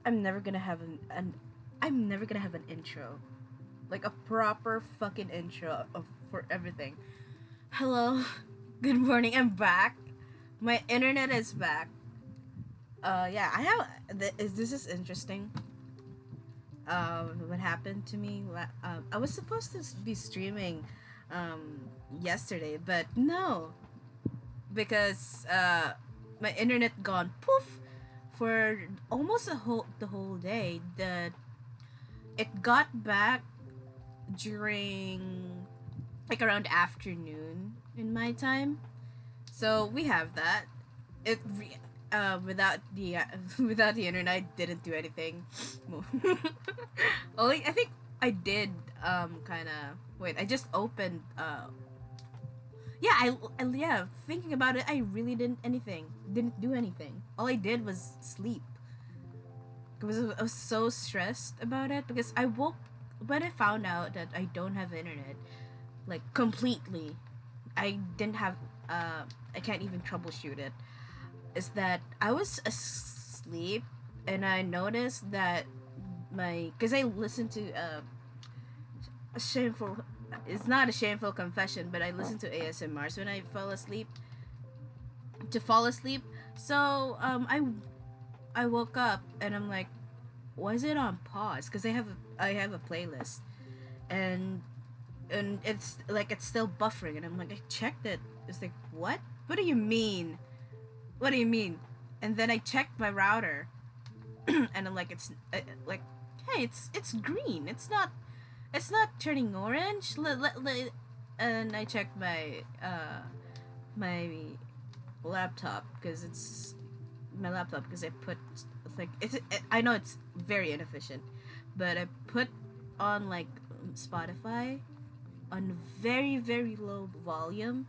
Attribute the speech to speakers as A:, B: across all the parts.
A: I'm never gonna have I'm never gonna have an intro, like a proper fucking intro for everything. Hello, good morning. I'm back. My internet is back. Yeah, I have. This is interesting. What happened to me? I was supposed to be streaming, yesterday, but no, because my internet gone poof for almost the whole day. That it got back during like around afternoon in my time. So we have that. Without the without the internet, I didn't do anything. Only I think I did kind of wait. I just opened yeah, yeah, thinking about it, I really didn't do anything. All I did was sleep. I was so stressed about it because I woke when I found out that I don't have internet, like completely. I didn't have I can't even troubleshoot it. Is that I was asleep and I noticed that my because I listened to a shameful, it's not a shameful confession, but I listen to ASMRs when I fall asleep to fall asleep. So I woke up and I'm like, why is it on pause? Because I have a playlist, and it's like it's still buffering, and I'm like, I checked it. It's like, what do you mean? What do you mean? And then I checked my router, and I'm like, it's like, hey, it's green. It's not turning orange. And I checked my laptop because it's my laptop because I put like I know it's very inefficient, but I put on like Spotify on very low volume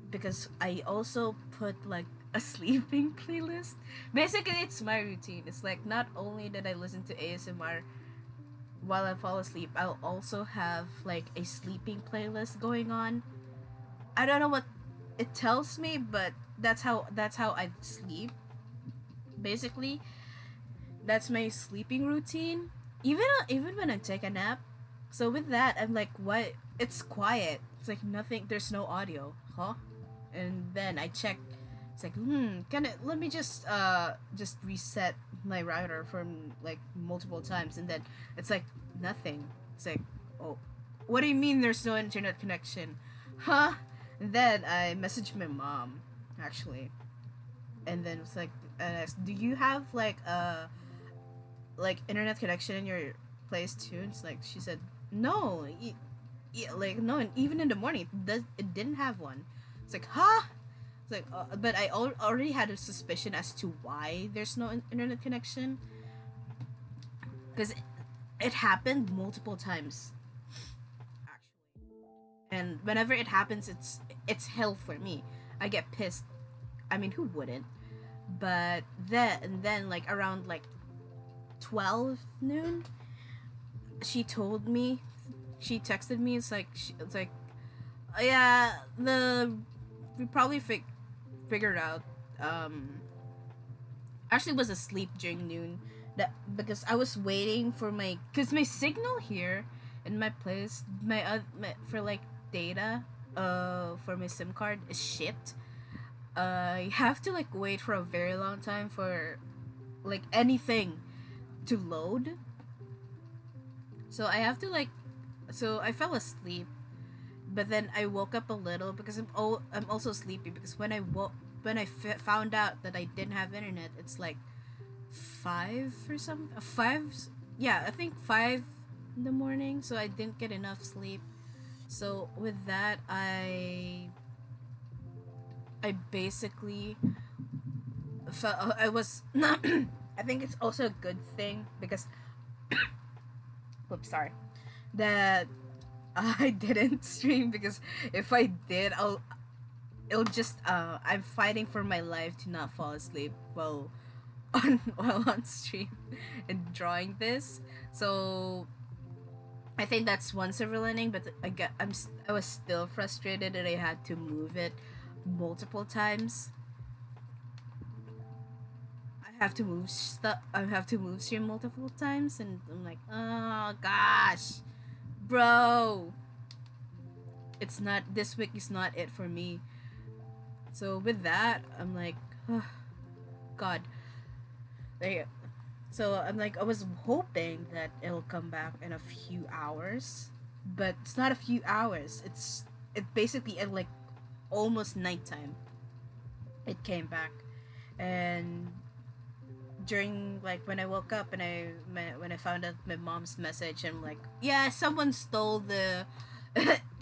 A: because I also put like a sleeping playlist. Basically, it's my routine. It's like not only that I listen to ASMR while I fall asleep, I'll also have like a sleeping playlist going on. I don't know what it tells me, but that's how I sleep. Basically, that's my sleeping routine. Even when I take a nap. So with that, I'm like, what? It's quiet. It's like nothing. There's no audio, huh? And then I check. It's like, can it? Let me just reset my router from like multiple times, and then it's like nothing. It's like, oh, what do you mean there's no internet connection, huh? And then I messaged my mom, actually, and then it's like, do you have like internet connection in your place too? And it's like she said, no, yeah, like no, and even in the morning it didn't have one. It's like, huh? It's like, but I already had a suspicion as to why there's no internet connection, because it happened multiple times, actually. And whenever it happens, it's hell for me. I get pissed. I mean, who wouldn't? But then like around like 12 noon, she told me, she texted me. It's like, oh, yeah, we probably figured out. Actually was asleep during noon, that because I was waiting for because my signal here in my place, for like data for my SIM card is shit. I have to like wait for a very long time for like anything to load. So I have to like, so I fell asleep, but then I woke up a little because I'm also sleepy because when I found out that I didn't have internet, it's like five or something. Five, yeah, I think 5 in the morning. So I didn't get enough sleep. So with that, I basically felt I was. I think it's also a good thing because, oops, sorry, that I didn't stream because if I did, it'll just I'm fighting for my life to not fall asleep while on stream and drawing this. So I think that's one silver lining, but I was still frustrated that I had to move it multiple times. I have to move stream multiple times, and I'm like, oh gosh, bro, it's not this week is not it for me. So with that, I'm like, oh, God, like, so I'm like, I was hoping that it'll come back in a few hours, but it's not a few hours. It basically at like almost nighttime. It came back, and during like when I woke up and when I found out my mom's message, I'm like, yeah, someone stole the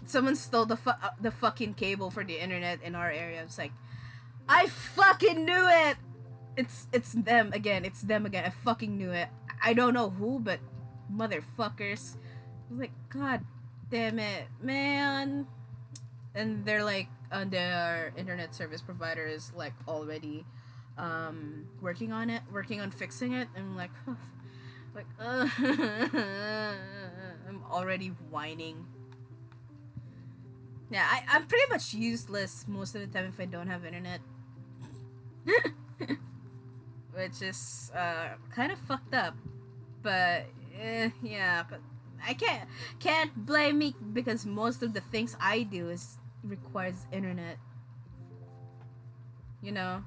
A: someone stole the fucking cable for the internet in our area. I was like, I fucking knew it. It's them again. It's them again. I fucking knew it. I don't know who, but motherfuckers. I was like, God damn it, man. And they're like, their internet service provider is like already working on fixing it. And I'm like, like, I'm already whining. Yeah, I'm pretty much useless most of the time if I don't have internet. Which is kind of fucked up. But yeah, I can't blame me because most of the things I do is requires internet. You know,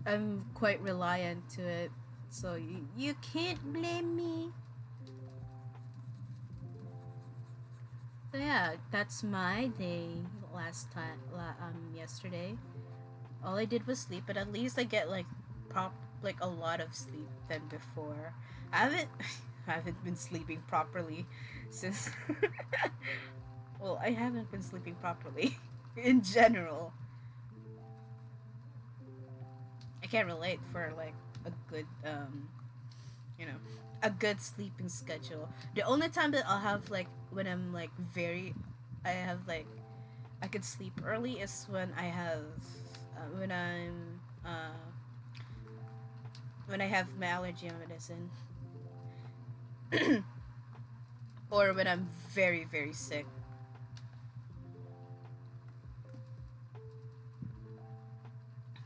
A: I'm quite reliant to it, so you can't blame me. So yeah, that's my day yesterday. All I did was sleep, but at least I get like a lot of sleep than before. I haven't I haven't been sleeping properly since well, I haven't been sleeping properly in general. I can't relate for like a good you know, a good sleeping schedule. The only time that I'll have like when I'm like very I have like I could sleep early is uh, when I have my allergy medicine or when I'm very very sick.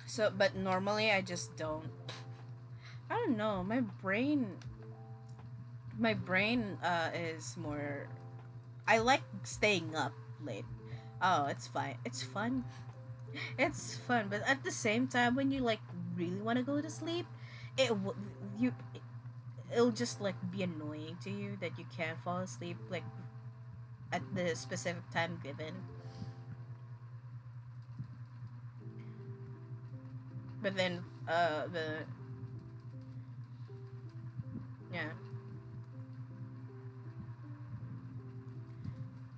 A: So but normally I just don't. I don't know. My brain is more I like staying up late. Oh, it's fine. It's fun. It's fun, but at the same time when you like really want to go to sleep, it w- you it'll just like be annoying to you that you can't fall asleep like at the specific time given. But then the yeah,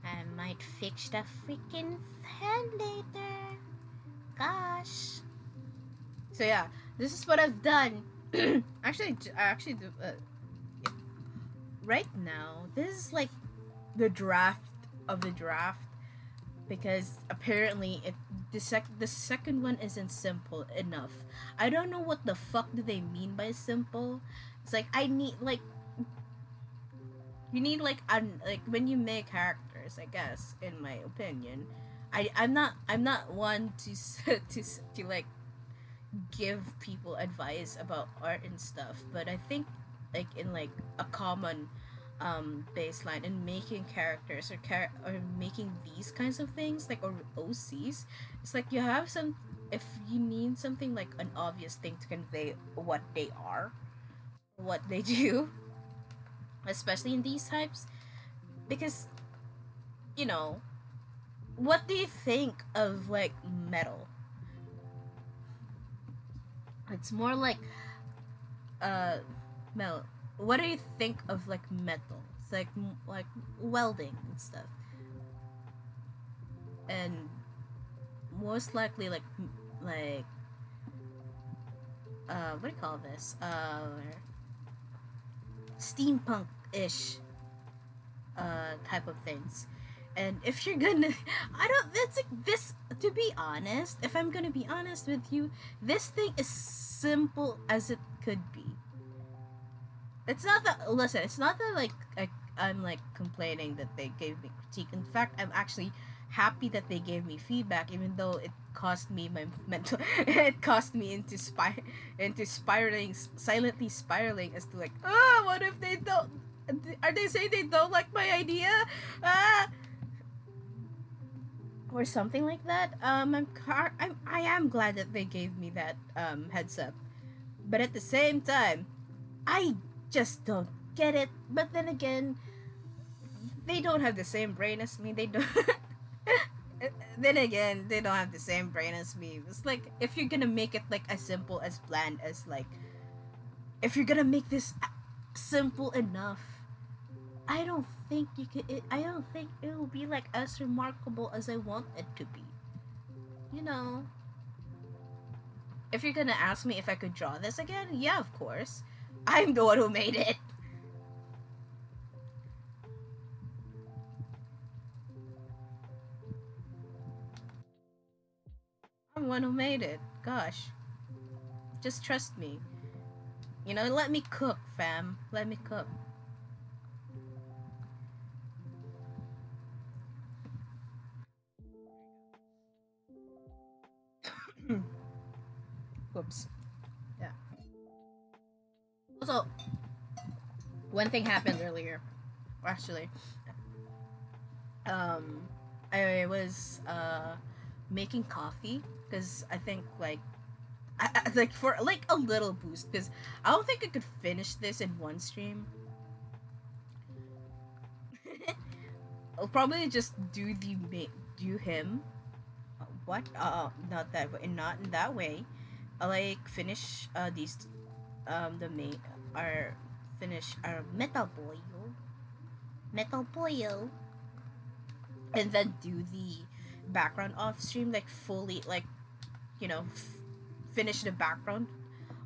A: I might fix the freaking fan later. Gosh. So yeah, this is what I've done. I actually do. Yeah. Right now, this is like the draft of the draft because apparently the second one isn't simple enough. I don't know what the fuck do they mean by simple. It's like I need like you need like when you make characters, I guess in my opinion. I'm not one to to like give people advice about art and stuff, but I think like in like a common baseline in making characters or making these kinds of things like or OCs, it's like you have some if you need something like an obvious thing to convey what they are, what they do, especially in these types, because you know, what do you think of like metal? It's more like uh metal. What do you think of like metal? It's like like welding and stuff, and most likely like what do you call this? Steampunk ish type of things. And if you're gonna, I don't. That's like this. To be honest, if I'm gonna be honest with you, this thing is simple as it could be. It's not that. Listen, it's not that like I'm like complaining that they gave me critique. In fact, I'm actually happy that they gave me feedback, even though it cost me my mental. It cost me into spiraling, silently spiraling as to like, oh, what if they don't? Are they saying they don't like my idea? Ah, or something like that. I am glad that they gave me that heads up, but at the same time, I just don't get it. But then again, they don't have the same brain as me. They don't. Then again, they don't have the same brain as me. It's like if you're gonna make it like as simple as bland as like, if you're gonna make this simple enough, I don't think you could. I don't think it will be like as remarkable as I want it to be. You know, if you're gonna ask me if I could draw this again, yeah, of course. I'm the one who made it. I'm the one who made it. Gosh, just trust me. You know, let me cook, fam. Let me cook. Whoops. Yeah. Also, one thing happened earlier. Actually, um, I was making coffee because I think like for like a little boost because I don't think I could finish this in one stream. I'll probably just do him. What? Not that way. Not in that way. I like finish these the main our finish our metal boil, and then do the background off stream like fully like you know finish the background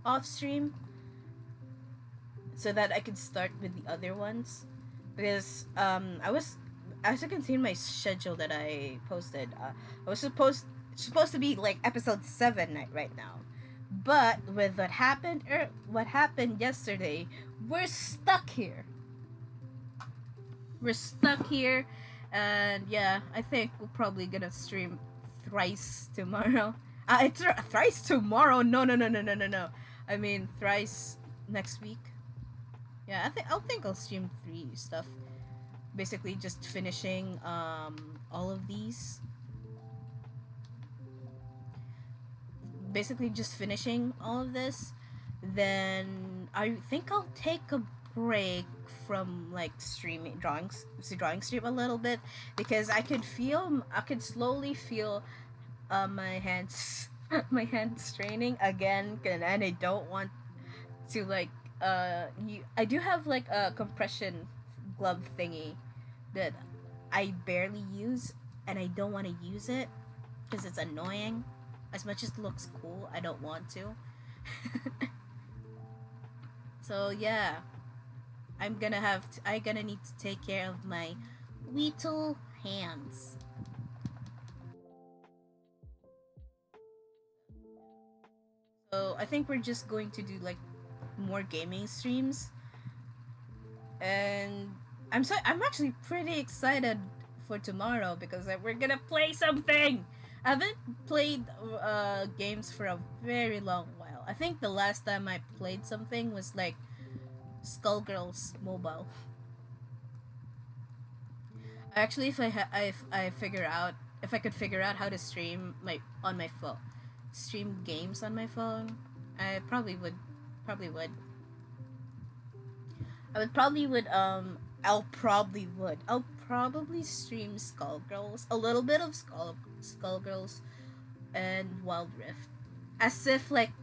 A: off stream so that I could start with the other ones because I was, as you can see in my schedule that I posted, I was supposed to be like episode 7 right now, but with what happened yesterday, we're stuck here. We're stuck here, and yeah, I think we're probably gonna stream thrice tomorrow. It's thrice tomorrow. No, no, no, no, no, no, no. I mean thrice next week. Yeah, I think I'll stream 3 stuff. Basically, just finishing all of these. Basically, just finishing all of this. Then I think I'll take a break from like streaming drawing stream a little bit because I could slowly feel my hands my hands straining again, and I don't want to like I do have like a compression glove thingy that I barely use, and I don't want to use it because it's annoying. As much as it looks cool, I don't want to. So yeah, I'm gonna need to take care of my little hands. So I think we're just going to do like more gaming streams, and I'm actually pretty excited for tomorrow because we're gonna play something. I haven't played games for a very long while. I think the last time I played something was like Skullgirls Mobile. Actually, if I figure out if I could figure out how to stream my phone, stream games on my phone, I probably would. I would probably would I'll probably stream Skullgirls, a little bit of Skullgirls and Wild Rift. As if League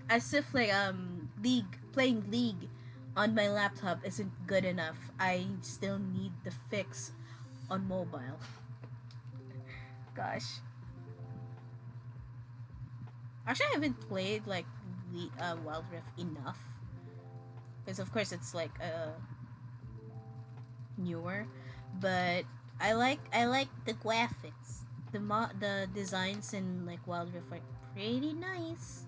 A: playing League on my laptop isn't good enough. I still need the fix on mobile. Gosh. Actually, I haven't played like Wild Rift enough because of course it's like newer, but I like the graphics. The designs in like Wild Rift are pretty nice.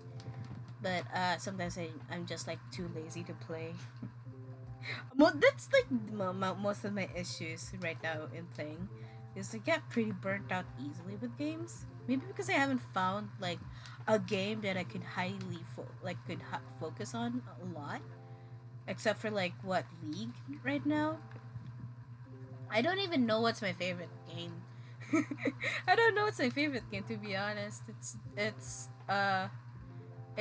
A: But sometimes I'm just like too lazy to play. That's like most of my issues right now in playing is I get pretty burnt out easily with games. Maybe because I haven't found like a game that I could focus on a lot. Except for like what League right now. I don't even know what's my favorite game. I don't know what's my favorite game, to be honest. It's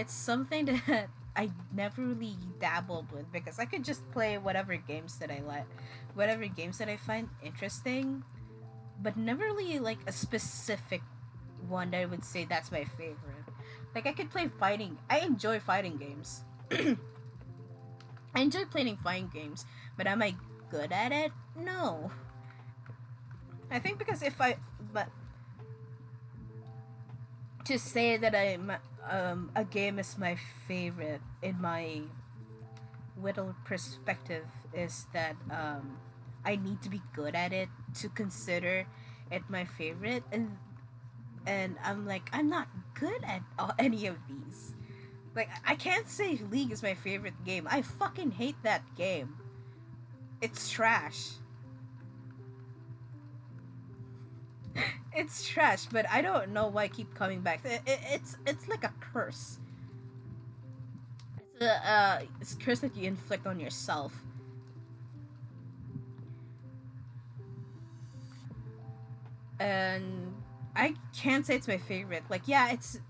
A: something that I never really dabbled with because I could just play whatever games that I like, whatever games that I find interesting, but never really like a specific one that I would say that's my favorite. Like I could play fighting. I enjoy fighting games. I enjoy playing fighting games, but am I good at it? No. I think because if I but to say that a game is my favorite in my little perspective is that I need to be good at it to consider it my favorite, and I'm like I'm not good at any of these. Like I can't say League is my favorite game. I fucking hate that game. It's trash. It's trash, but I don't know why I keep coming back. It's like a curse. It's a curse that you inflict on yourself. And I can't say it's my favorite. Like, yeah, it's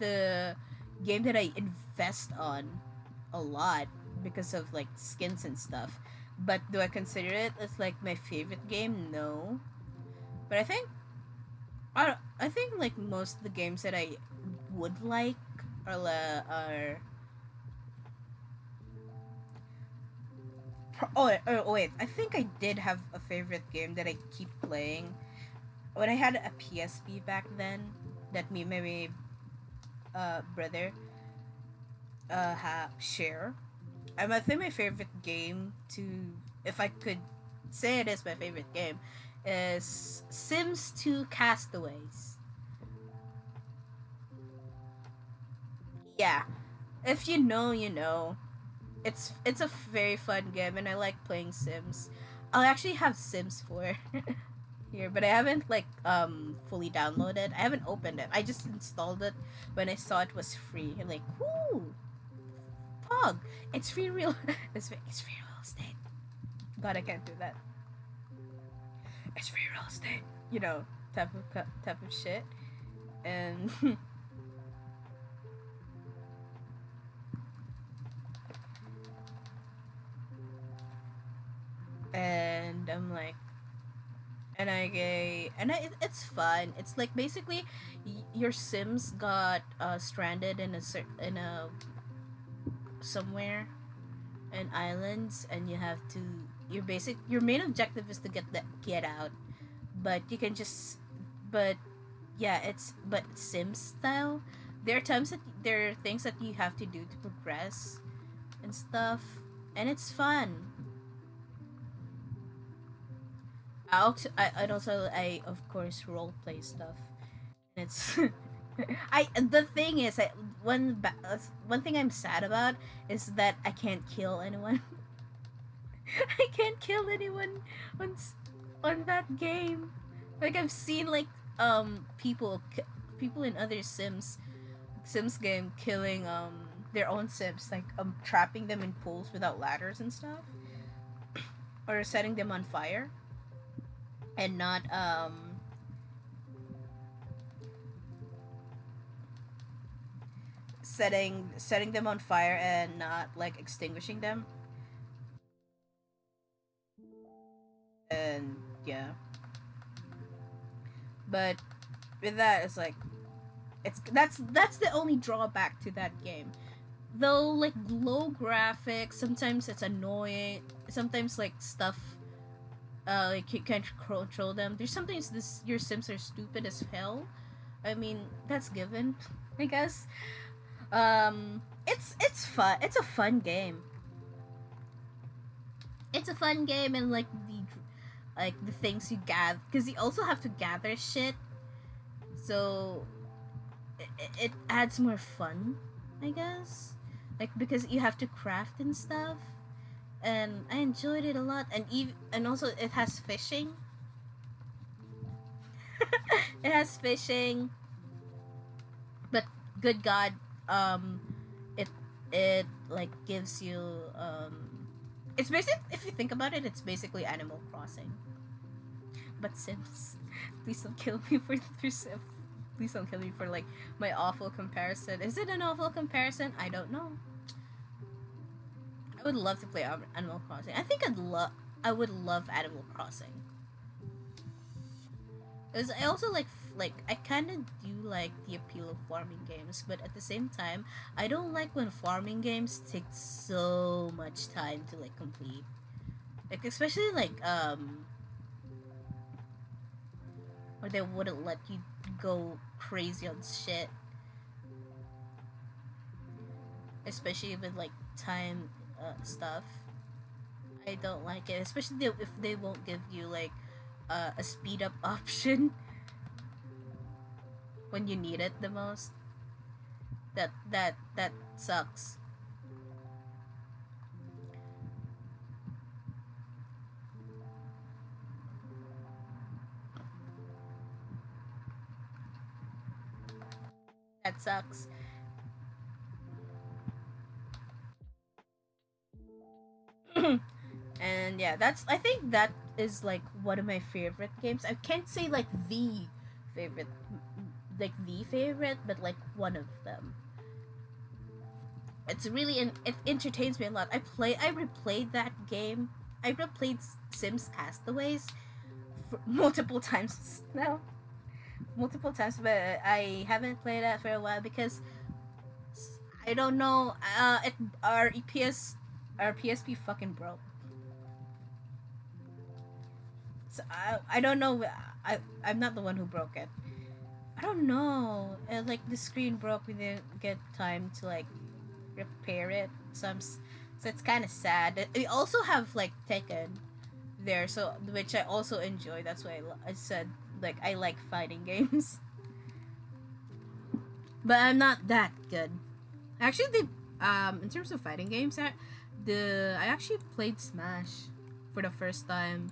A: the game that I invest on a lot because of like skins and stuff. But do I consider it as like my favorite game? No. But I think like most of the games that I would like are oh wait, I think I did have a favorite game that I keep playing when I had a PSP back then that me and my brother share. I think my favorite game to, if I could say it is my favorite game, is Sims 2 Castaways. Yeah, if you know, you know. It's a very fun game, and I like playing Sims. I'll actually have Sims 4 here, but I haven't like fully downloaded. I haven't opened it. I just installed it when I saw it was free. I'm like, whoo, Pog! It's free real. It's free real estate. God, I can't do that. It's free real estate. You know, type of shit. And and I'm like, it's fun. It's like basically your Sims got stranded in a somewhere in islands, and you have to your main objective is to get out, but you can just but yeah, but Sims style. There are times that there are things that you have to do to progress and stuff, and it's fun. I of course role play stuff. It's I the thing is one thing I'm sad about is that I can't kill anyone. I can't kill anyone on that game. Like I've seen like people in other Sims game killing their own Sims, like trapping them in pools without ladders and stuff, or setting them on fire and not setting them on fire and not like extinguishing them. And yeah, but with that, it's like that's the only drawback to that game. Though like low graphics, sometimes it's annoying. Sometimes like stuff, like you can't control them. There's sometimes this your Sims are stupid as hell. I mean that's given, I guess. It's fun. It's a fun game. It's a fun game, and like the things you gather, because you also have to gather shit, so it adds more fun, I guess. Like because you have to craft and stuff, and I enjoyed it a lot. And also it has fishing. It has fishing, but good God, um, it it like gives you it's basic. If you think about it, it's basically Animal Crossing, but Sims. Please don't kill me for Sims. Please don't kill me for like my awful comparison. Is it an awful comparison? I don't know. I would love to play Animal Crossing. I would love Animal Crossing. Because I also like I kind of do like the appeal of farming games, but at the same time, I don't like when farming games take so much time to like complete. Like especially like or they wouldn't let you go crazy on shit. Especially with like time stuff. I don't like it, especially if they won't give you like a speed up option when you need it the most. That sucks. That sucks. And yeah, I think that is like one of my favorite games. I can't say like favorite the favorite, but like one of them. It's really it entertains me a lot. I replayed that game. I replayed Sims Castaways for multiple times now. Multiple times, but I haven't played that for a while because I don't know. Our PSP fucking broke. So I don't know. I'm not the one who broke it. I don't know. Like the screen broke. We didn't get time to like repair it. So it's kind of sad. We also have like Tekken there, so which I also enjoy. That's why I said like I like fighting games, but I'm not that good. Actually, in terms of fighting games, I actually played Smash for the first time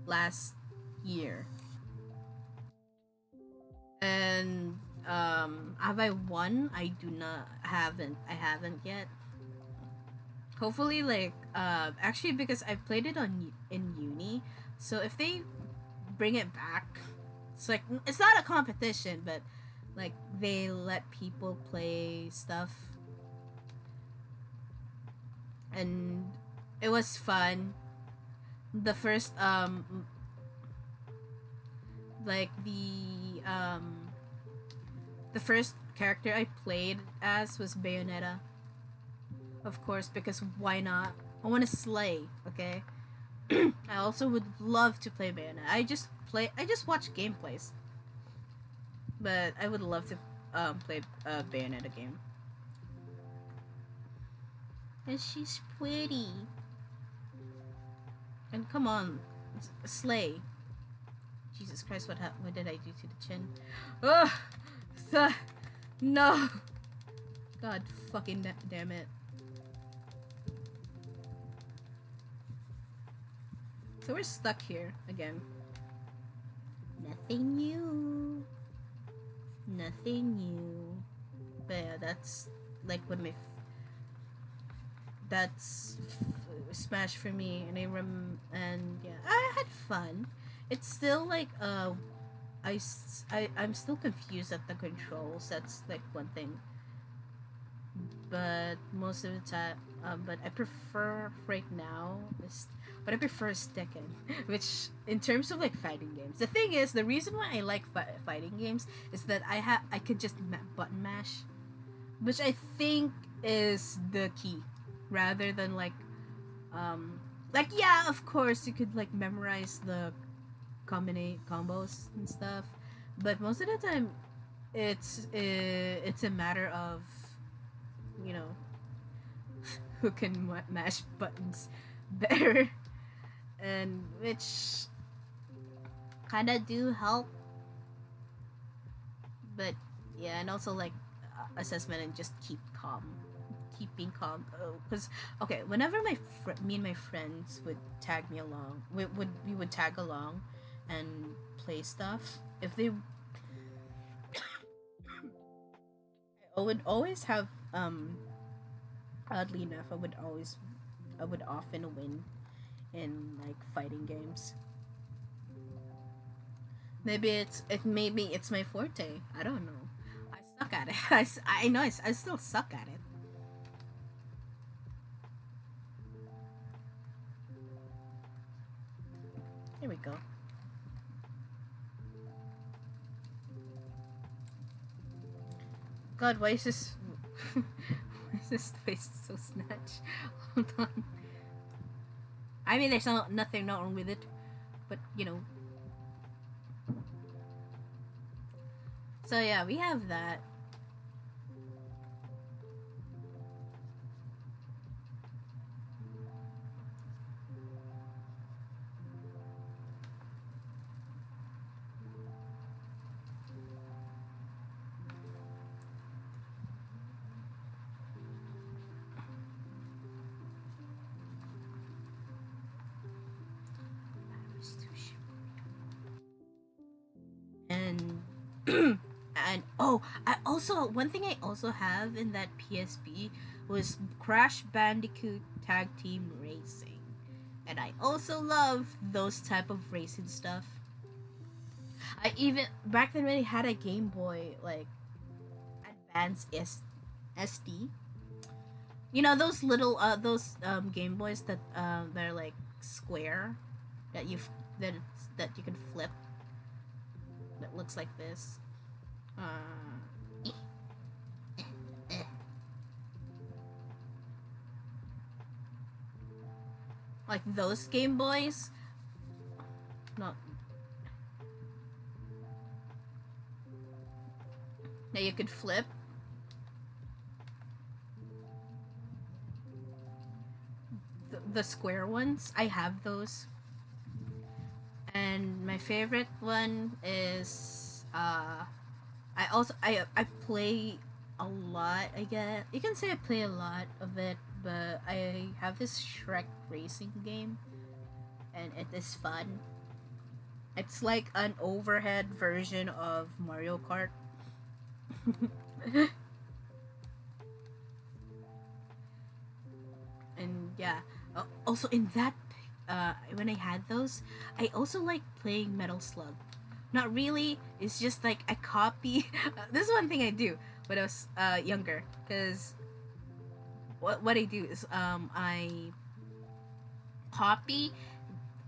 A: last year, and have I won? I do not haven't I haven't yet. Hopefully, like actually because I played it in uni, so if they bring it back, it's like it's not a competition, but like they let people play stuff, and it was fun. The first like the first character I played as was Bayonetta, of course, because why not? I want to slay, okay? I also would love to play Bayonetta. I just watch gameplays, but I would love to play a Bayonetta game. And she's pretty. And come on, slay. Jesus Christ, what did I do to the chin? Ugh! No! God fucking damn it. So we're stuck here again. Nothing new. Nothing new. But yeah, that's like one of my that's Smash for me, and and yeah, I had fun. It's still like I'm still confused at the controls. That's like one thing. But most of the time, But I prefer right now is what I prefer is Tekken, which in terms of like fighting games. The thing is, the reason why I like fighting games is that I could just button mash, which I think is the key, rather than um yeah, of course you could like memorize the combos and stuff, but most of the time it's a matter of, you know, who can mash buttons better, and which kind of do help. But yeah, and also like assessment and just keeping calm. Because okay, whenever me and my friends would tag me along, we would tag along and play stuff. If they, I would always have oddly enough, I would often win in like fighting games. Maybe it's my forte. I don't know. I suck at it. I know I still suck at it. Here we go. God, why is this? Why is this face so snatched? Hold on. I mean, there's nothing not wrong with it, but you know. So yeah, we have that. And and oh, I also one thing I also have in that PSP was Crash Bandicoot Tag Team Racing, and I also love those type of racing stuff. I even back then when I had a Game Boy like Advance SD, you know those little Game Boys that they're like square that that that you can flip, that looks like this. Uh, like those Game Boys. Not that you could flip. The square ones. I have those. And my favorite one is I play a lot. I guess you can say I play a lot of it, but I have this Shrek racing game, and it is fun. It's like an overhead version of Mario Kart. And yeah, also in that when I had those, I also like playing Metal Slug. Not really, it's just like I copy. This is one thing I do when I was younger, because what I do is I copy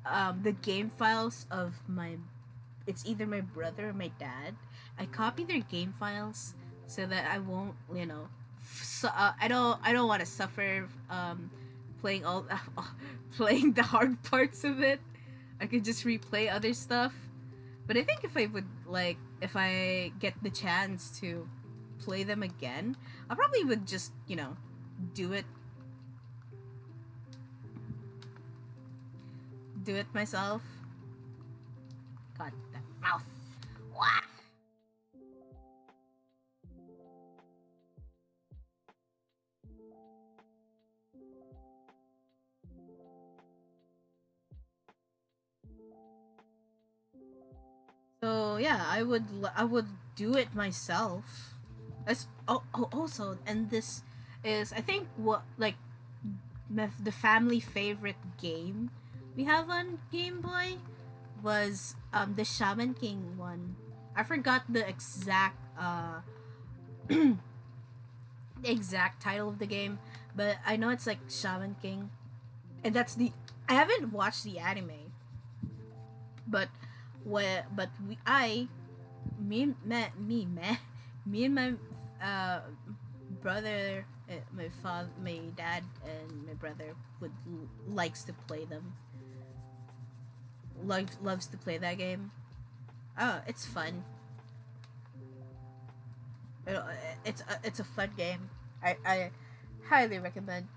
A: the game files of my, it's either my brother or my dad. I copy their game files so that I won't, you know, I don't want to suffer playing all playing the hard parts of it. I could just replay other stuff. But I think if I would like, if I get the chance to play them again, I probably would just, you know, do it myself. God, that mouth. Wah! So yeah, I would do it myself. As also, and this is I think what like the family favorite game we have on Game Boy was the Shaman King one. I forgot the exact the exact title of the game, but I know it's like Shaman King, and that's the. I haven't watched the anime, but but me and my uh brother, my father, my dad, and my brother likes to play them. Loves to play that game. Oh, it's fun. It, it's a fun game. I highly recommend.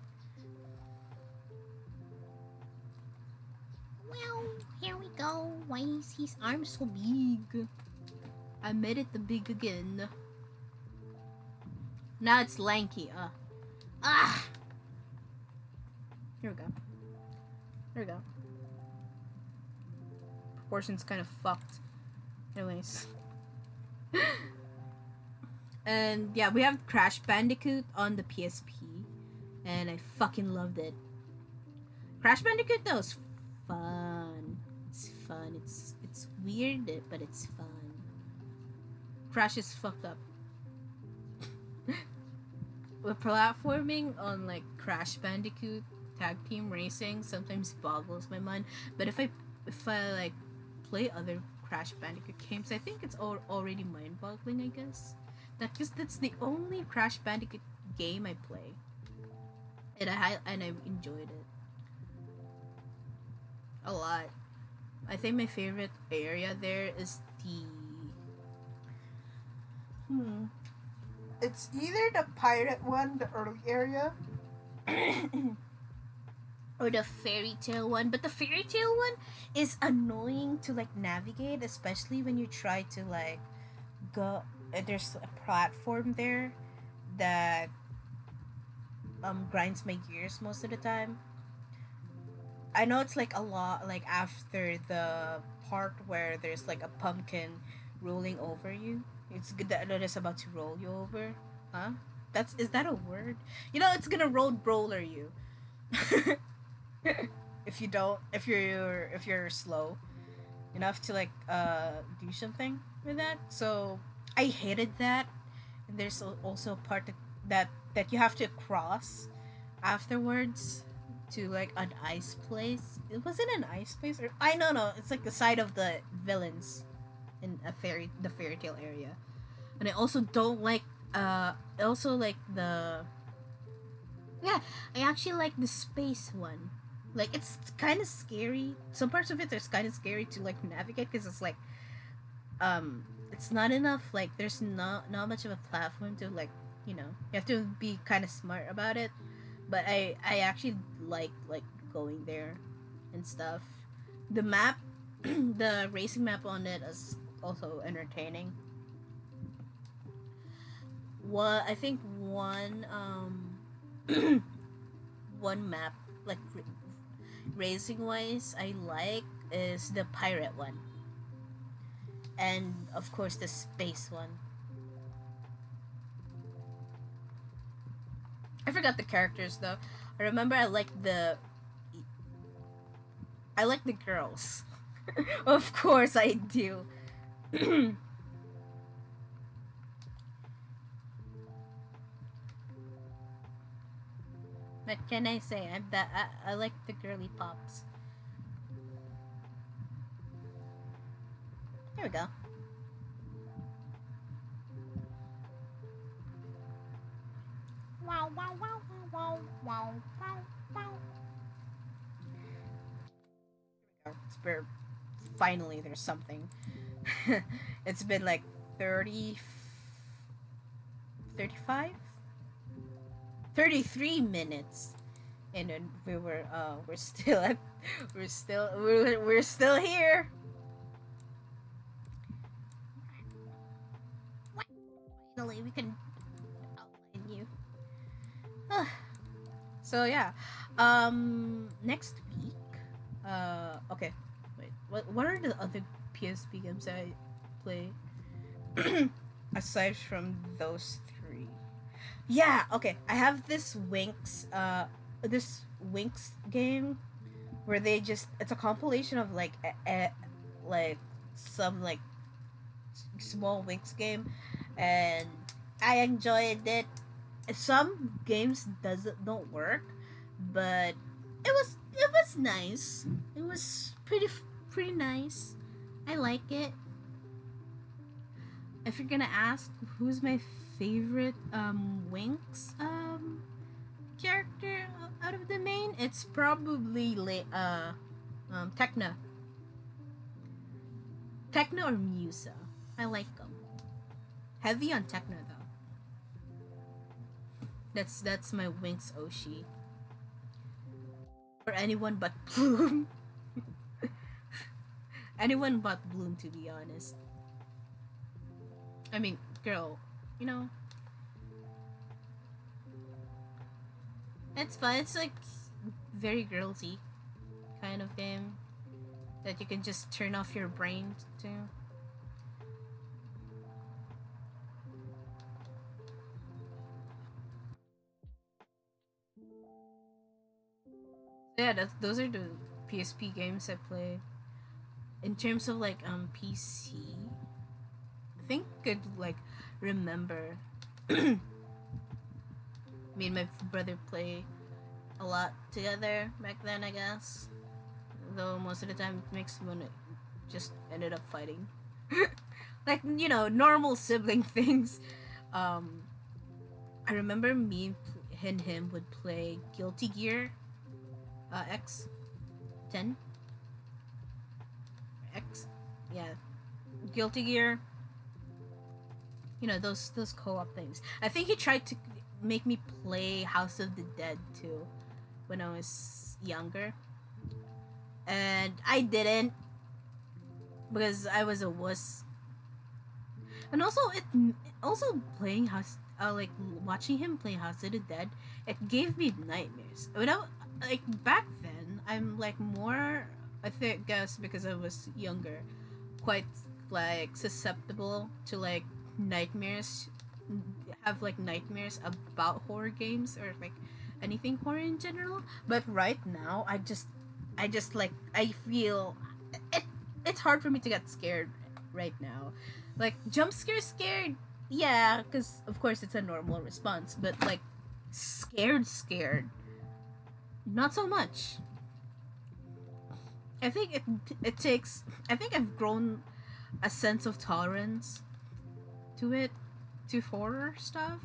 A: Well, here we go. Why is his arm so big? I made it the big again. Now it's lanky. Ah. Here we go. There we go. Proportions kind of fucked. Anyways. And yeah, we have Crash Bandicoot on the PSP, and I fucking loved it. Crash Bandicoot though is fun. It's fun. It's weird, but it's fun. Crash is fucked up. The platforming on like Crash Bandicoot Tag Team Racing sometimes boggles my mind. But if I like play other Crash Bandicoot games, I think it's already mind-boggling. I guess that's the only Crash Bandicoot game I play, and I enjoyed it a lot. I think my favorite area there is the It's either the pirate one, the early area, or the fairy tale one. But the fairy tale one is annoying to like navigate, especially when you try to like go. There's a platform there that grinds my gears most of the time. I know it's like a lot like after the part where there's like a pumpkin rolling over you. It's good that it's about to roll you over. Huh? Is that a word? You know, it's gonna roller you. if you're slow enough to like do something with that. So I hated that. And there's also a part that you have to cross afterwards to like an ice place. It wasn't an ice place, or I no, it's like the side of the villains in the fairy tale area. And I also don't like also like the yeah, I actually like the space one. Like it's kind of scary. Some parts of it is kind of scary to like navigate because it's like it's not enough, like there's not much of a platform to like, you know, you have to be kind of smart about it. But I actually like going there and stuff. The map the racing map on it is also entertaining. What I think one one map like racing wise I like is the pirate one, and of course the space one. I forgot the characters though. I remember I like the girls. Of course I do. What can I say? I like the girly pops. Here we go. Wow, wow, wow, wow, wow, wow, wow. It's where finally there's something. It's been like 30, 35, 33 minutes, and then we're still at we're still here. Finally we can outline you. So yeah, next week. Okay, wait. What are the other PSP games I play aside from those three? Yeah, okay. I have this Winx game where it's a compilation of like like some like small Winx game, and I enjoyed it. some games don't work, but it was nice. It was pretty nice. I like it. If you're gonna ask who's my favorite Winx character out of the main, it's probably Techno. Techno or Musa. I like them. Heavy on Techno though. That's my Winx Oshi. Or anyone but Bloom. Anyone but Bloom, to be honest. I mean, girl, you know, it's fun. It's like very girlsy kind of game that you can just turn off your brain to. Yeah, those are the PSP games I play. In terms of like PC, I think I could like remember me and my brother play a lot together back then, I guess. Though most of the time it makes me wanna just ended up fighting. Like, you know, normal sibling things. I remember me and him would play Guilty Gear X10. X, yeah, Guilty Gear. You know, those co-op things. I think he tried to make me play House of the Dead too when I was younger, and I didn't because I was a wuss. And also also playing House like watching him play House of the Dead, it gave me nightmares. Like back then, I'm like more, I think, guess because I was younger, quite like susceptible to like nightmares, have like nightmares about horror games or like anything horror in general. But right now, I just like I feel it. It's hard for me to get scared right now. Like jump scared, yeah, because of course it's a normal response. But like scared, not so much. I think it takes. I think I've grown a sense of tolerance to it, to horror stuff.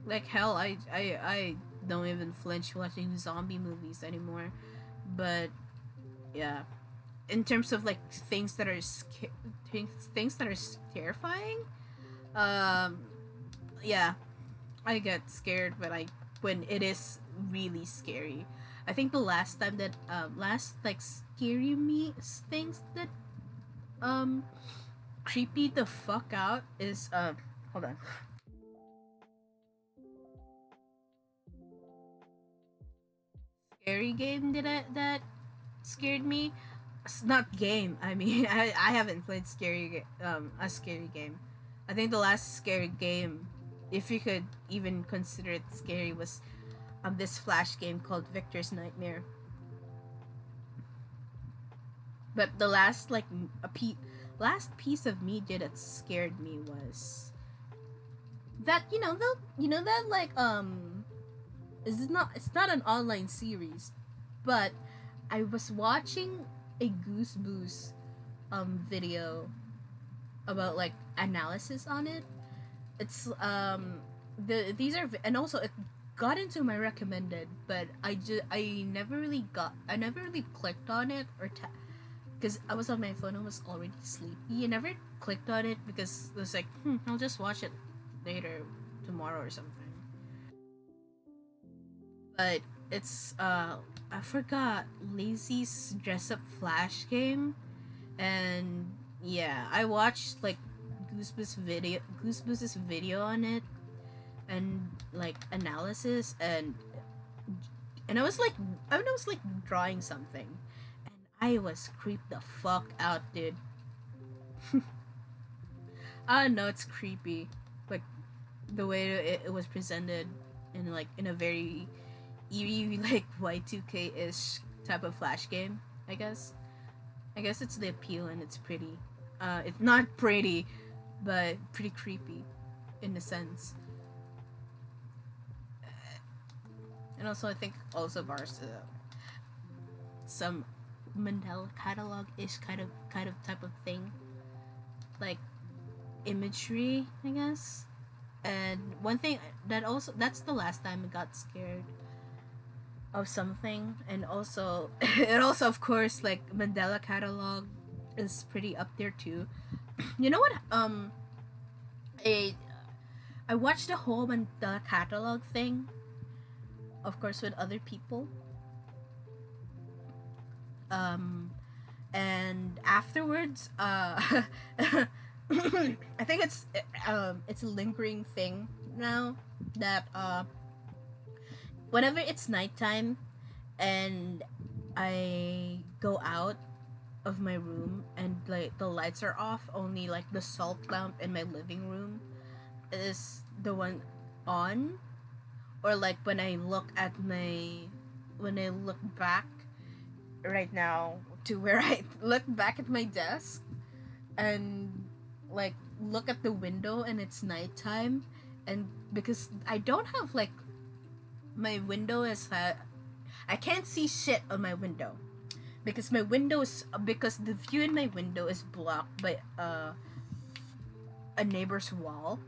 A: Like hell, I don't even flinch watching zombie movies anymore. But yeah, in terms of like things that are things that are terrifying, um, yeah, I get scared when it is really scary. I think the last time that last like scary me things that um creepy the fuck out is hold on. Scary game that scared me. It's not game. I mean, I haven't played a scary game. I think the last scary game, if you could even consider it scary, was this flash game called Victor's Nightmare. But the last like last piece of media that scared me was that that like it's not an online series, but I was watching a Goose Boost video about like analysis on it. It's these are, and also it got into my recommended, but I never really clicked on it because I was on my phone and was already sleepy. I never clicked on it because it was like, I'll just watch it later, tomorrow or something. But it's I forgot Lazy's dress up flash game, and yeah, I watched like Gooseboost's video on it, and like analysis, and I was like drawing something, and I was creeped the fuck out, dude. I don't know, it's creepy, like the way it was presented in like in a very eerie like Y2K ish type of flash game. I guess it's the appeal, and it's pretty. It's not pretty, but pretty creepy, in a sense. And also, I think also bars some Mandela catalog-ish kind of type of thing, like imagery, I guess. And one thing that also, that's the last time I got scared of something. And also it also, of course, like Mandela catalog is pretty up there too. You know what? I I watched the whole Mandela catalog thing, of course, with other people. Um, and afterwards, I think it's a lingering thing now that whenever it's nighttime and I go out of my room and like the lights are off, only like the salt lamp in my living room is the one on, or like when I look back right now to where I look back at my desk and like look at the window and it's nighttime, and because I don't have like my window is I can't see shit on my window because because the view in my window is blocked by a neighbor's wall.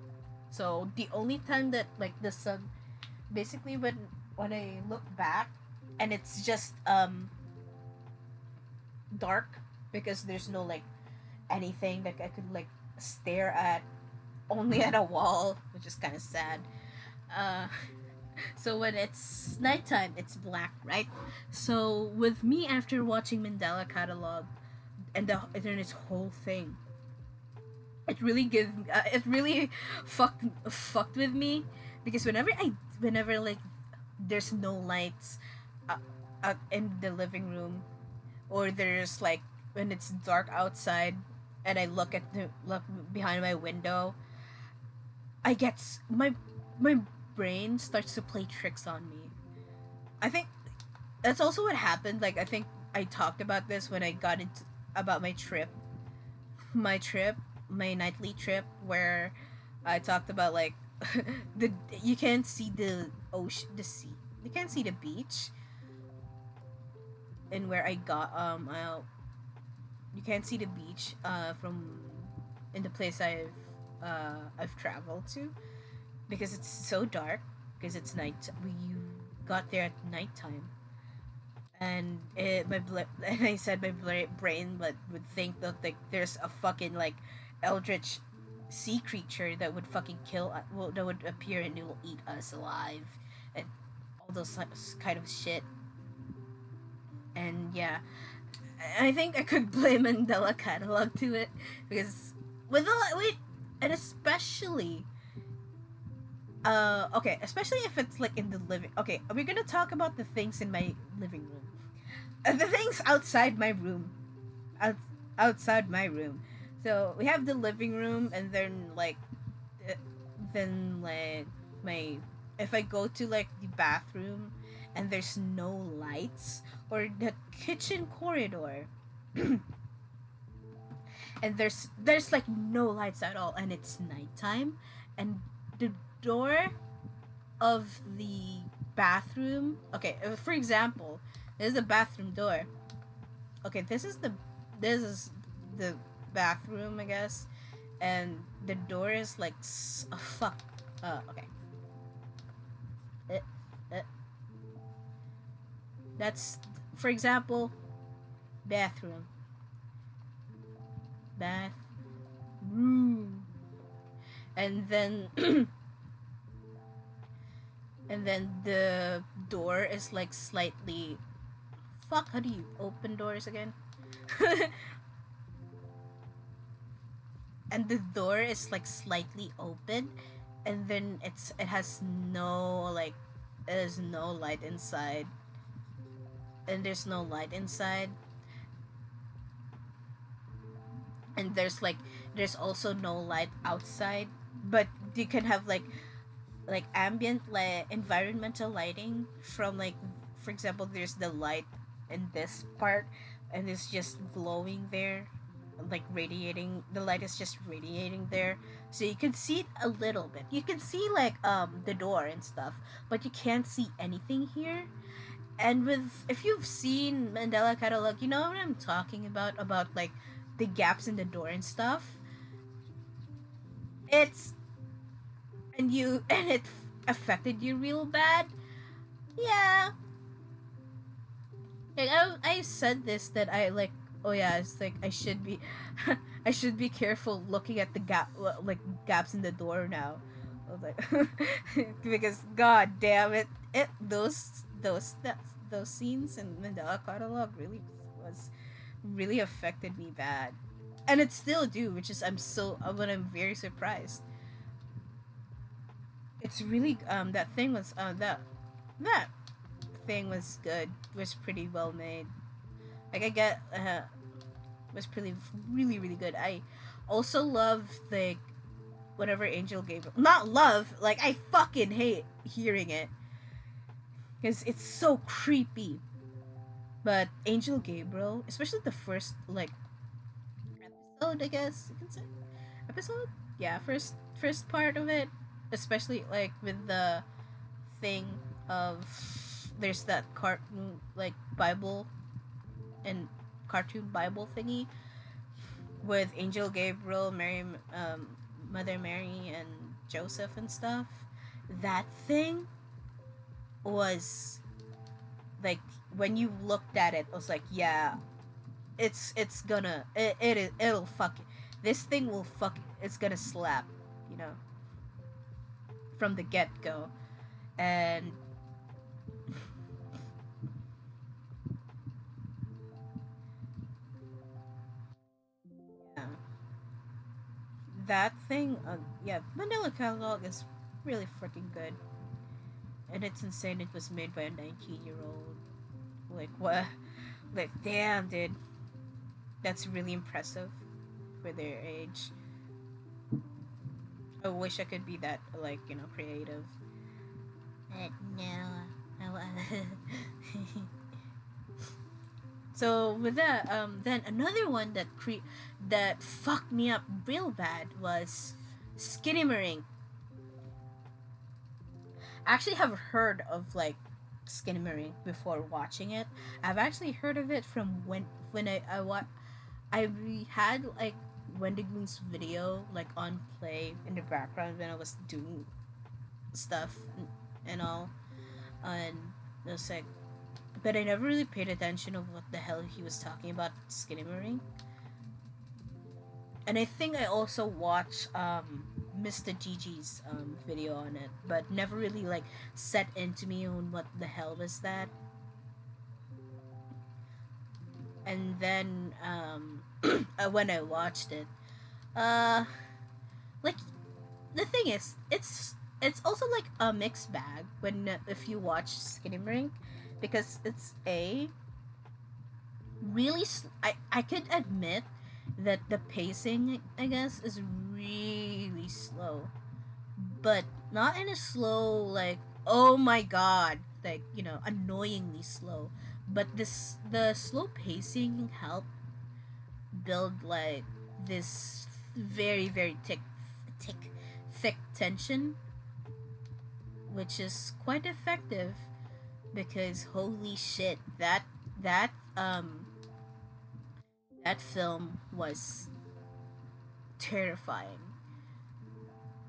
A: So the only time that like the sun, basically when I look back and it's just dark because there's no like anything that I could like stare at, only at a wall, which is kind of sad. Uh, so when it's nighttime, it's black, right? So with me, after watching Mandela Catalog and and its whole thing, it really fucked with me, because whenever like there's no lights out in the living room, or there's like when it's dark outside and I look behind my window, I get my brain starts to play tricks on me. I think that's also what happened. Like I think I talked about this when I got into about my trip, my nightly trip, where I talked about like the you can't see the ocean, the sea. You can't see the beach, and where I got you can't see the beach from in the place I've traveled to, because it's so dark, because it's night. We got there at nighttime, and and I said my brain would think that like there's a fucking like eldritch sea creature that would fucking that would appear and it will eat us alive, and all those kind of shit. And yeah, I think I could blame Mandela Catalog to it, because and especially okay, especially if it's like in the living. Okay, we're gonna talk about the things in my living room, the things outside my room, out, outside my room. So we have the living room, and uh, then like my if I go to like the bathroom and there's no lights, or the kitchen corridor and there's like no lights at all and it's nighttime, and the door of the bathroom, okay, for example, this is the bathroom door. Okay, this is the bathroom, I guess, and the door is like fuck. Okay. Uh, uh, that's, for example, bathroom, bathroom, and then and then the door is like slightly fuck. How do you open doors again? And the door is like slightly open, and then it has no like there's no light inside, and there's no light inside, and there's also no light outside, but you can have like ambient like environmental lighting from like, for example, there's the light in this part and it's just glowing there, like radiating. The light is just radiating there, so you can see it a little bit. You can see like the door and stuff, but you can't see anything here. And with, if you've seen Mandela Catalog, you know what I'm talking about like the gaps in the door and stuff. It's and you and it affected you real bad. Yeah, like I said this that I like. Oh yeah, it's like I should be, I should be careful looking at the like gaps in the door now. I was like, because god damn it, those scenes in Mandela Catalog really was really affected me bad, and it still do, which is I'm very surprised. It's really that thing was that thing was good, was pretty well made. Like I get was pretty really good. I also love like whatever Angel Gabriel, not love, like I fucking hate hearing it because it's so creepy. But Angel Gabriel, especially the first like episode, I guess you can say episode, yeah, first part of it, especially like with the thing of there's that cartoon like Bible and cartoon Bible thingy with Angel Gabriel, Mary, Mother Mary, and Joseph and stuff. That thing was like when you looked at it, I was like, yeah, it's gonna it'll fuck it. This thing will fuck. It's gonna slap, you know, from the get go, and yeah, that thing. Yeah, Vanilla Catalog is really freaking good, and it's insane. It was made by a 19-year-old. Like what? Like damn, dude, that's really impressive for their age. I wish I could be that like creative. No, So with that, then another one that fucked me up real bad was Skinamarink. I actually have heard of like Skinamarink before watching it. I've actually heard of it from when I had like Wendigoon's video like on play in the background when I was doing stuff and all, and it was like, but I never really paid attention of what the hell he was talking about Skinamarink. And I think I also watched Mr. Gigi's video on it, but never really like set into me on what the hell was that. And then when I watched it, uh, like the thing is, it's also like a mixed bag when if you watch Skinamarink, because it's a really I could admit that the pacing, I guess, is really slow, but not in a slow like oh my god, like annoyingly slow, but the slow pacing helped build like this very thick thick tension, which is quite effective because holy shit, that um that film was terrifying.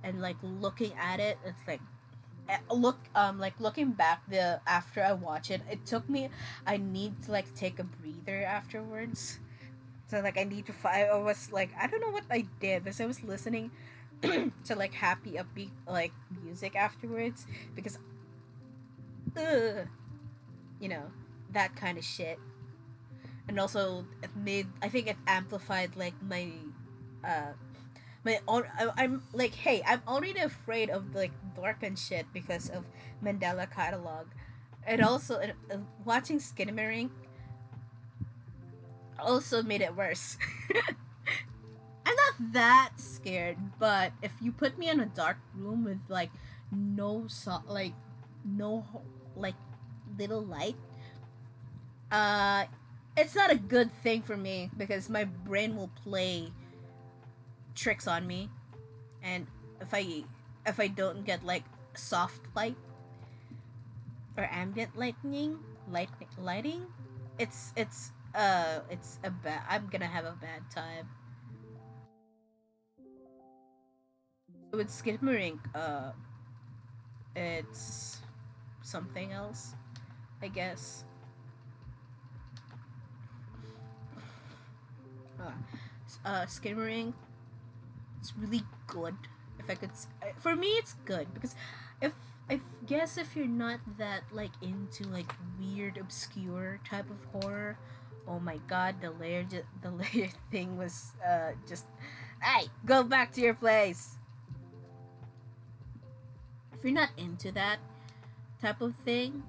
A: And like looking at it, it's like looking back, the after I watch it, it took me, I need to like take a breather afterwards. So like I need to find, I was like, I don't know what I did, because I was listening to like happy upbeat like music afterwards, because ugh, you know, that kind of shit. And also it made, I think it amplified like uh my own, I'm like, hey, I'm already afraid of like dark and shit because of Mandela Catalog. And also watching Skinamarink also made it worse. I'm not that scared, but if you put me in a dark room with like no like little light, uh it's not a good thing for me because my brain will play tricks on me, and if I if I don't get like soft light or ambient lighting, it's a bad. I'm gonna have a bad time. So with Skidmarink, it's something else, I guess. Skidmarink, it's really good. If I could, for me, it's good because if I guess if you're not that like into like weird, obscure type of horror, oh my god, the layer thing was just, hey, go back to your place. If you're not into that type of thing,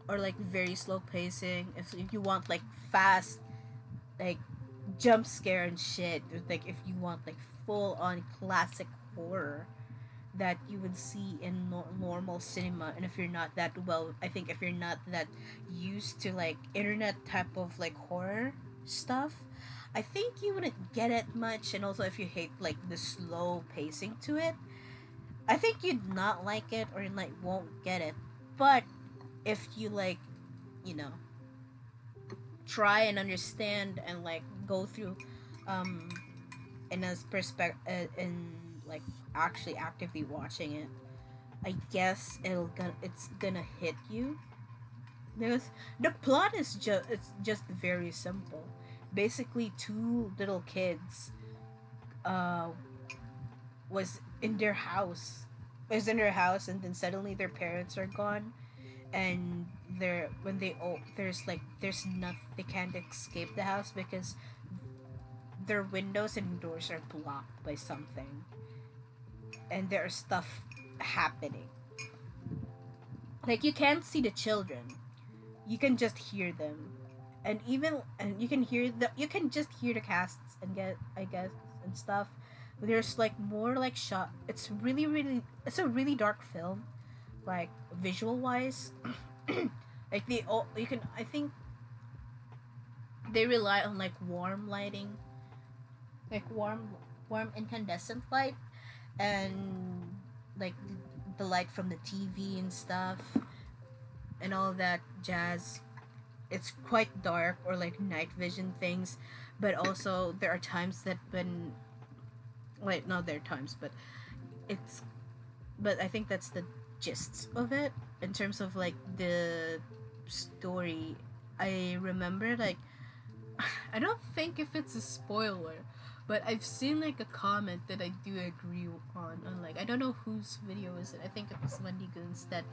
A: or like very slow pacing, if you want like fast, like jump scare and shit, like if you want like full on classic horror that you would see in normal cinema, and if you're not that, well, I think if you're not that used to like internet type of like horror stuff, I think you wouldn't get it much. And also if you hate like the slow pacing to it, I think you'd not like it, or you like won't get it. But if you like, you know, try and understand and like go through um in a perspective in like actually actively watching it, I guess it's gonna hit you because the plot is just very simple. Basically, two little kids uh was in their house and then suddenly their parents are gone, and they're when they there's nothing, they can't escape the house because their windows and doors are blocked by something, and there's stuff happening. Like you can't see the children, you can just hear them, and you can just hear the casts and get, I guess, and stuff. There's like more like shot. It's it's a really dark film, like visual wise. Like you can, I think they rely on like warm lighting, like warm incandescent light, and like the light from the TV and stuff and all that jazz. It's quite dark, or like night vision things, but also there are times that when, wait, no, there are times, but it's, but I think that's the gist of it in terms of like the story. I remember like I don't think if it's a spoiler, but I've seen like a comment that I do agree on like, I don't know whose video is it. I think it was Wendy Goons, that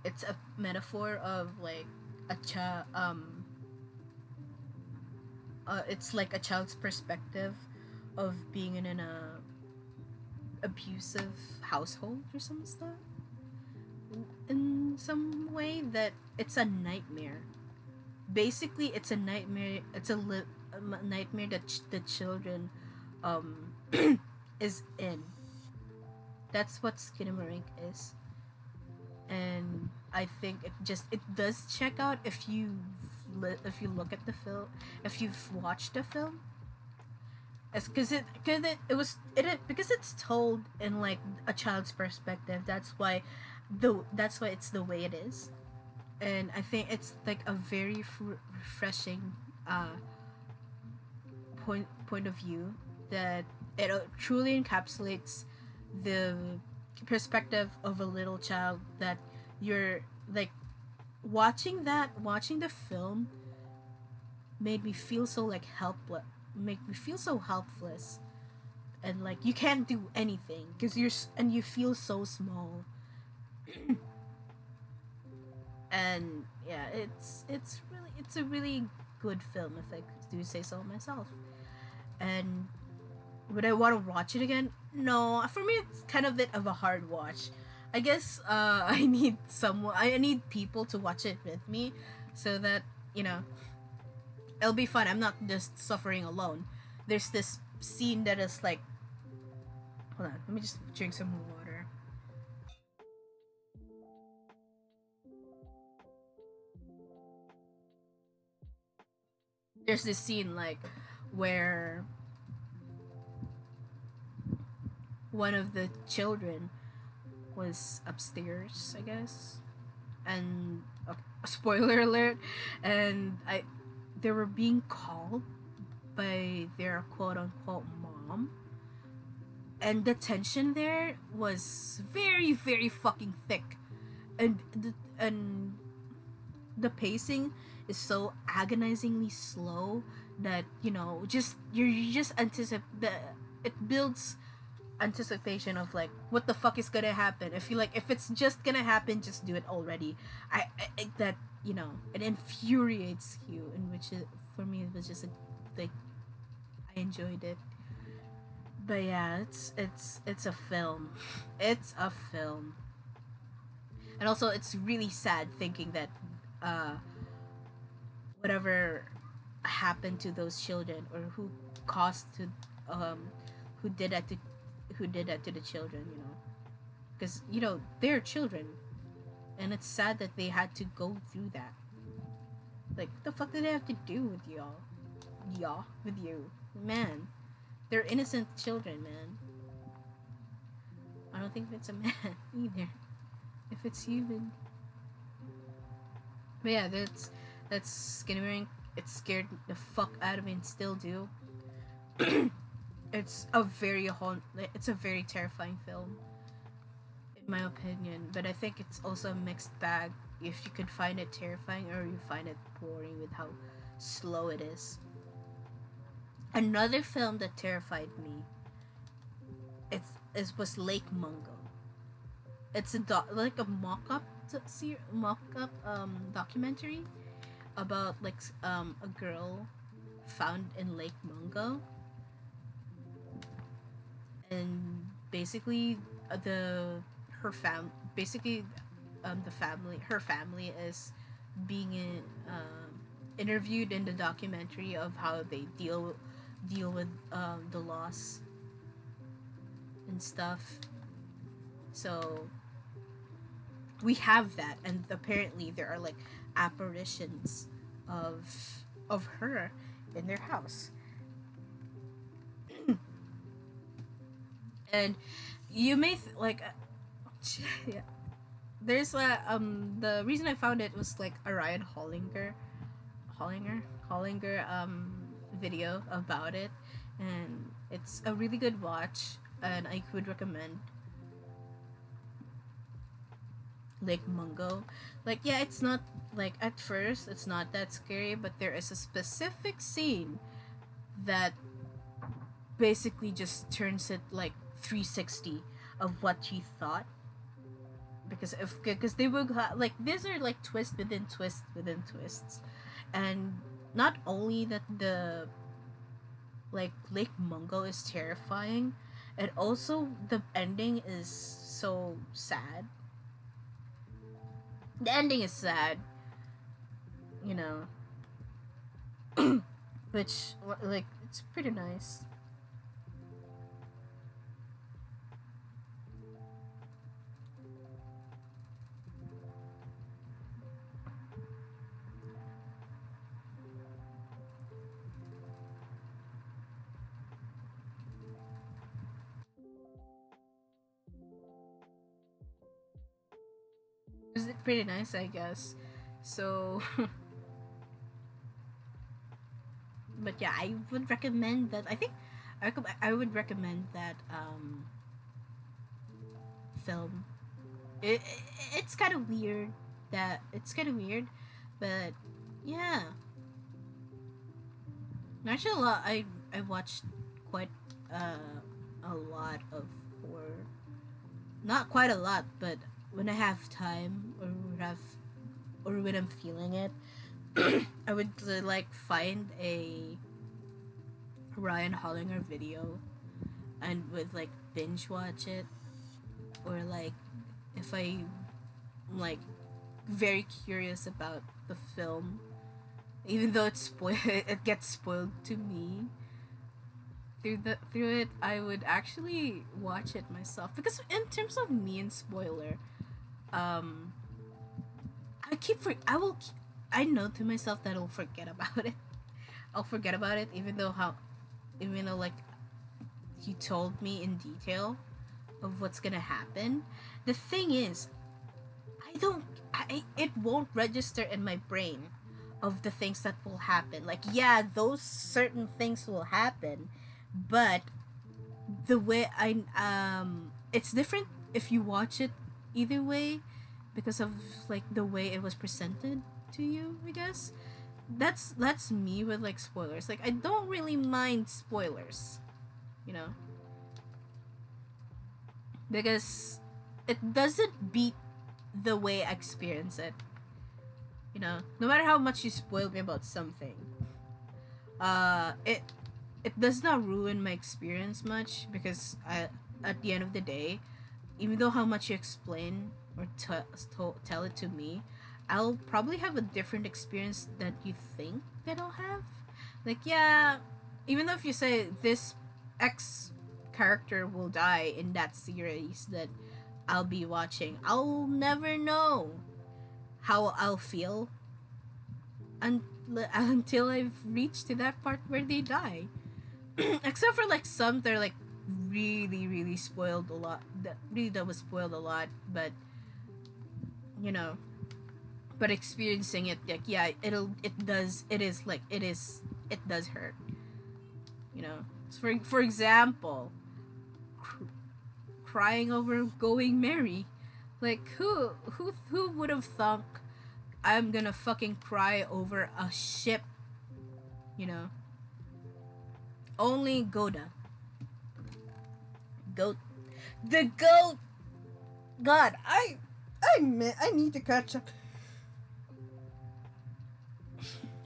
A: it's a metaphor of like a child, it's like a child's perspective of being in an abusive household or some stuff, in some way, that it's a nightmare. Basically, it's a nightmare. It's a nightmare that the children um is in. That's what Skinamarink is, and I think it does check out if if you look at the film, if you've watched the film. It's because it's told in like a child's perspective. That's why it's the way it is, and I think it's like a very refreshing point of view, that it truly encapsulates the perspective of a little child, that you're like watching the film made me feel so like helpless, make me feel so helpless, and like you can't do anything because you feel so small. And yeah, it's a really good film, if I do say so myself. And would I want to watch it again? No, for me it's kind of a bit of a hard watch. I guess I need people to watch it with me, so that, you know, it'll be fun. I'm not just suffering alone. There's this scene that is like, hold on, let me just drink some more water. there's this scene like where one of the children was upstairs, I guess, and spoiler alert, and they were being called by their quote unquote mom, and the tension there was very very fucking thick, and the pacing is so agonizingly slow that just you just anticipate the it builds anticipation of like what the fuck is gonna happen. If you like, if it's just gonna happen, just do it already. I that it infuriates you, in which for me it was just like I enjoyed it. But yeah, it's a film. It's a film. And also it's really sad thinking that whatever happened to those children, or who caused to who did that to the children, because they're children, and it's sad that they had to go through that. Like, what the fuck did they have to do with with you, man? They're innocent children, man. I don't think it's a man either, if it's human. But yeah, that's Skinnamarink. It scared the fuck out of me, and still do. It's a very terrifying film, in my opinion. But I think it's also a mixed bag. If you could find it terrifying, or you find it boring with how slow it is. Another film that terrified me, it was Lake Mungo. It's like a mock-up documentary about like a girl found in Lake Mungo, and basically her family is being interviewed in the documentary of how they deal with the loss and stuff. So we have that, and apparently there are like apparitions of her in their house. And you may yeah, there's the reason I found it was like a Ryan Hollinger video about it, and it's a really good watch, and I would recommend Lake Mungo. Like, yeah, it's not like, at first it's not that scary, but there is a specific scene that basically just turns it like 360 of what you thought, because they will like, these are like twist within twist within twists. And not only that the like Lake Mungo is terrifying, and also the ending is so sad. The ending is sad, which, like, it's pretty nice. It's pretty nice, I guess. So, but yeah, I would recommend that. I think I would recommend that film. It's kind of weird. But yeah. Actually, a lot. I watched quite a lot of horror. Not quite a lot, but when I have time, or when I'm feeling it, I would like find a Ryan Hollinger video and would like binge watch it, or like if I'm like very curious about the film, even though it gets spoiled to me through it, I would actually watch it myself, because in terms of me and spoiler, um I know to myself that I'll forget about it. I'll forget about it, even though like you told me in detail of what's gonna happen. The thing is, it won't register in my brain of the things that will happen. Like, yeah, those certain things will happen, but the way it's different if you watch it either way, because of like the way it was presented to you, I guess. That's me with like spoilers. Like, I don't really mind spoilers, you know, because it doesn't beat the way I experience it. You know, no matter how much you spoil me about something, it does not ruin my experience much, because at the end of the day, even though how much you explain or tell it to me, I'll probably have a different experience that you think that I'll have. Like, yeah, even though if you say this X character will die in that series that I'll be watching, I'll never know how I'll feel until I've reached to that part where they die. Except for like some that are like really, really spoiled a lot. That was spoiled a lot, but you know, but experiencing it, like, yeah, it does hurt. You know, for example, crying over Going Merry. Like, who would have thunk I'm gonna fucking cry over a ship, you know? Only Goda. Goat. The goat! God, I need to catch up.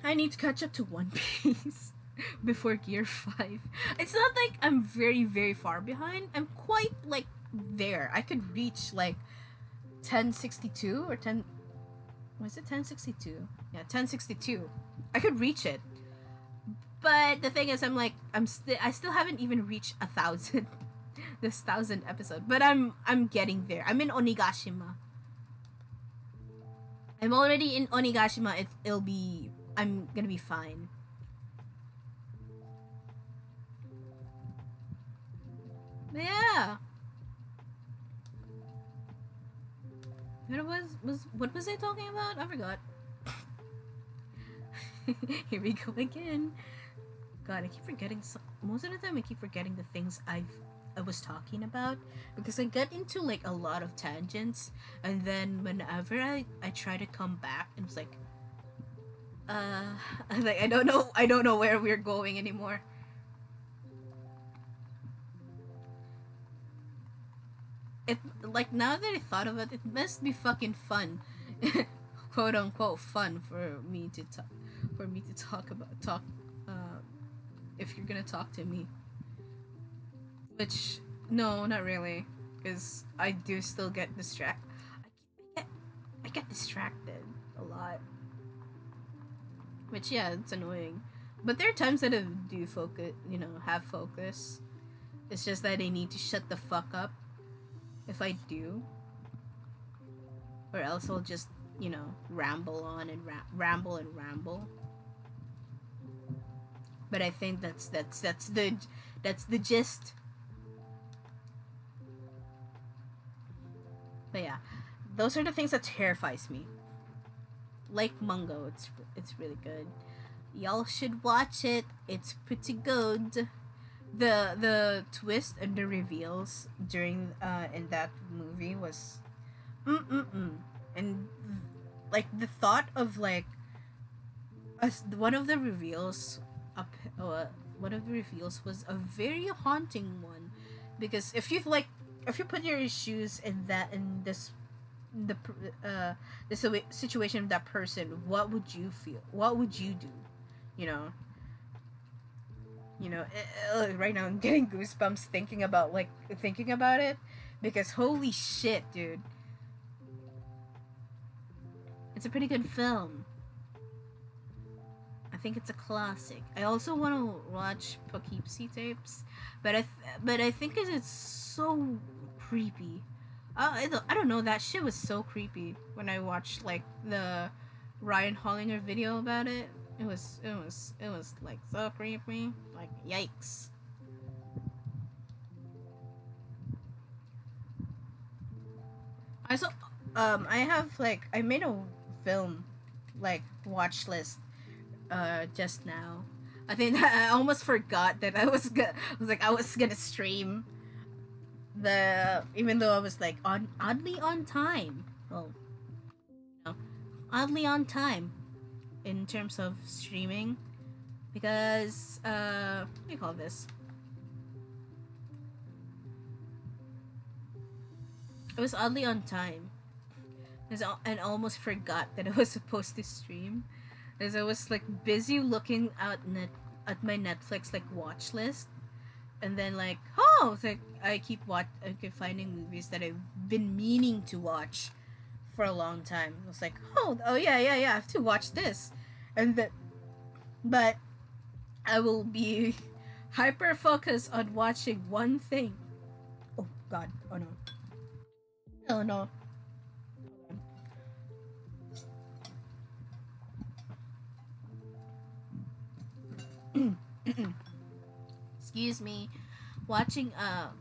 A: I need to catch up to One Piece before Gear 5. It's not like I'm very, very far behind. I'm quite, like, there. I could reach, like, 1062 or 10... Was it 1062? Yeah, 1062. I could reach it. But the thing is, I still haven't even reached 1,000. This 1,000 episode. But I'm getting there. I'm in Onigashima. I'm already in Onigashima. I'm gonna be fine. But yeah. What was I talking about? I forgot. Here we go again. God, I keep forgetting. Most of the time, I keep forgetting the things I was talking about, because I get into like a lot of tangents, and then whenever I try to come back, and it's like, like I don't know where we're going anymore. It, like, now that I thought of it, it must be fucking fun, quote unquote fun for me to talk if you're gonna talk to me. Which, no, not really, because I do still get distracted. I get distracted a lot, which, yeah, it's annoying. But there are times that I do focus, have focus. It's just that I need to shut the fuck up if I do, or else I'll just, ramble on and ramble. But I think that's the gist. But yeah, those are the things that terrifies me. Like Mungo, it's really good. Y'all should watch it. It's pretty good. The twist and the reveals during in that movie was and like the thought of like one of the reveals was a very haunting one, because if you put your shoes in the situation of that person, what would you feel? What would you do? Right now I'm getting goosebumps thinking about it, because holy shit, dude. It's a pretty good film. I think it's a classic. I also want to watch Poughkeepsie Tapes, but I think it's so creepy. I don't know, that shit was so creepy when I watched like the Ryan Hollinger video about it. it was like so creepy. Like yikes. I saw I have like I made a film like watch list just now. I think I almost forgot that I was gonna stream the even though I was like on oddly on time. Well, you know, oddly on time in terms of streaming because what do you call this? I was oddly on time. And almost forgot that I was supposed to stream, as I was like busy looking at my Netflix like watch list, and then like it's like I keep finding movies that I've been meaning to watch for a long time. I was like, oh yeah, I have to watch this, and that, but I will be hyper focused on watching one thing. Oh God! Oh no! Oh no! Excuse me. Watching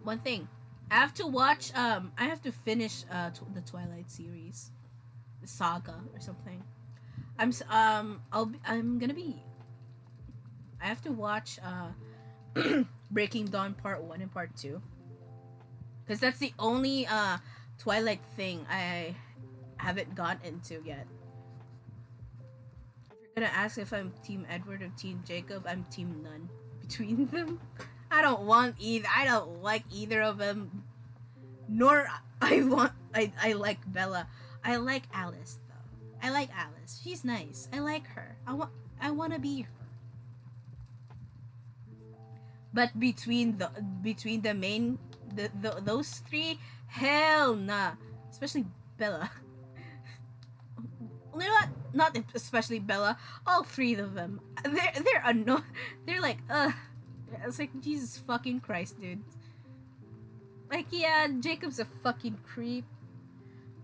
A: one thing. I have to watch I have to finish the Twilight series, the saga or something. I'm gonna be I have to watch Breaking Dawn Part 1 and Part 2 cuz that's the only Twilight thing I haven't gone into yet. If you're gonna ask if I'm Team Edward or Team Jacob, I'm Team none between them. I don't want either. I don't like either of them. Nor I like Bella. I like Alice though. I like Alice. She's nice. I like her. I want to be her. But between the main those three, hell nah. Especially Bella. You know what? Not especially Bella. All three of them. They're annoying. They're like It's like Jesus fucking Christ, dude. Like yeah, Jacob's a fucking creep.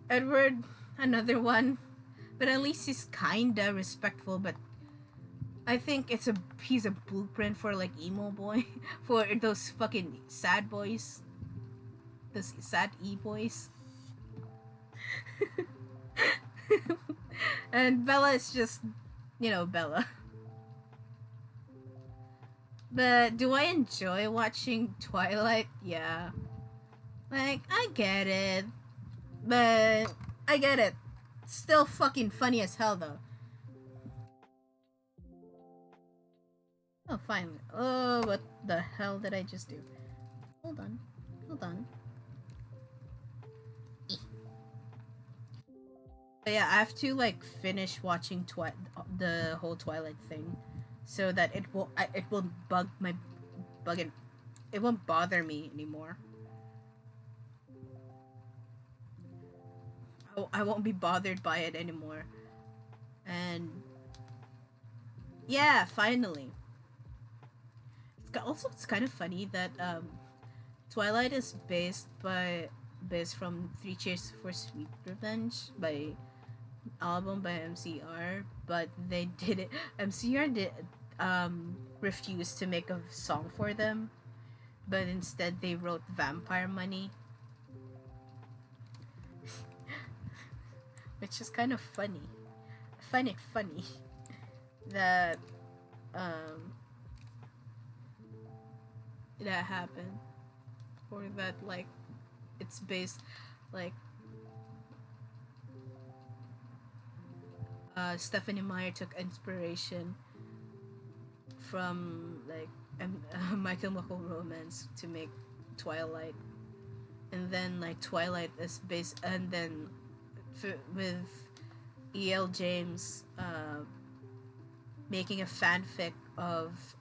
A: Edward, another one. But at least he's kinda respectful, but I think he's a blueprint for like emo boy. For those fucking sad boys. Those sad boys. And Bella is just Bella. But do I enjoy watching Twilight? Yeah. Like, I get it. But I get it. Still fucking funny as hell though. Oh, finally. Oh, what the hell did I just do? Hold on. Hold on. But yeah, I have to like finish watching the whole Twilight thing, so that it will it won't bother me anymore. I won't be bothered by it anymore. And yeah, finally. It's kind of funny that Twilight is based from Three Cheers for Sweet Revenge by album by MCR, but they did it. MCR did refused to make a song for them, but instead they wrote Vampire Money, which is kind of funny. I find it funny that that happened, or that like it's based like Stephanie Meyer took inspiration from like My Chemical Romance to make Twilight, and then like Twilight is based, and then with E.L. James making a fanfic of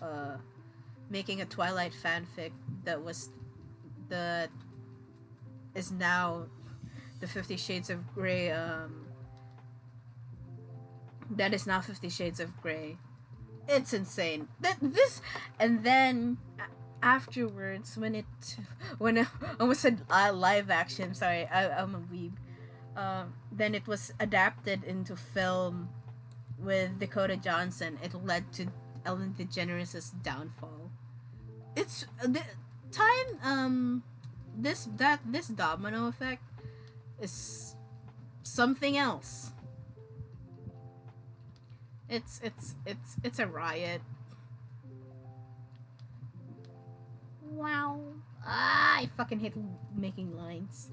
A: making a Twilight fanfic that is now the 50 Shades of Grey that is now 50 Shades of Grey. It's insane. And then afterwards, when I almost said live action. Sorry, I'm a weeb. Then it was adapted into film with Dakota Johnson, it led to Ellen DeGeneres' downfall. It's the time this domino effect is something else. It's a riot. Wow. Ah, I fucking hate making lines.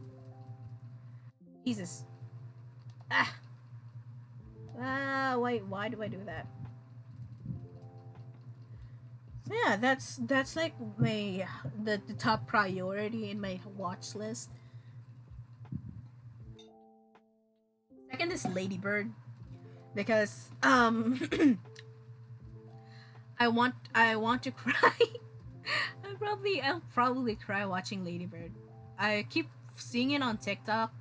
A: Jesus. Ah. Ah, wait, why do I do that? So yeah, that's like the top priority in my watch list. Second is Ladybird, because I want to cry. I'll probably cry watching Ladybird. I keep seeing it on TikTok,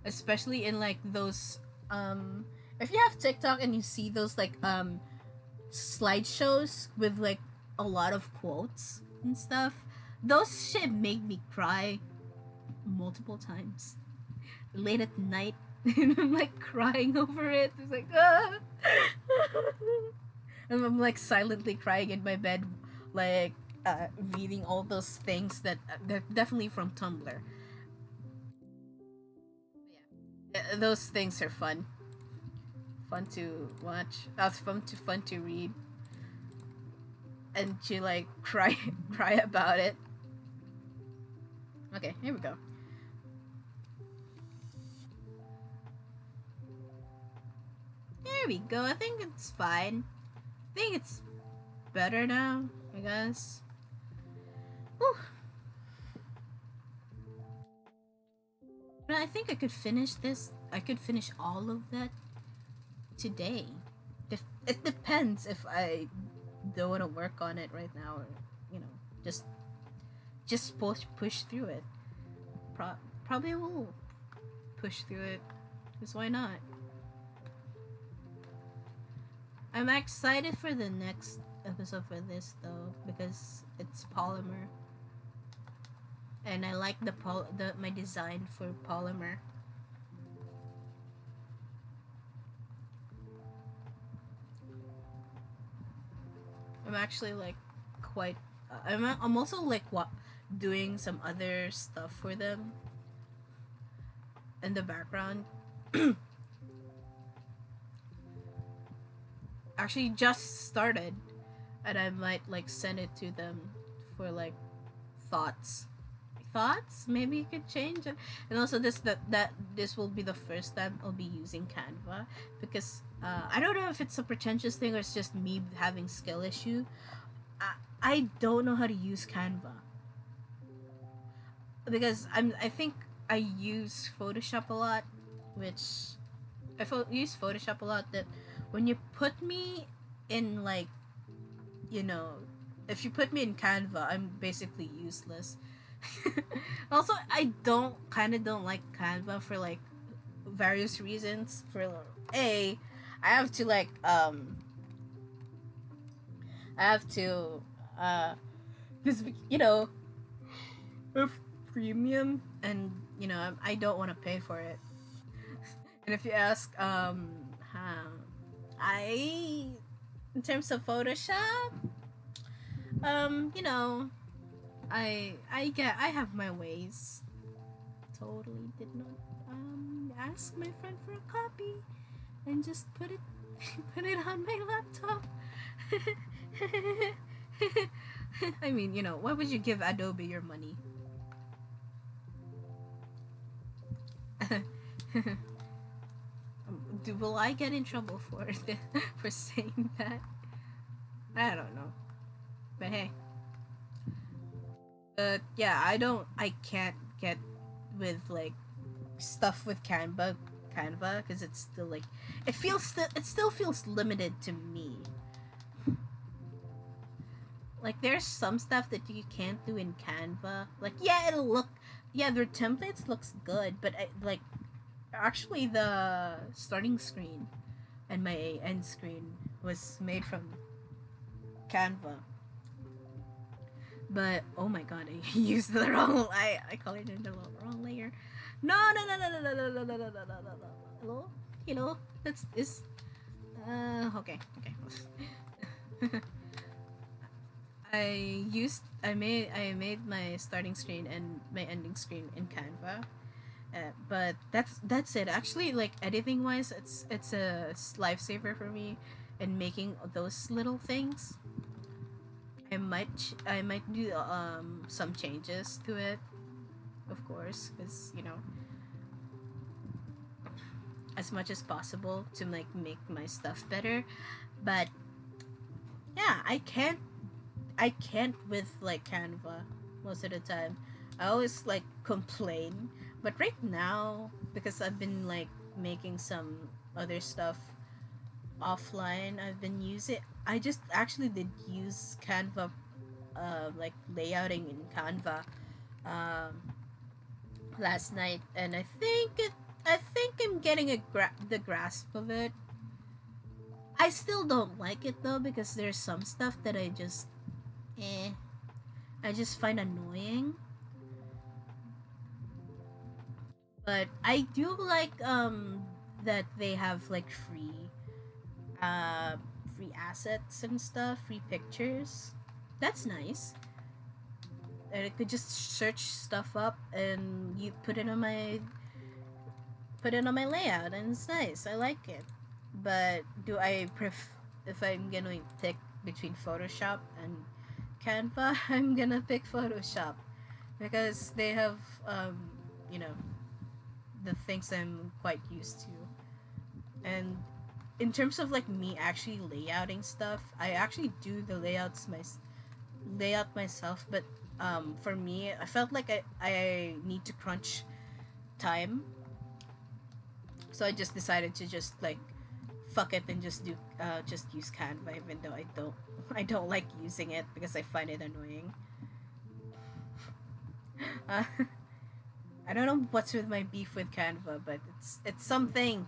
A: especially in like those if you have TikTok and you see those like slideshows with like a lot of quotes and stuff, those shit make me cry multiple times late at night. And I'm like crying over it. It's like ah. And I'm like silently crying in my bed, like reading all those things that they're definitely from Tumblr. Yeah, those things are fun to watch. That's fun to read, and to like cry about it. Okay, here we go. There we go. I think it's fine. I think it's better now, I guess. Whew. But I think I could finish this. I could finish all of that today. It depends if I don't want to work on it right now, or you know, just push through it. Probably will push through it, because why not? I'm excited for the next episode for this though, because it's polymer, and I like my design for polymer. I'm actually like quite. I'm also like doing some other stuff for them in the background. Actually just started, and I might like send it to them for like thoughts. Maybe you could change it. And also this will be the first time I'll be using Canva, because I don't know if it's a pretentious thing or it's just me having skill issue. I don't know how to use Canva, because I think I use Photoshop a lot, which use Photoshop a lot, that when you put me in like, you know, if you put me in Canva, I'm basically useless. Also, I don't like Canva for like various reasons. For I have to like because you know, with premium, and you know, I don't want to pay for it. And if you ask I, in terms of Photoshop, you know, I have my ways. Totally did not ask my friend for a copy, and just put it on my laptop. I mean, you know, why would you give Adobe your money? Will I get in trouble for for saying that? I don't know. But hey. Yeah, I can't get with like stuff with Canva, because it's still like it still feels limited to me. Like there's some stuff that you can't do in Canva. Like yeah, their templates looks good, but like actually the starting screen and my end screen was made from Canva. But oh my god, I used the wrong. I colored in the wrong layer. No. Hello. That's is. Okay, okay. I made my starting screen and my ending screen in Canva. But that's it. Actually, like editing wise, it's a lifesaver for me, and making those little things. I might do some changes to it, of course, because as much as possible to like make my stuff better. But yeah, I can't with like Canva most of the time. I always like complain, but right now because I've been like making some other stuff offline, I've been using. I just actually did use Canva, like layouting in Canva, um, last night, and I think I'm getting the grasp of it. I still don't like it though because there's some stuff that eh, I just find annoying. But I do like that they have like uh free assets and stuff, free pictures. That's nice. And I could just search stuff up and you put it on my layout, and it's nice. I like it. But do I if I'm gonna pick between Photoshop and Canva, I'm gonna pick Photoshop because they have you know the things I'm quite used to. And in terms of like me actually layouting stuff, I actually do the layout myself. But for me, I felt like I need to crunch time, so I just decided to just like fuck it and just use Canva, even though I don't like using it because I find it annoying. Uh, I don't know what's with my beef with Canva, but it's something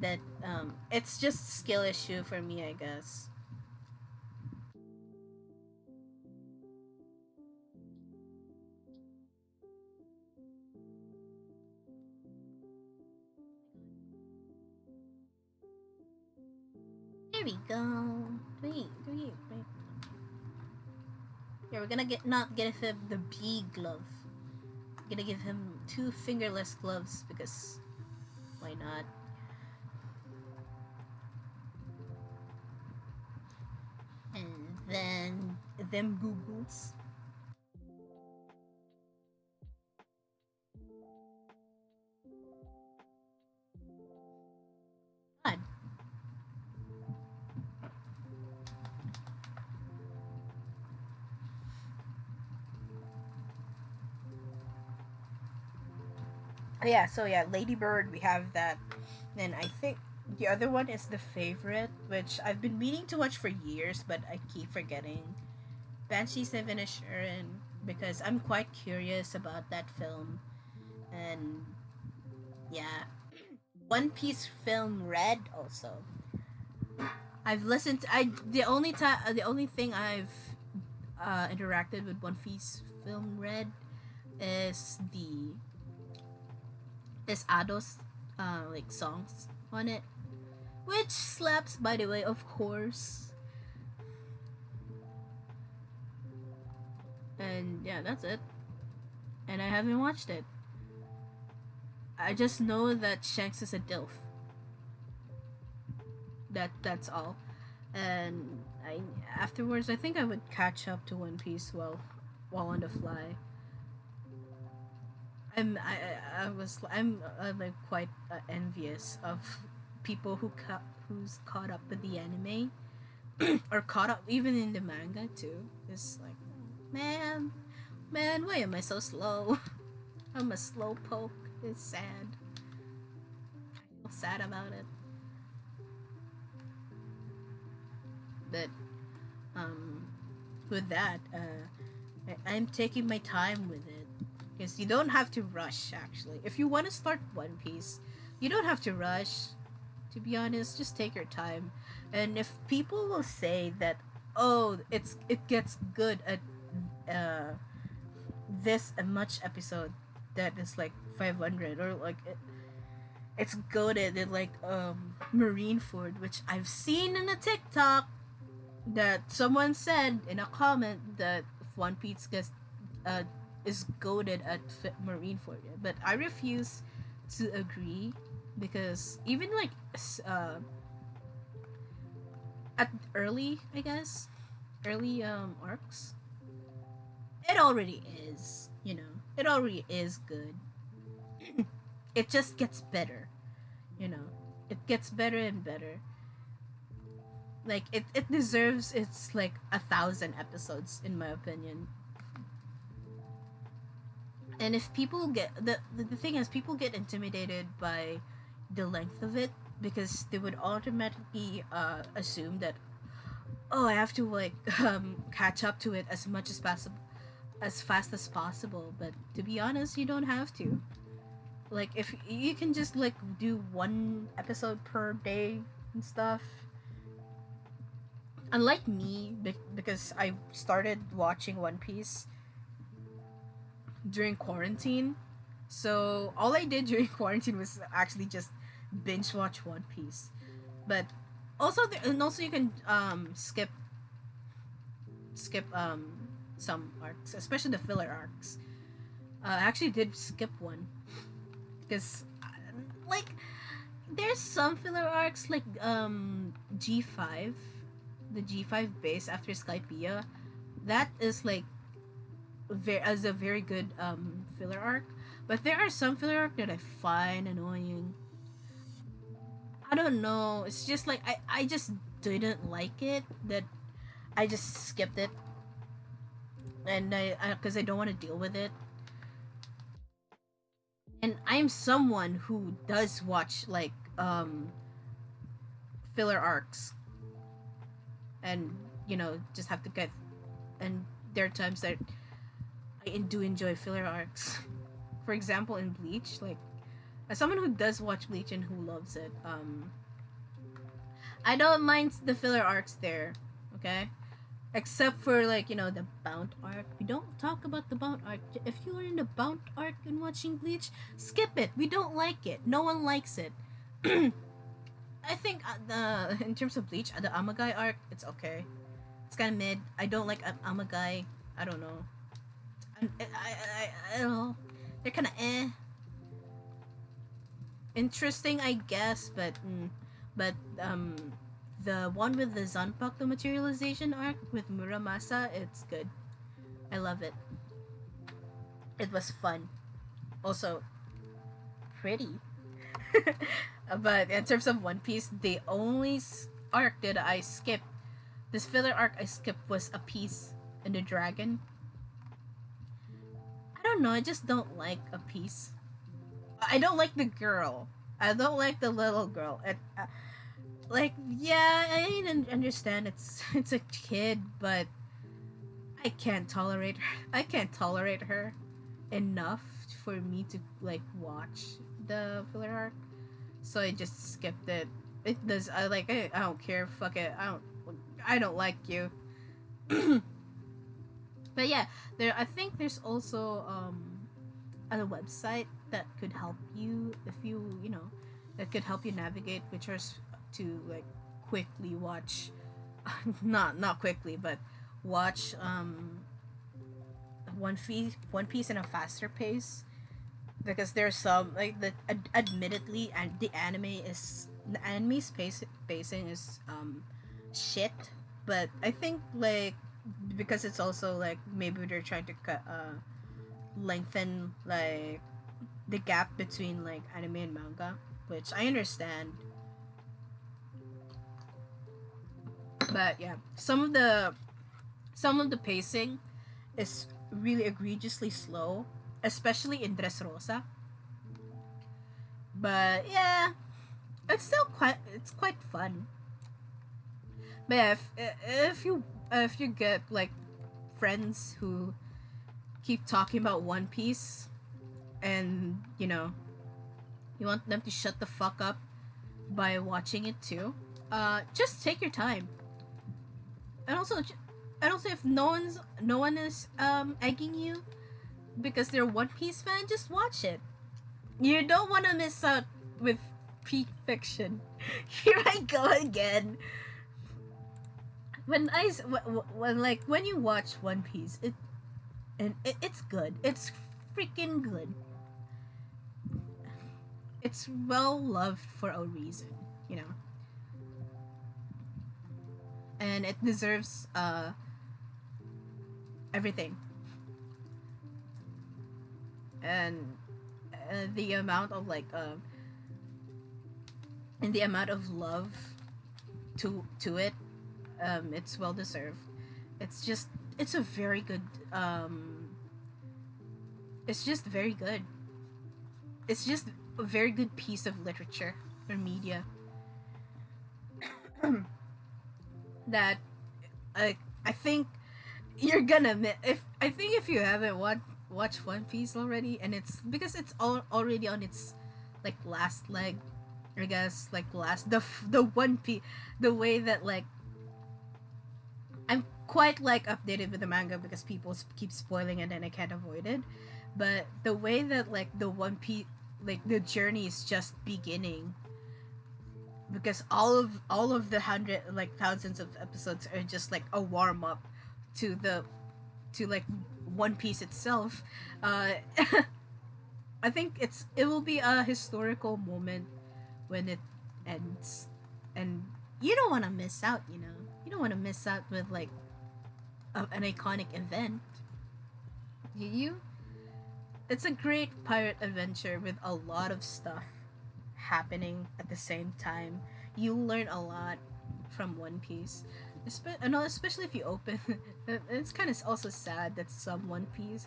A: that it's just skill issue for me, I guess. There we go. Wait. Yeah, we're gonna not give him the B glove. We're gonna give him two fingerless gloves because why not? And then them Googles. God. Yeah, so yeah, Ladybird, we have that. Then I think the other one is The Favorite, which I've been meaning to watch for years, but I keep forgetting. Banshees of Inisherin, because I'm quite curious about that film. And yeah, One Piece film Red also. I've listened. The only thing I've interacted with One Piece film Red is the is Ado's like songs on it, which slaps by the way, of course. And yeah, that's it. And I haven't watched it. I just know that Shanks is a dilf. That's all. And I afterwards I think I would catch up to One Piece while on the fly. I'm like quite envious of people who's caught up with the anime or caught up even in the manga too. It's like, man, man, why am I so slow? I'm a slow poke. It's sad. I feel sad about it. But um, with that, I'm taking my time with it because you don't have to rush. Actually, if you want to start One Piece, you don't have to rush. To be honest, just take your time. And if people will say that, oh, it gets good at uh, this much episode that is like 500 or like it's goated in like Marineford, which I've seen in a TikTok that someone said in a comment that One Piece gets is goated at Marineford, but I refuse to agree because even like at early, I guess, early arcs, it already is, you know, it already is good. It just gets better, you know, it gets better and better. Like it deserves its like 1,000 episodes in my opinion. And if people get the thing is, people get intimidated by the length of it because they would automatically assume that, oh, I have to like catch up to it as much as possible, as fast as possible. But to be honest, you don't have to. Like if you can just like do one episode per day and stuff. Unlike me, because I started watching One Piece during quarantine, so all I did during quarantine was actually just binge watch One Piece. But also, and also you can skip some arcs, especially the filler arcs. I actually did skip one because like there's some filler arcs like G5, the G5 base after Skypiea, that is like as a very good filler arc. But there are some filler arc that I find annoying. I don't know. It's just like I just didn't like it. That I just skipped it, and I because I don't want to deal with it. And I'm someone who does watch like filler arcs, and you know just have to get. And there are times that I do enjoy filler arcs. For example, in Bleach, like as someone who does watch Bleach and who loves it, I don't mind the filler arcs there, okay? Except for like, you know, the Bound arc. We don't talk about the Bound arc. If you are in the Bound arc and watching Bleach, skip it. We don't like it. No one likes it. I think in terms of Bleach, the Amagai arc, it's okay. It's kind of mid. I don't like Amagai. I don't know. I don't know. They're kind of interesting, I guess, but the one with the Zanpakuto materialization arc with Muramasa, it's good. I love it. It was fun. Also, pretty. But in terms of One Piece, the only arc that I skipped, this filler arc I skipped, was a piece in the dragon. I don't know, I just don't like a piece. I don't like the girl. I don't like the little girl. Like, yeah, I understand it's a kid, but I can't tolerate her. I can't tolerate her enough for me to like watch the filler arc. So I just skipped it. It does. I don't care. Fuck it. I don't like you. But yeah, I think there's also a website that could help you if you know, that could help you navigate which are to like quickly watch not quickly, but watch One Piece in a faster pace, because there's some like that admittedly, and the anime's pacing is shit, but I think like because it's also like maybe they're trying to lengthen like the gap between like anime and manga, which I understand. But yeah, some of the pacing is really egregiously slow, especially in Dressrosa. But yeah, it's quite fun. But yeah, if you get like friends who keep talking about One Piece, and you know you want them to shut the fuck up by watching it too, just take your time. And also if no one is egging you because they're One Piece fan, just watch it. You don't want to miss out with peak fiction. Here I go again. When you watch One Piece, it's good. It's freaking good. It's well loved for a reason, you know, and it deserves everything. And the amount of and the amount of love to it, it's well deserved. It's just it's a very good it's just very good. It's just a very good piece of literature or media that I think you're gonna if I think if you haven't watched One Piece already, and it's because it's already on its like last leg, I guess, like the One Piece, the way that like I'm quite like updated with the manga because people keep spoiling it and I can't avoid it, but the way that like the One Piece, like the journey is just beginning, because all of the thousands of episodes are just like a warm up to the to like One Piece itself. I think it will be a historical moment when it ends, and you don't want to miss out. You know, you don't want to miss out with like an iconic event. Do you? It's a great pirate adventure with a lot of stuff happening at the same time. You learn a lot from One Piece. Especially if you open. It's kind of also sad that some One Piece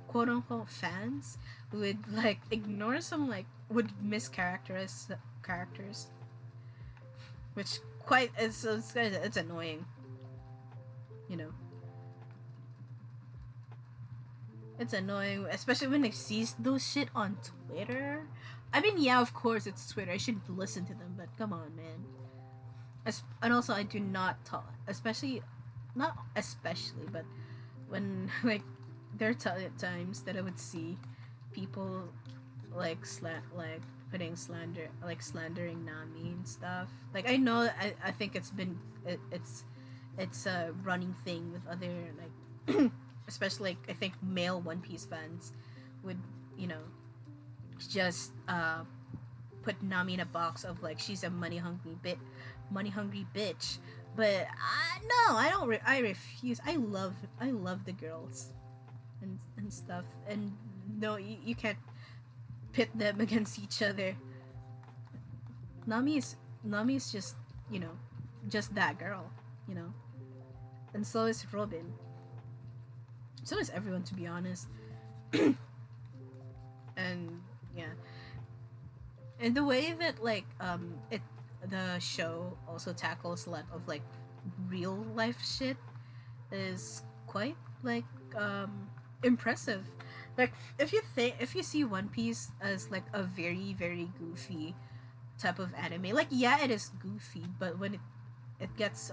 A: quote unquote fans would like ignore some like would mischaracterize characters, which quite it's annoying. You know, it's annoying, especially when they see those shit on Twitter. I mean, yeah, of course it's Twitter. I shouldn't listen to them, but come on, man. And also, I do not talk, not especially, but when like there are times that I would see people like slandering Nami and stuff. Like I know, I think it's a running thing with other like especially like I think male One Piece fans would, you know, just put Nami in a box of like she's a money hungry bitch. But no, I don't. I refuse. I love the girls and stuff. And no, you can't pit them against each other. Nami is just, you know, just that girl, you know. And so is Robin. So is everyone, to be honest. And yeah, and the way that like the show also tackles a lot of like real life shit is quite like impressive. Like if you see One Piece as like a very very goofy type of anime, like yeah, it is goofy, but when it gets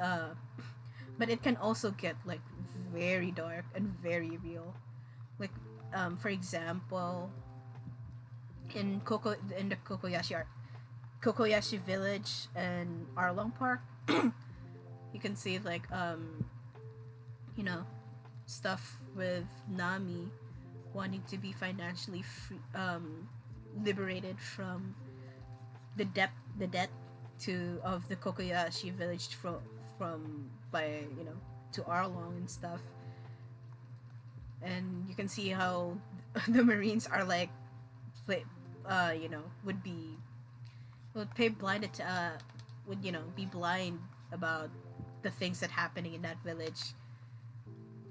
A: but it can also get like very dark and very real. Like for example, in the Kokoyashi village and Arlong Park, you can see like you know, stuff with Nami wanting to be financially free, liberated from the debt to of the Kokoyashi village from by, you know, to Arlong and stuff. And you can see how the Marines are like you know, would pay blinded to would, you know, be blind about the things that happening in that village,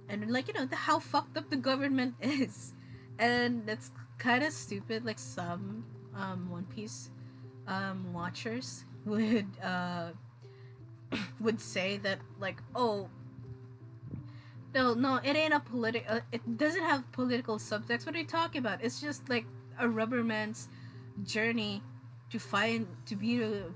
A: and like, you know, how fucked up the government is. And that's kind of stupid. Like some One Piece watchers would say that like, oh no, it ain't a political, it doesn't have political subtext. What are you talking about? It's just like a rubberman's journey to be a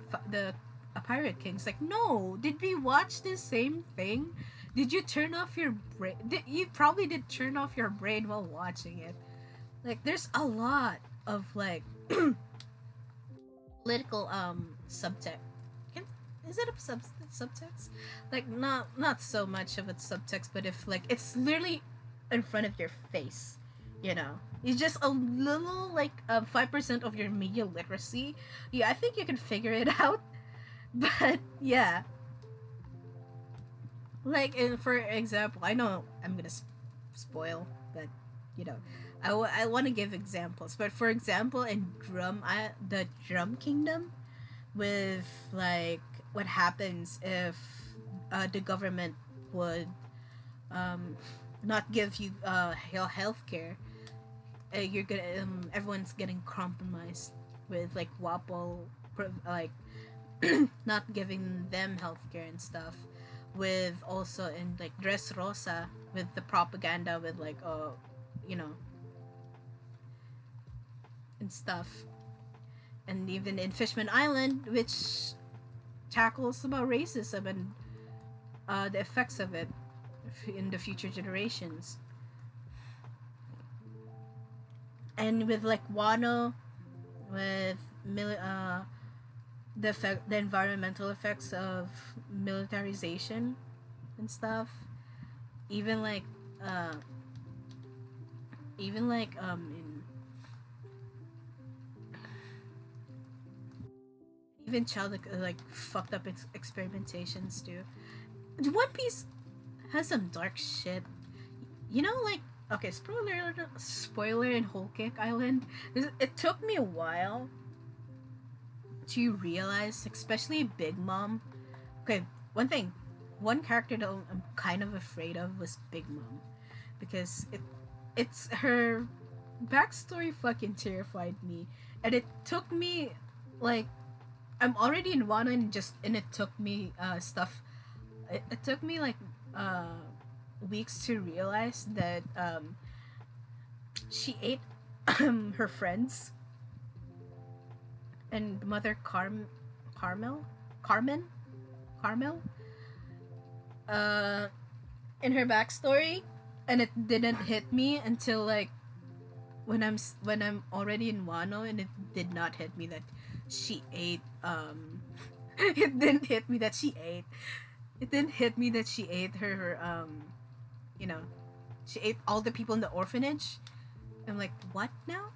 A: pirate king. It's like, no, did we watch the same thing? Did you turn off your brain? You probably did turn off your brain while watching it. Like there's a lot of like political subtext. Is it a subtext? Like not so much of a subtext, but if like it's literally in front of your face, you know, it's just a little like 5% of your media literacy. Yeah, I think you can figure it out. But yeah, like for example, I know I'm gonna spoil, but you know, I want to give examples. But for example, in the Drum Kingdom, with like what happens if the government would um, not give you health care, you're gonna everyone's getting compromised with like WAPO, like not giving them healthcare and stuff. With also in like Dressrosa, with the propaganda with like you know, and stuff, and even in Fishman Island, which tackles about racism and the effects of it in the future generations. And with like Wano, with the environmental effects of militarization and stuff, even like uh, in even child like fucked up experimentations too. One Piece has some dark shit. You know, like okay, spoiler in Whole Cake Island. It took me a while to realize, especially Big Mom. Okay, one character that I'm kind of afraid of was Big Mom, because it's her backstory fucking terrified me, and it took me like I'm already in Wano and it took me stuff. It took me like weeks to realize that she ate her friends and Mother Carmel Carmen Carmel in her backstory, and it didn't hit me until like when I'm already in Wano, and it did not hit me that she ate it didn't hit me that she ate it didn't hit me that she ate her you know, she ate all the people in the orphanage. I'm like, what now?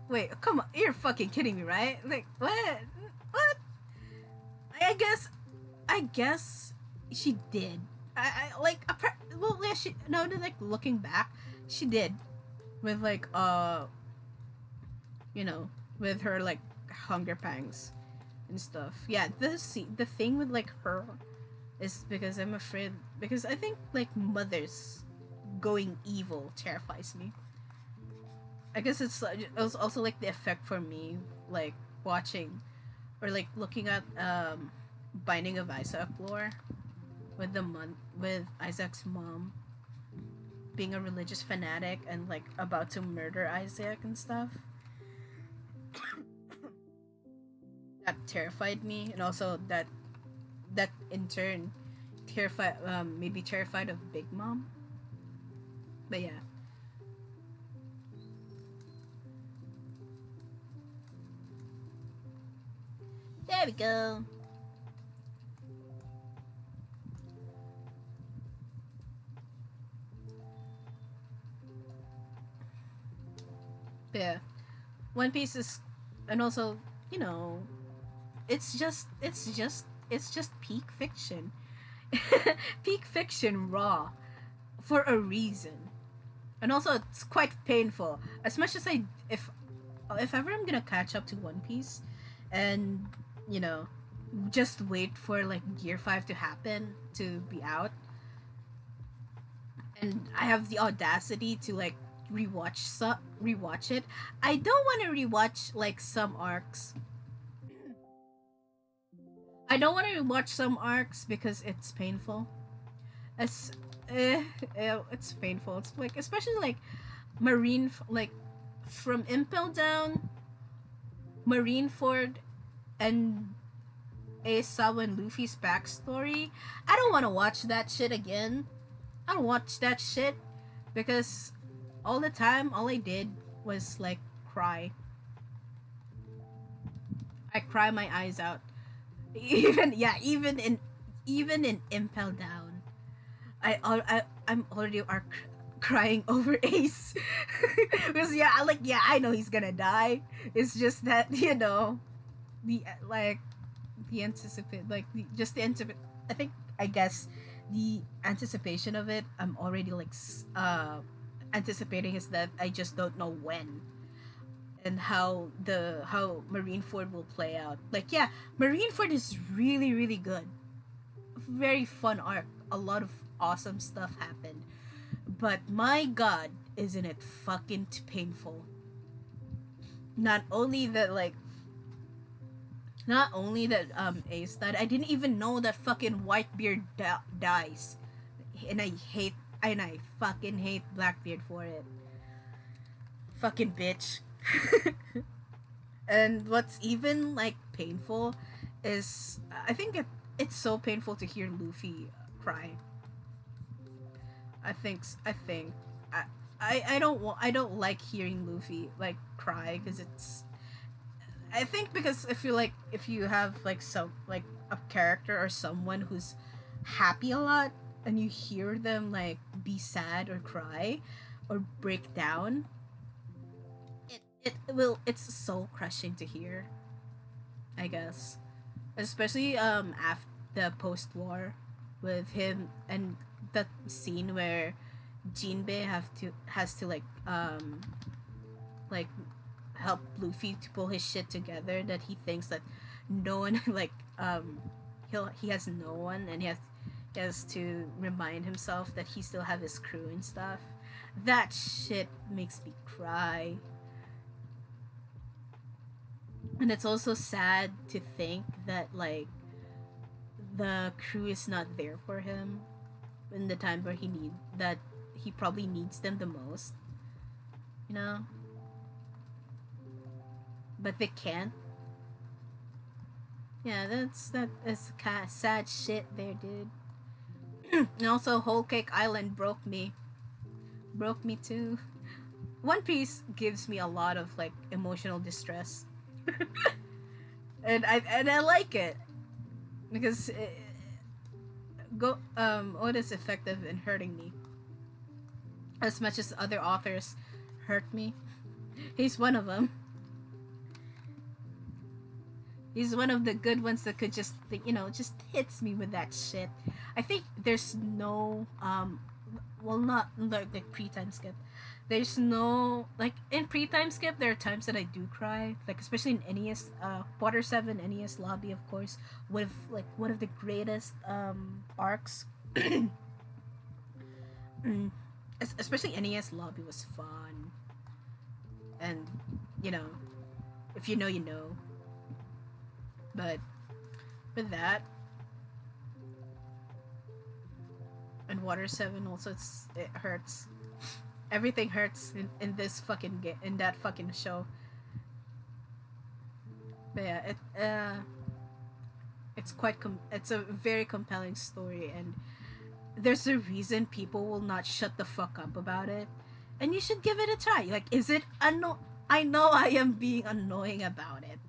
A: Wait, come on, you're fucking kidding me, right? Like, what? I guess she did. I like well, yeah, she no, like looking back, she did with like you know, with her like hunger pangs and stuff. Yeah, the thing with like her is because I'm afraid, because I think like mothers going evil terrifies me. I guess it was also like the effect for me, like watching or like looking at Binding of Isaac lore with with Isaac's mom being a religious fanatic and like about to murder Isaac and stuff. That terrified me, and also that in turn terrified made me terrified of Big Mom. But yeah. There we go. But yeah. One Piece is, and also, you know, it's just peak fiction. Peak fiction raw for a reason. And also it's quite painful. As much as if ever I'm gonna catch up to One Piece and, you know, just wait for like Gear 5 to happen to be out, and I have the audacity to like rewatch it. I don't want to rewatch like some arcs. I don't want to rewatch some arcs because it's painful. It's it's painful. It's like especially like like from Impel Down, Marineford, and Asawa and Luffy's backstory. I don't want to watch that shit again. I don't watch that shit because all the time all I did was like cry. I cry my eyes out. Even in Impel Down, I'm already crying over Ace because I know he's gonna die. It's just that the like the anticipate like the, just the anticipate. I think I guess the anticipation of it. I'm already anticipating his death. I just don't know when and how Marineford will play out. Like yeah, Marineford is really really good. Very fun arc. A lot of awesome stuff happened. But my god, isn't it fucking painful? Not only that Ace died, I didn't even know that fucking Whitebeard dies. And I fucking hate Blackbeard for it. Fucking bitch. And what's even painful is I think it's so painful to hear Luffy cry. I don't like hearing Luffy cry because it's I think because if you have a character or someone who's happy a lot and you hear them be sad or cry or break down, it's so crushing to hear, I guess. Especially after the post-war with him and that scene where Jinbei has to like help Luffy to pull his shit together, that he thinks that no one he has no one, and he has to remind himself that he still have his crew and stuff. That shit makes me cry. And it's also sad to think that the crew is not there for him in the time where he probably needs them the most, you know. But they can't. Yeah, that is kind of sad shit there, dude. And also, Whole Cake Island broke me too. One Piece gives me a lot of emotional distress, and I like it because Oda's effective in hurting me as much as other authors hurt me. He's one of them. He's one of the good ones that could just just hits me with that shit. I think there's no well, not like pre-time skip. There's no in pre-time skip there are times that I do cry, especially in NES Water 7 NES lobby, of course, with one of the greatest arcs. Especially NES lobby was fun. And if you know, you know. But with that, and Water 7 also, it hurts. Everything hurts in this fucking in that fucking show. But yeah, it's a very compelling story, and there's a reason people will not shut the fuck up about it, and you should give it a try. Is it I know I am being annoying about it,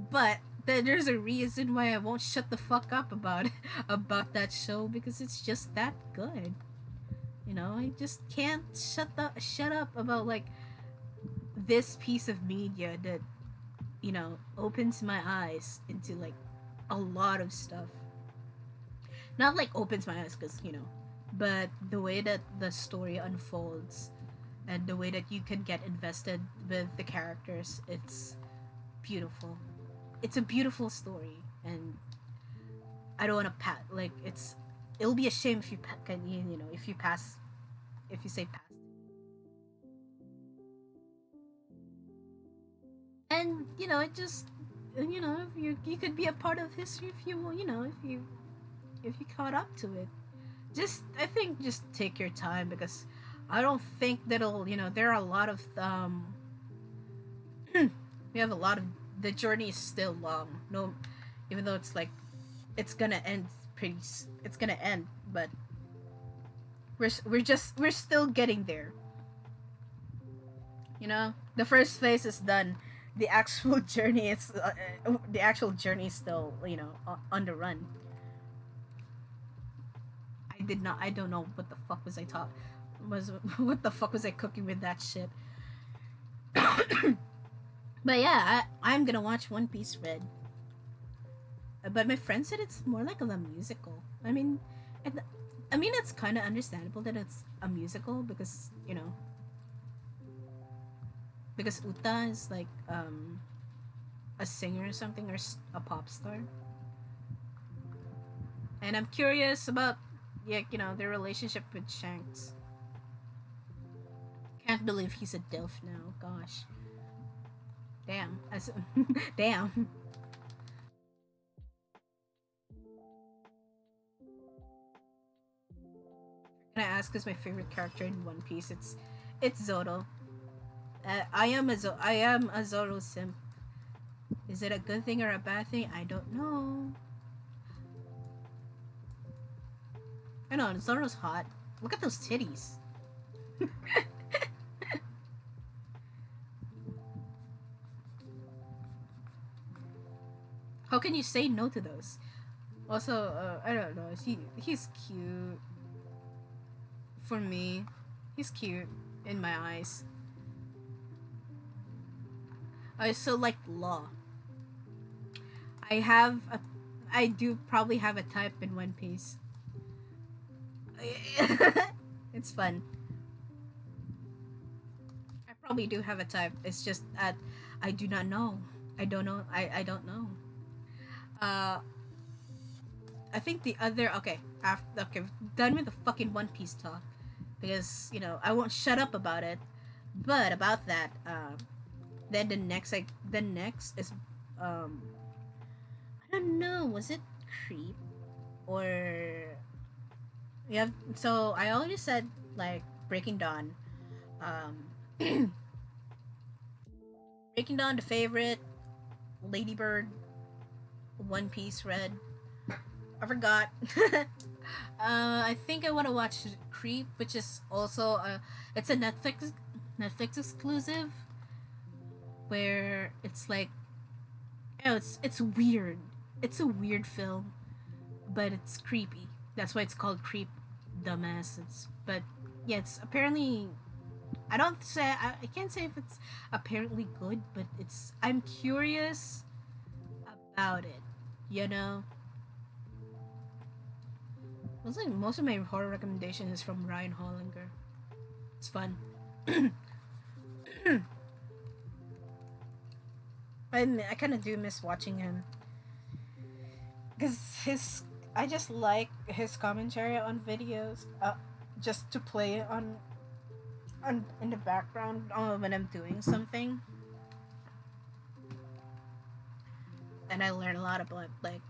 A: but there's a reason why I won't shut the fuck up about that show, because it's just that good. I just can't shut up about this piece of media that opens my eyes into a lot of stuff. Not opens my eyes because but the way that the story unfolds and the way that you can get invested with the characters, it's beautiful. It's a beautiful story, and I don't want to it'll be a shame if you if you say pass. And it just if you could be a part of history if you if you caught up to it. I think just take your time, because I don't think that'll there are a lot of we have a lot of the journey is still long. No, even though it's gonna end it's gonna end, but we're still getting there. The first phase is done. the actual journey is still, you know, on the run. I don't know what the fuck was I taught was what the fuck was I cooking with that shit. But yeah, I'm gonna watch One Piece Red. But my friend said it's more like a musical. It, I mean it's kind of understandable that it's a musical because, you know, because Uta is like a singer or something, or a pop star. And I'm curious about, yeah, you know, their relationship with Shanks. Can't believe he's a DILF now. Gosh. Damn. Damn. Can I ask who's my favorite character in One Piece? It's Zoro. I am a Zoro simp. Is it a good thing or a bad thing? I don't know. I know Zoro's hot. Look at those titties. How can you say no to those? Also, I don't know. He's cute. For me, he's cute in my eyes. I also like Law. I have a, I do probably have a type in One Piece. It's fun. I probably do have a type. It's just that I do not know. I don't know. I don't know. Uh, I think the other okay, done with the fucking One Piece talk because, you know, I won't shut up about it. But about that, then the next is I don't know, was it Creep or yeah? So I already said like Breaking Dawn, um, Breaking Dawn the favorite, Ladybird, One Piece Red. I forgot. I think I want to watch Creep, which is also it's a Netflix exclusive, where it's like, oh, it's weird. It's a weird film, but it's creepy. That's why it's called Creep, dumbasses. But yeah, it's apparently, I can't say if it's apparently good, but it's, I'm curious about it. You know, most of my horror recommendation is from Ryan Hollinger. It's fun. I kind of do miss watching him because his I just like his commentary on videos, just to play on in the background when I'm doing something, and I learn a lot about like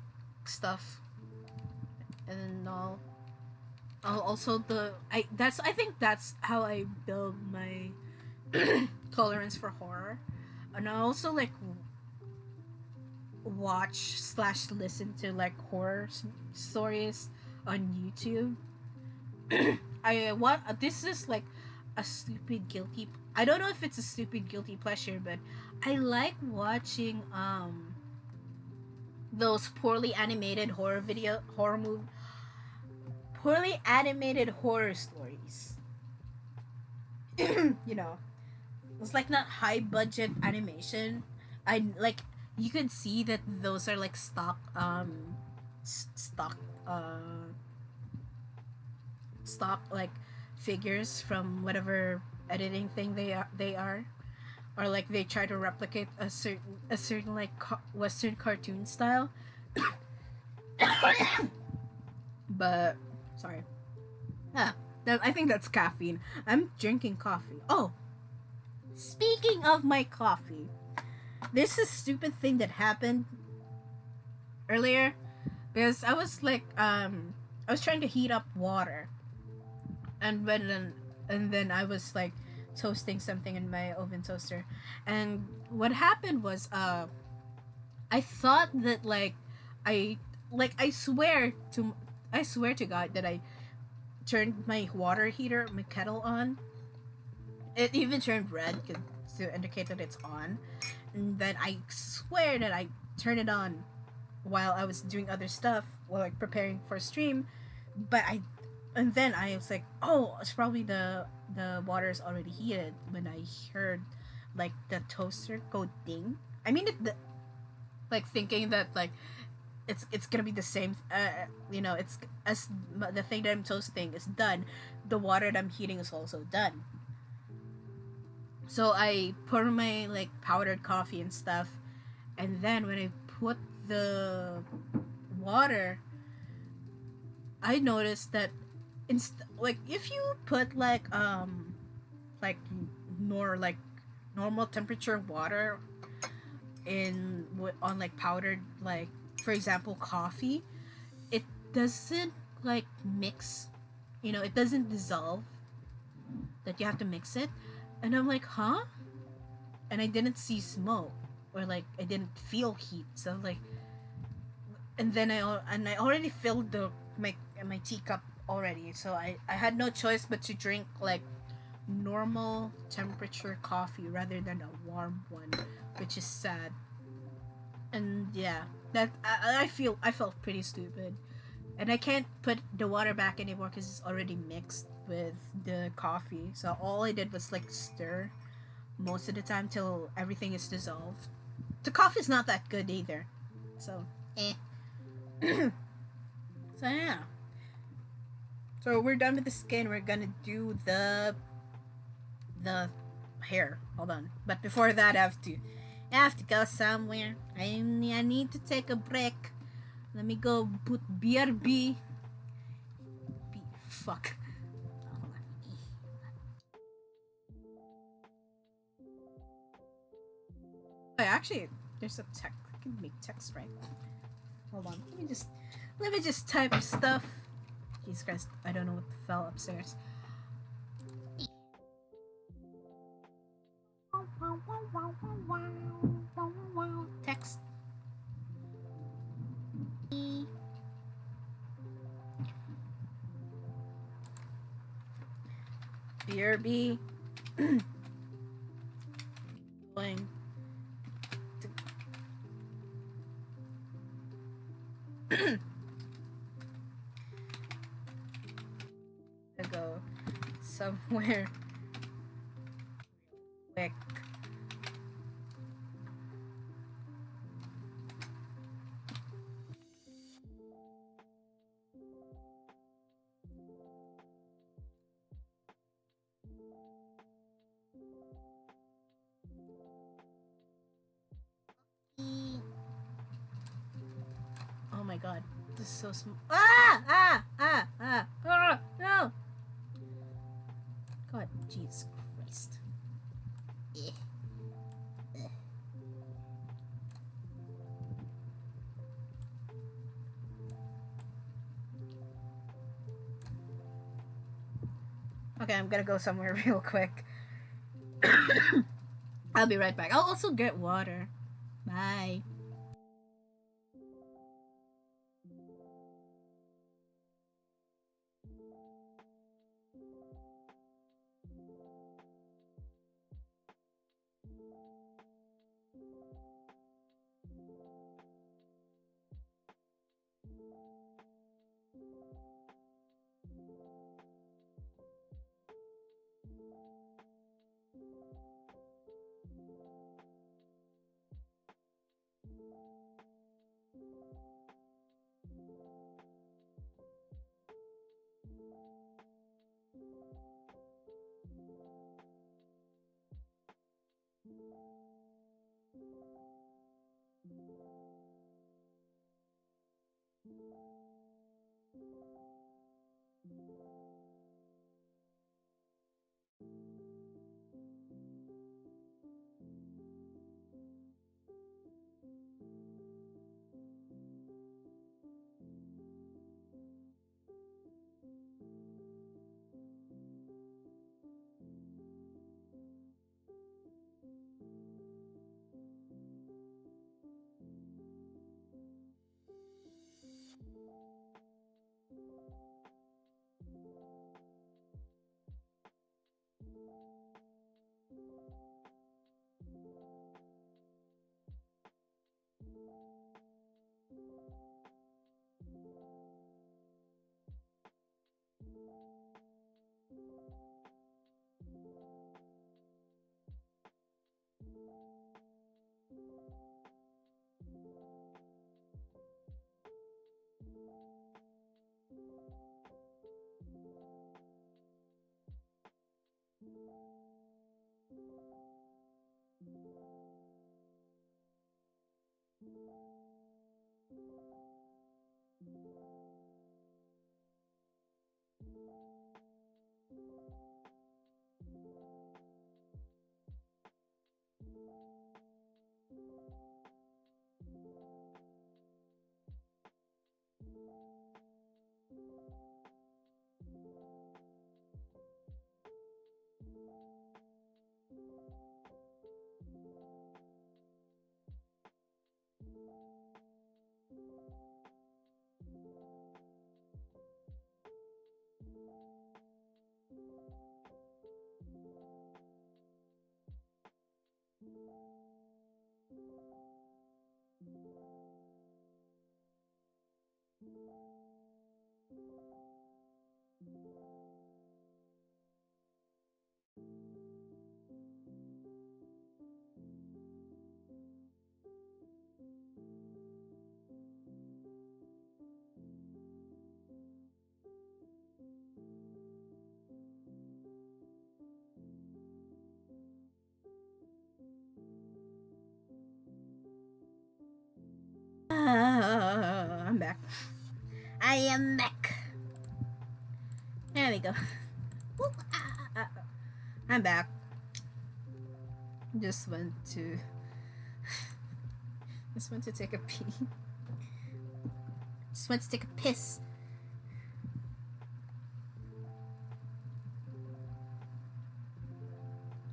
A: stuff and all. Also I think that's how I build my tolerance for horror, and I also like watch slash listen to like horror stories on YouTube. I want this is like a stupid guilty. I don't know if it's a stupid guilty pleasure, but I like watching those poorly animated horror stories. You know, it's like not high budget animation. I like, you could see that those are like stock stock like figures from whatever editing thing they are, or like they try to replicate a certain like western cartoon style. But sorry. Ah, I think that's caffeine. I'm drinking coffee. Oh, speaking of my coffee, there's a stupid thing that happened earlier because I was like I was trying to heat up water, and then I was like toasting something in my oven toaster, and what happened was I thought that I I swear to God that I turned my water heater, my kettle on. It even turned red to indicate that it's on. And then I swear that I turned it on while I was doing other stuff, while like preparing for stream. But and then I was like, oh, it's probably the water is already heated when I heard like the toaster go ding. I mean, like thinking that like it's gonna be the same. It's as the thing that I'm toasting is done, the water that I'm heating is also done. So I pour my like powdered coffee and stuff, and then when I put the water, I noticed that like if you put like like normal temperature water on like powdered, like for example coffee, it doesn't like mix, it doesn't dissolve, that you have to mix it. And I'm like, huh? And I didn't see smoke, or like I didn't feel heat. So I'm like, and then I already filled my teacup already, so I had no choice but to drink like normal temperature coffee rather than a warm one, which is sad. And yeah, that I felt pretty stupid, and I can't put the water back anymore because it's already mixed with the coffee. So all I did was like stir most of the time till everything is dissolved. The coffee's not that good either, so eh. So yeah. So we're done with the skin. We're gonna do the hair. Hold on. But before that, I have to go somewhere. I need to take a break. Let me go put BRB. Fuck. Hold on. Oh, actually, there's a text. I can make text, right? Hold on. Let me just type stuff. Jesus Christ, I don't know what fell upstairs. Text. BRB. Going to go somewhere quick. Oh my god, this is so small. No! God, Jesus Christ. Okay, I'm gonna go somewhere real quick. I'll be right back. I'll also get water. Bye. I am back. There we go. I'm back. Just went to take a pee. Just went to take a piss.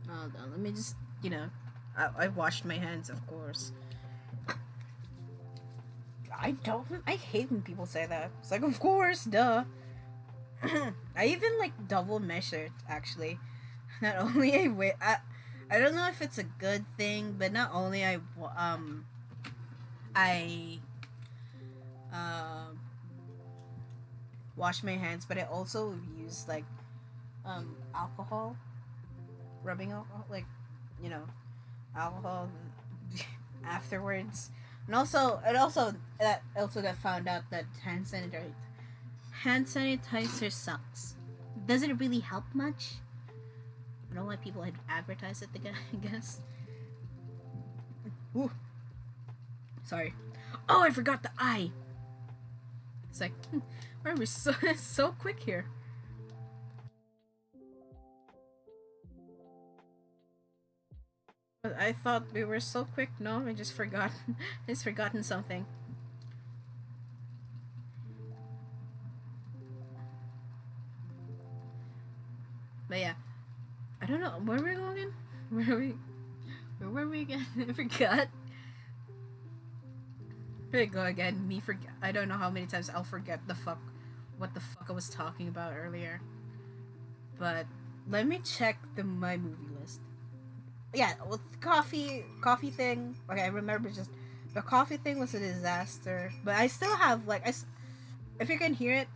A: Hold on, let me just, I washed my hands, of course. I hate when people say that. It's like, of course, duh. I even like double measured, actually. Not only I don't know if it's a good thing, but not only I wash my hands, but I also use like alcohol, rubbing alcohol, like, alcohol afterwards. And also that found out that hand sanitizer sucks. Doesn't really help much. I don't know why people had advertised it, I guess. Ooh. Sorry. Oh, I forgot the eye. It's like, why are we so quick here? I thought we were so quick. No, I just forgot. I just forgotten something. But yeah, I don't know where we're going. Where were we again? I forgot. Here we go again. Me forget. I don't know how many times I'll forget what the fuck I was talking about earlier. But let me check my movie list. Yeah, with coffee thing. Okay, I remember just the coffee thing was a disaster. But I still have like if you can hear it,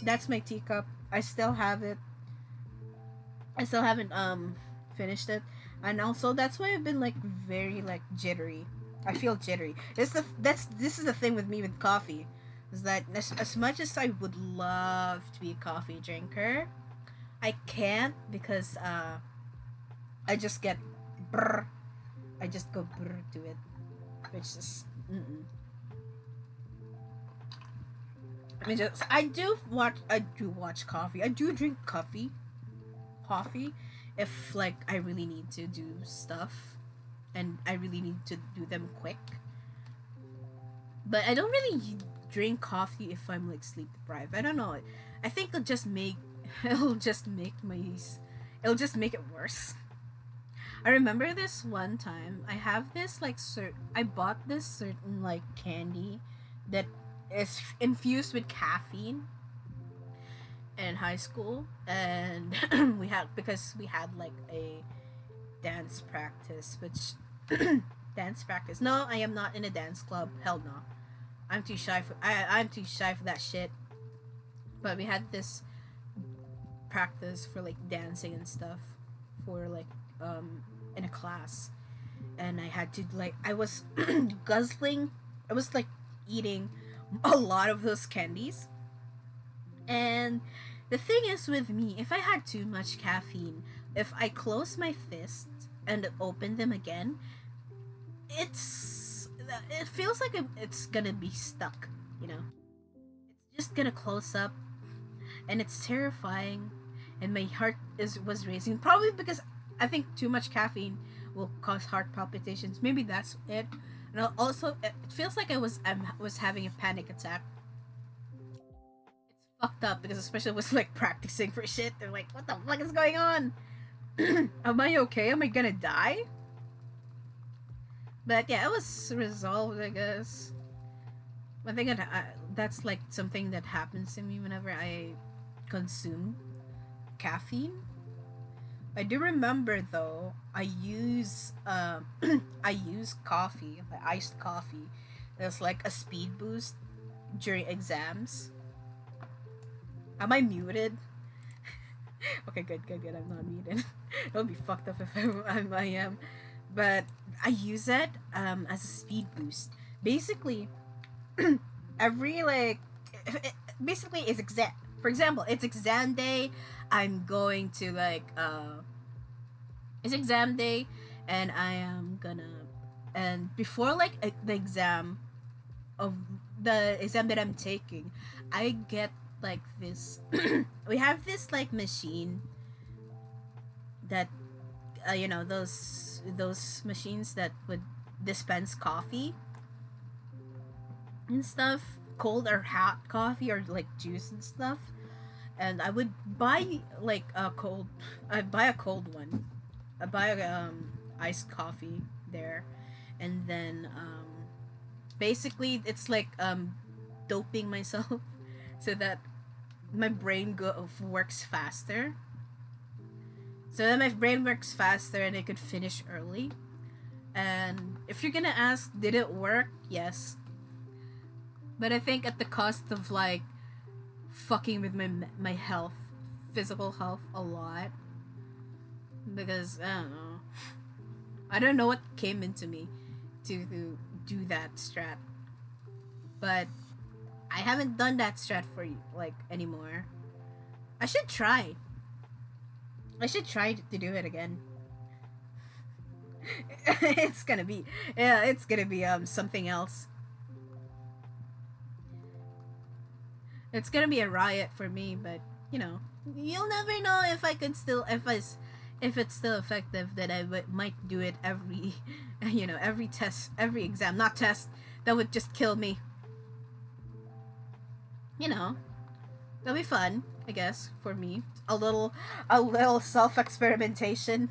A: that's my teacup. I still have it. I still haven't finished it, and also that's why I've been like very like jittery. I feel jittery. This is the thing with me with coffee, is that as much as I would love to be a coffee drinker, I can't because I just get brr. I just go brr to it, which is I do watch coffee. I do drink coffee if like I really need to do stuff and I really need to do them quick. But I don't really drink coffee if I'm like sleep deprived. I don't know. I think it'll just make it worse. I remember this one time I have this like I bought this certain like candy that is infused with caffeine in high school, and because we had like a dance practice, dance practice. No, I am not in a dance club. Hell no. I'm too shy for that shit. But we had this practice for like dancing and stuff for like in a class, and I had to like I was guzzling. I was like eating a lot of those candies. And the thing is with me, if I had too much caffeine, if I close my fist and open them again, it feels like it's gonna be stuck, It's just gonna close up, and it's terrifying, and my heart was racing, probably because I think too much caffeine will cause heart palpitations. Maybe that's it. And also, it feels like I was having a panic attack. It's fucked up because especially I was like practicing for shit. They're like, what the fuck is going on? Am I okay? Am I gonna die? But yeah, it was resolved, I guess. I think that's like something that happens to me whenever I consume caffeine. I do remember though, I use coffee, like iced coffee, as like a speed boost during exams. Am I muted? Okay, good. I'm not muted. It'll be fucked up if I am. But I use it as a speed boost. Basically, every like, basically it's exam. For example, it's exam day. I'm going to like it's exam day, and I am gonna, and before like the exam of the exam that I'm taking, I get like this. We have this like machine that you know, those machines that would dispense coffee and stuff, cold or hot coffee or like juice and stuff. And I would buy like a cold. I buy a cold one. I buy iced coffee there, and then basically it's like doping myself so that my brain works faster. So that my brain works faster and I could finish early. And if you're gonna ask, did it work? Yes. But I think at the cost of like fucking with my health, physical health a lot. Because I don't know what came into me to do that strat. But I haven't done that strat for you like anymore. I should try. I should try to do it again. It's gonna be something else. It's gonna be a riot for me, but you know, you'll never know if I could still if it's still effective. That I might do it every you know, every test, every exam, not test. That would just kill me. You know, that'll be fun, I guess, for me. A little self experimentation.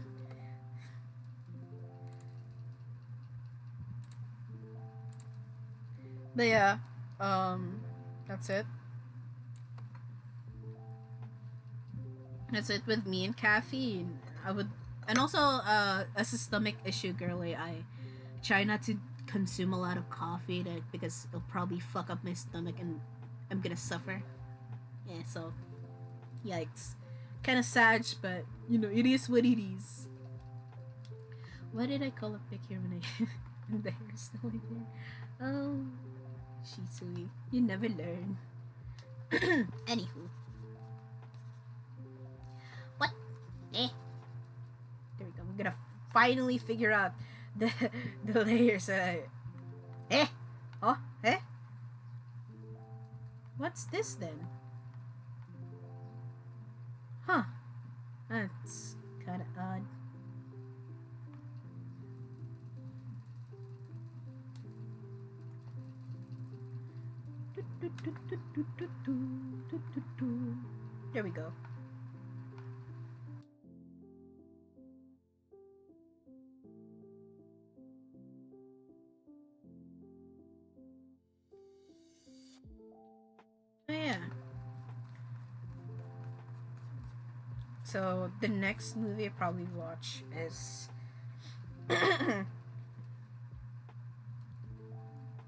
A: But yeah, that's it. That's it with me and caffeine. I would, and also, as a stomach issue girly, I try not to consume a lot of coffee because it'll probably fuck up my stomach and I'm gonna suffer. Yeah, so, yikes. Kind of sad, but you know, it is what it is. Why did I call a pic here when I and the hair still like here? Oh, Shisui, you never learn. Anywho. What? Eh. There we go. I'm gonna finally figure out the layers. Eh? Oh? Eh? What's this then? Huh. That's kinda odd. There we go. Oh yeah. So the next movie I probably watch is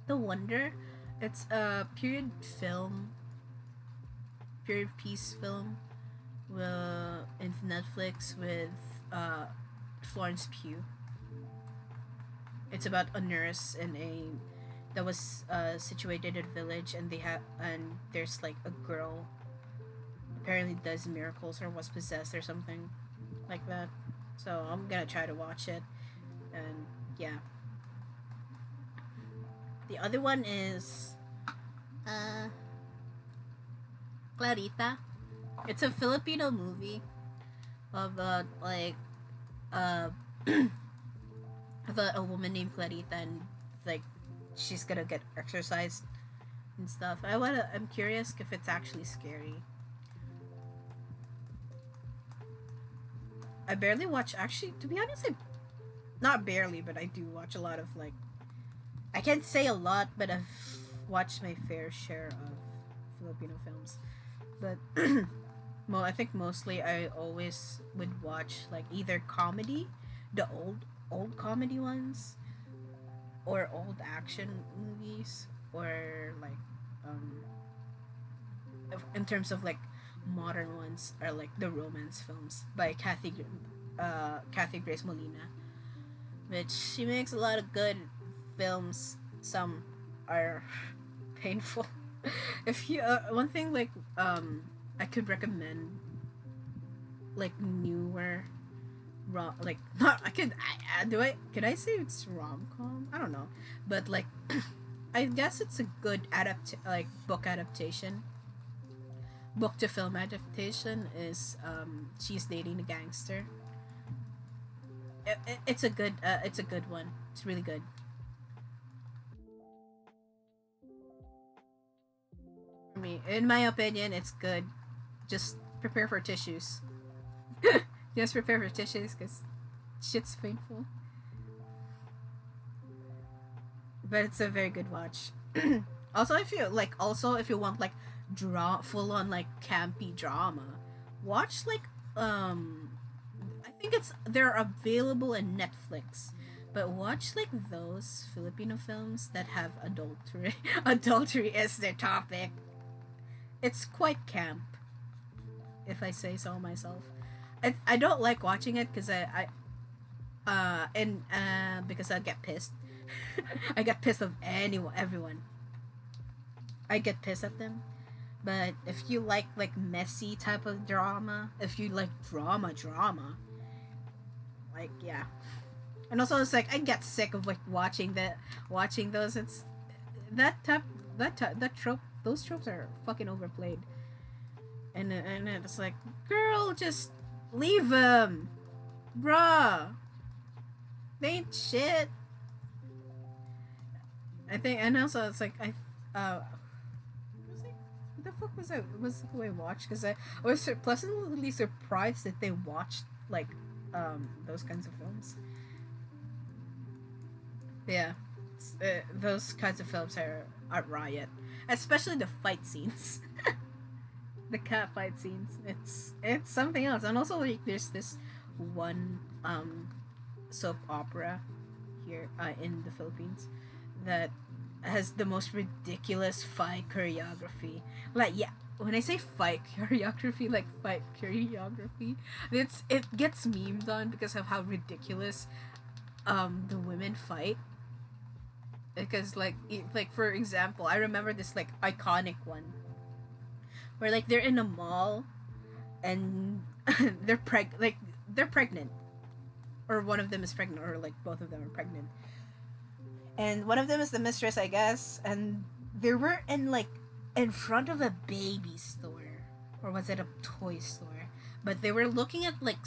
A: The Wonder. It's a period piece film, in Netflix with Florence Pugh. It's about a nurse in a that was situated in a village, and there's like a girl apparently does miracles or was possessed or something like that. So I'm gonna try to watch it, and yeah. The other one is Clarita. It's a Filipino movie about like uh about a woman named Clarita, and like she's gonna get exercised and stuff. I'm curious if it's actually scary. I barely watch, actually, to be honest, not barely, but I do watch a lot of like, I can't say a lot, but I've watched my fair share of Filipino films. But well, I think mostly I always would watch like either comedy, the old comedy ones, or old action movies, or like in terms of like modern ones, are like the romance films by Kathy Grace Molina, which she makes a lot of good films. Some are painful. If you one thing like I could recommend, like newer like not I could I say it's rom-com, I don't know, but like I guess it's a good book adaptation. Book to film adaptation is She's Dating a Gangster. It's a good one. It's really good. For me, in my opinion, it's good. Just prepare for tissues. Just prepare for tissues because shit's painful. But it's a very good watch. Also, if you want like full on like campy drama, watch like I think they're available in Netflix. But watch like those Filipino films that have adultery. Adultery as their topic. It's quite camp, if I say so myself. I don't like watching it because because I get pissed. I get pissed of everyone. I get pissed at them. But if you like messy type of drama, if you like drama, like yeah. And also it's like I get sick of like watching those. It's that trope. Those tropes are fucking overplayed. And it's like, girl, just leave them, bruh. They ain't shit. I think, and also it's like was like, what the fuck was I who I watched? Because I was pleasantly surprised that they watched like those kinds of films. Yeah, those kinds of films are riot, especially the fight scenes. The cat fight scenes. It's something else. And also like there's this one soap opera here in the Philippines that has the most ridiculous fight choreography. Like yeah, when I say fight choreography, like fight choreography, it gets memed on because of how ridiculous the women fight. Because like for example, I remember this like iconic one where like they're in a mall and they're pregnant, or one of them is pregnant, or like both of them are pregnant, and one of them is the mistress, I guess, and they were in front of a baby store, or was it a toy store? But they were looking at like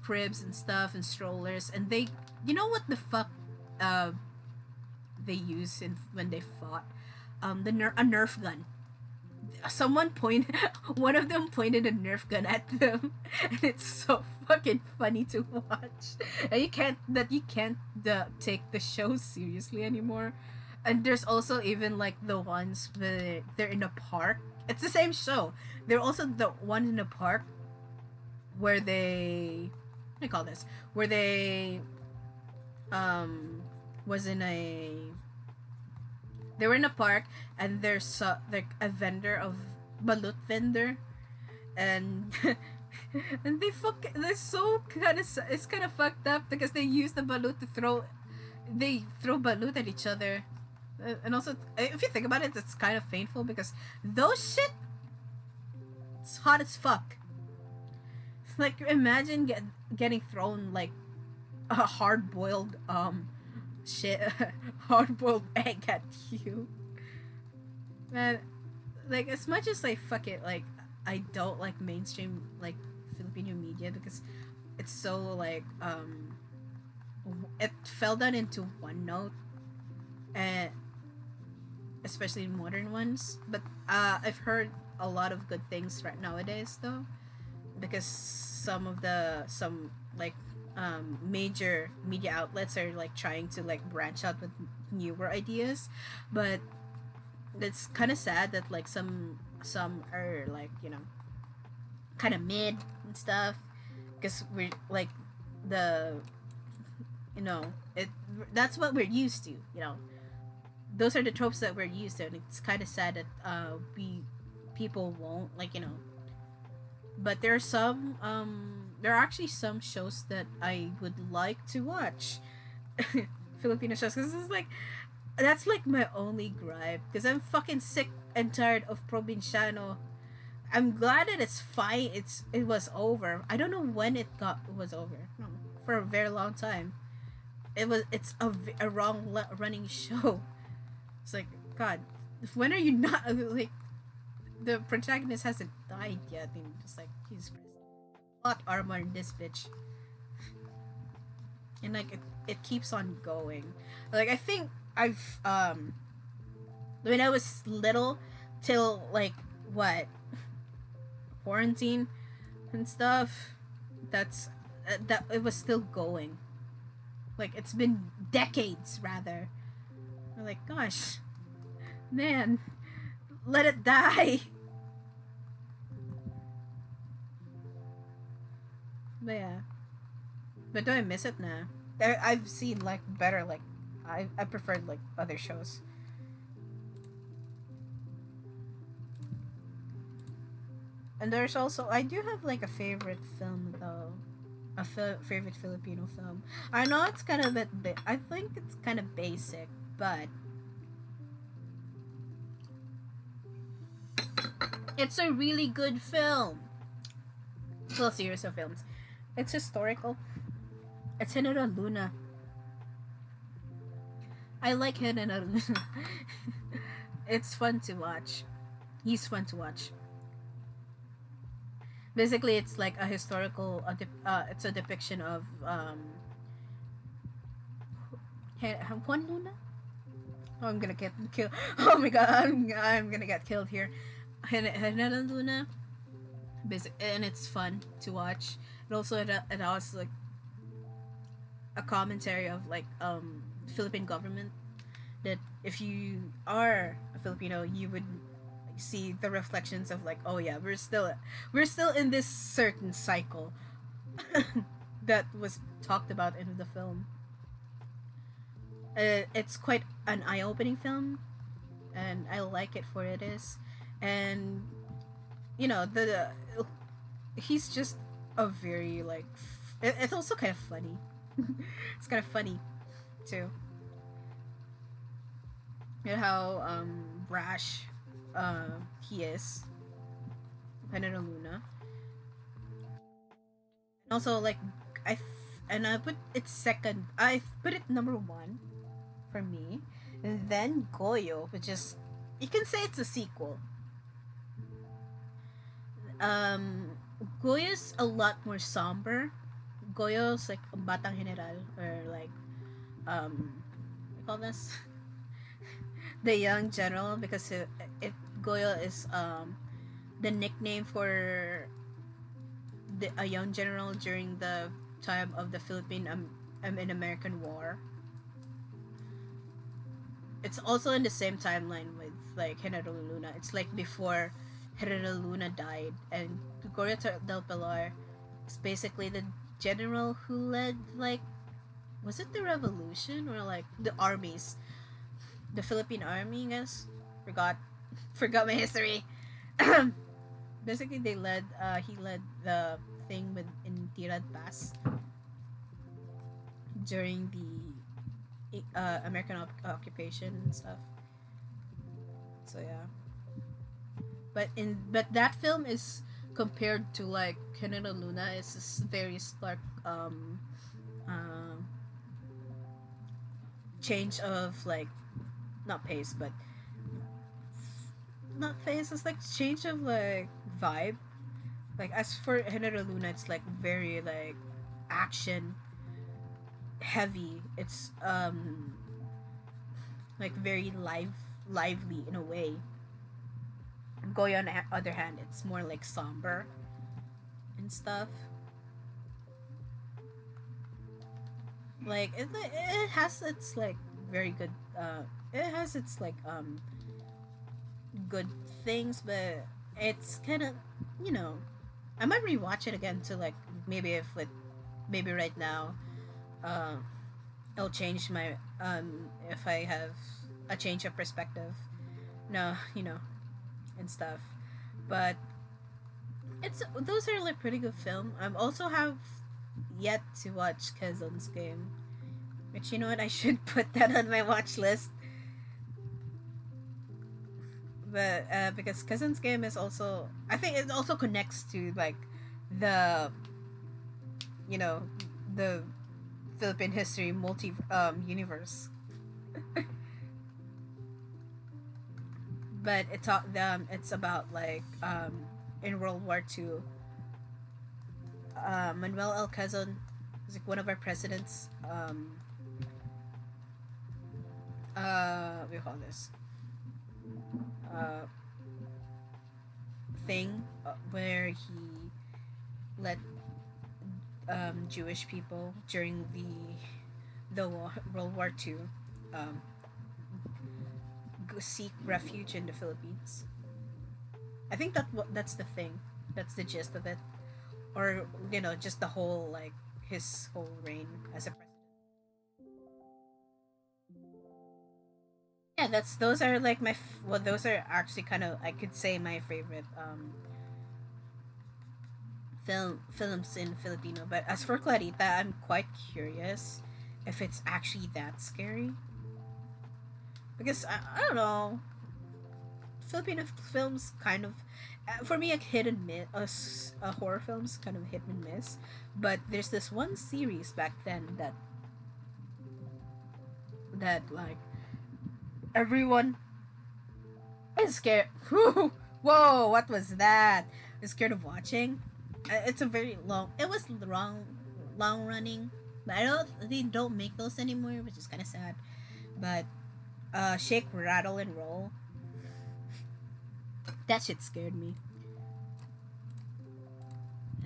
A: cribs and stuff and strollers, and they, you know what the fuck they use when they fought, a Nerf gun. One of them pointed a Nerf gun at them, and it's so fucking funny to watch. And you can't take the show seriously anymore. And there's also even like the ones where they're in a park. It's the same show. They're also the one in a park where they, what do you call this? Where they was in a they were in a park, and there's like a vendor of balut vendor, and and they're so it's kind of fucked up because they use the balut to throw balut at each other. And also if you think about it, it's kind of painful because those shit, it's hot as fuck. Like imagine getting thrown like a hard-boiled shit hard boiled egg at you. Man, like as much as like fuck it, like I don't like mainstream like Filipino media because it's so like it fell down into one note, and especially modern ones. But I've heard a lot of good things right nowadays though, because some major media outlets are like trying to like branch out with newer ideas. But it's kind of sad that like some are like, you know, kind of mid and stuff, because we're like the, you know, that's what we're used to, you know, those are the tropes that we're used to, and it's kind of sad that people won't, like, you know. But there are actually some shows that I would like to watch. Filipino shows, because it's like, that's like my only gripe, because I'm fucking sick and tired of Provinciano. I'm glad that it's fine. It was over. I don't know when it was over. No, for a very long time. It's a wrong running show. It's like, God, when are you not like the protagonist hasn't died yet? And just like Jesus Christ, plot armor in this bitch, and like it keeps on going. Like I think I've when I was little till like what quarantine and stuff, that's that it was still going. Like it's been decades rather. I'm like, gosh, man, let it die. But yeah, but do I miss it now? I've seen like better like I preferred like other shows. And there's also I do have like a favorite film though, a favorite Filipino film. I know it's kind of a bit. I think it's kind of basic, but it's a really good film. Well, series of films. It's historical. It's Hinata Luna. I like Hinata Luna. It's fun to watch. He's fun to watch. Basically, it's like a historical. It's a depiction of Juan Luna. Oh, I'm gonna get killed. Oh my god, I'm gonna get killed here. Hinata Luna. And it's fun to watch. It also like a commentary of like Philippine government, that if you are a Filipino, you would see the reflections of like, oh yeah, we're still in this certain cycle that was talked about in the film. It's quite an eye-opening film, and I like it for it is. And you know he's just a very like it's also kind of funny. It's kind of funny too. You know how brash he is, Penero Luna. And also like I put it second. I put it number one for me, and then Goyo, which is you can say it's a sequel. Goyo's a lot more somber. Goyo's like Batang General, or like what do you call this? The young general, because Goyo is the nickname for a young general during the time of the Philippine and American War. It's also in the same timeline with like General Luna. It's like before General Luna died, and Gregorio del Pilar is basically the general who led like, was it the revolution or like the armies, the Philippine army? I guess forgot my history. Basically, he led the thing with in Tirad Pass during the American occupation and stuff. So yeah, but that film is compared to like Canada Luna. It's this very stark change of like not pace, but not pace. It's like change of like vibe. Like as for Canada Luna, it's like very like action heavy. It's like very lively in a way. Goyo on the other hand, it's more like somber and stuff. Like it has its like very good it has its like good things, but it's kind of, you know, I might rewatch it again to like maybe right now it'll change my if I have a change of perspective, no, you know, and stuff. But it's those are like pretty good film. I also have yet to watch Kazun's Game, which, you know what, I should put that on my watch list. But because Kazun's Game is also, I think it also connects to like the, you know, the Philippine history multi universe. but it's about like in World War II, Manuel L. Quezon was like one of our presidents. We call this uh thing where he let Jewish people during the World War II um, seek refuge in the Philippines. I think that's the thing. That's the gist of it, or just the whole like his whole reign as a president. Yeah, that's those are like well, those are actually kind of I could say my favorite films in Filipino. But as for Clarita, I'm quite curious if it's actually that scary because I don't know. Filipino films kind of for me like hit and miss. Horror films kind of hit and miss. But there's this one series back then that like everyone is scared. Whoa, what was that? I'm scared of watching. It's a very long. It was long running. But they don't make those anymore, which is kind of sad. But Shake, Rattle, and Roll. That shit scared me.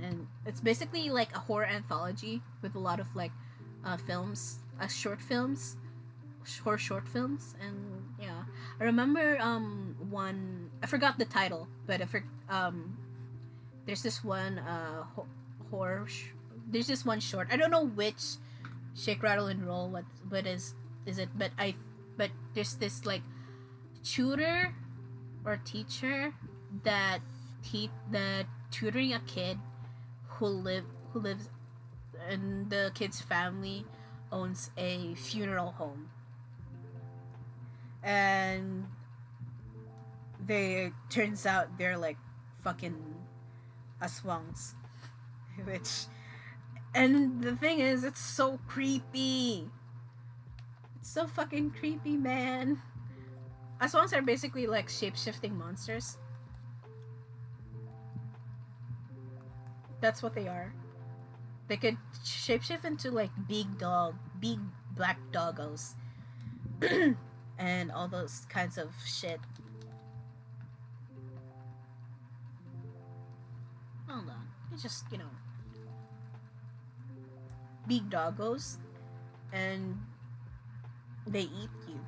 A: And it's basically like a horror anthology with a lot of like films, short films, short films, and yeah, I remember one. I forgot the title, but there's this one horror. There's this one short. I don't know which Shake, Rattle, and Roll. What is it? But there's this like tutor or teacher that tutoring a kid who lives and the kid's family owns a funeral home, and they turns out they're like fucking aswangs, which and the thing is it's so creepy. It's so fucking creepy, man. Aswangs are basically like shape-shifting monsters. That's what they are. They could shapeshift into like big black doggos and all those kinds of shit. Hold on. It's just, big doggos and they eat you.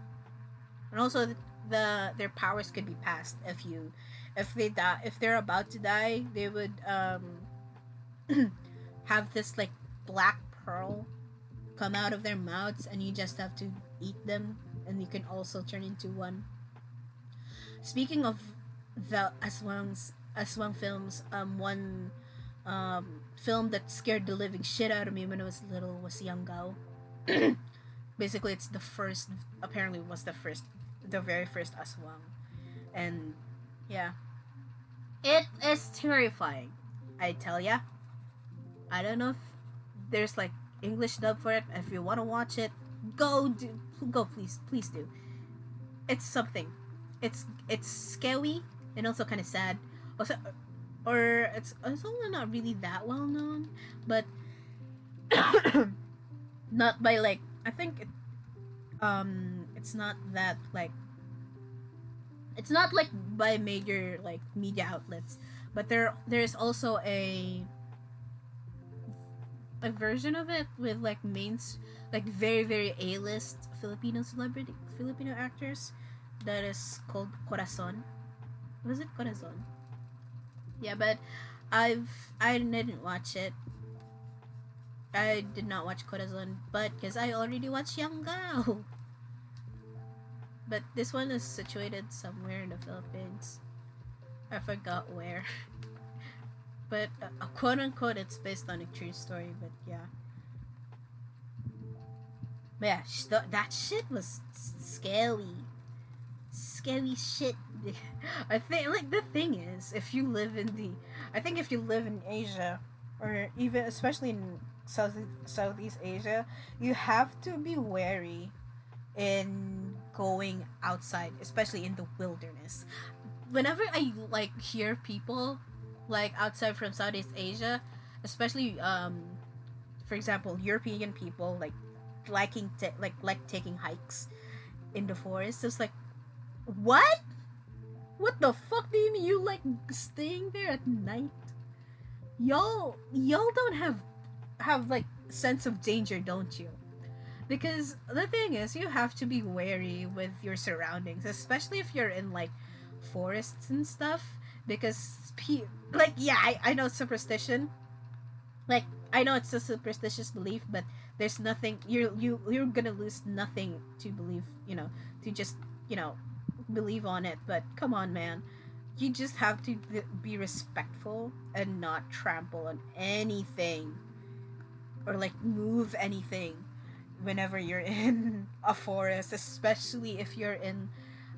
A: And also their powers could be passed if they die, if they're about to die, they would have this like black pearl come out of their mouths and you just have to eat them and you can also turn into one. Speaking of the Aswang films, one film that scared the living shit out of me when I was little was Yanggao. Basically it's the very first Aswang. And yeah. It is terrifying. I tell ya. I don't know if there's like English dub for it. If you want to watch it, go please do. It's something. It's scary and also kind of sad. Also, or it's also not really that well known, but not by like I think it's not that like it's not like by major like media outlets, but there's also a version of it with like like very very A-list Filipino actors that is called Corazon. Was it Corazon? Yeah, but I didn't watch it. I did not watch Corazon, but because I already watched Yanggao. But this one is situated somewhere in the Philippines. I forgot where. But quote unquote, it's based on a true story. But yeah. But yeah, that shit was scary. Scary shit. I think like the thing is, if you live in Asia, or even especially in Southeast Asia, you have to be wary in going outside, especially in the wilderness. Whenever I like hear people like outside from Southeast Asia, especially for example European people like taking hikes in the forest, it's like, what? What the fuck do you mean you like staying there at night? Y'all don't have like sense of danger, don't you? Because the thing is, you have to be wary with your surroundings, especially if you're in like forests and stuff. Because like, yeah, I know superstition. Like, I know it's a superstitious belief, but there's nothing you're gonna lose nothing to believe. To just believe on it. But come on, man, you just have to be respectful and not trample on anything or like move anything whenever you're in a forest, especially if you're in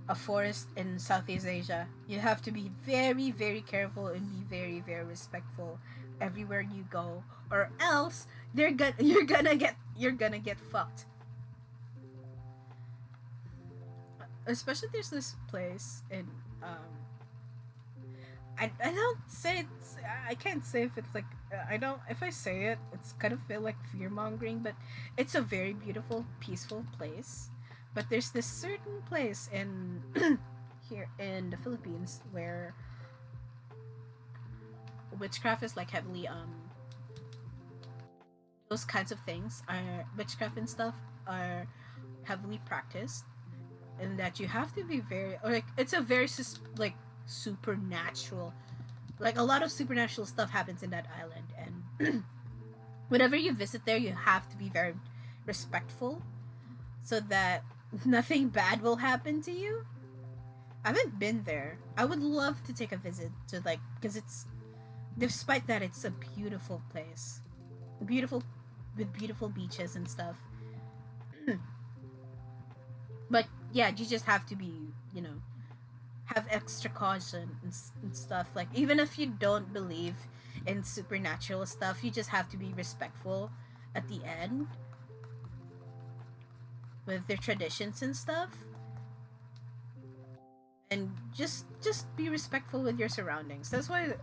A: a forest in Southeast Asia. You have to be very, very careful and be very, very respectful everywhere you go, or else you're gonna get fucked. Especially there's this place in I don't say it's I can't say if it's like I don't if I say it it's kind of feel like fear mongering, but it's a very beautiful peaceful place. But there's this certain place in here in the Philippines where witchcraft is like heavily those kinds of things are witchcraft and stuff are heavily practiced, and that you have to be very or like it's a very like supernatural, like a lot of supernatural stuff happens in that island. And whenever you visit there, you have to be very respectful so that nothing bad will happen to you. I haven't been there. I would love to take a visit to like because it's despite that it's a beautiful place, beautiful with beautiful beaches and stuff. But yeah, you just have to be have extra caution and stuff. Like even if you don't believe in supernatural stuff, you just have to be respectful at the end with their traditions and stuff, and just be respectful with your surroundings. That's why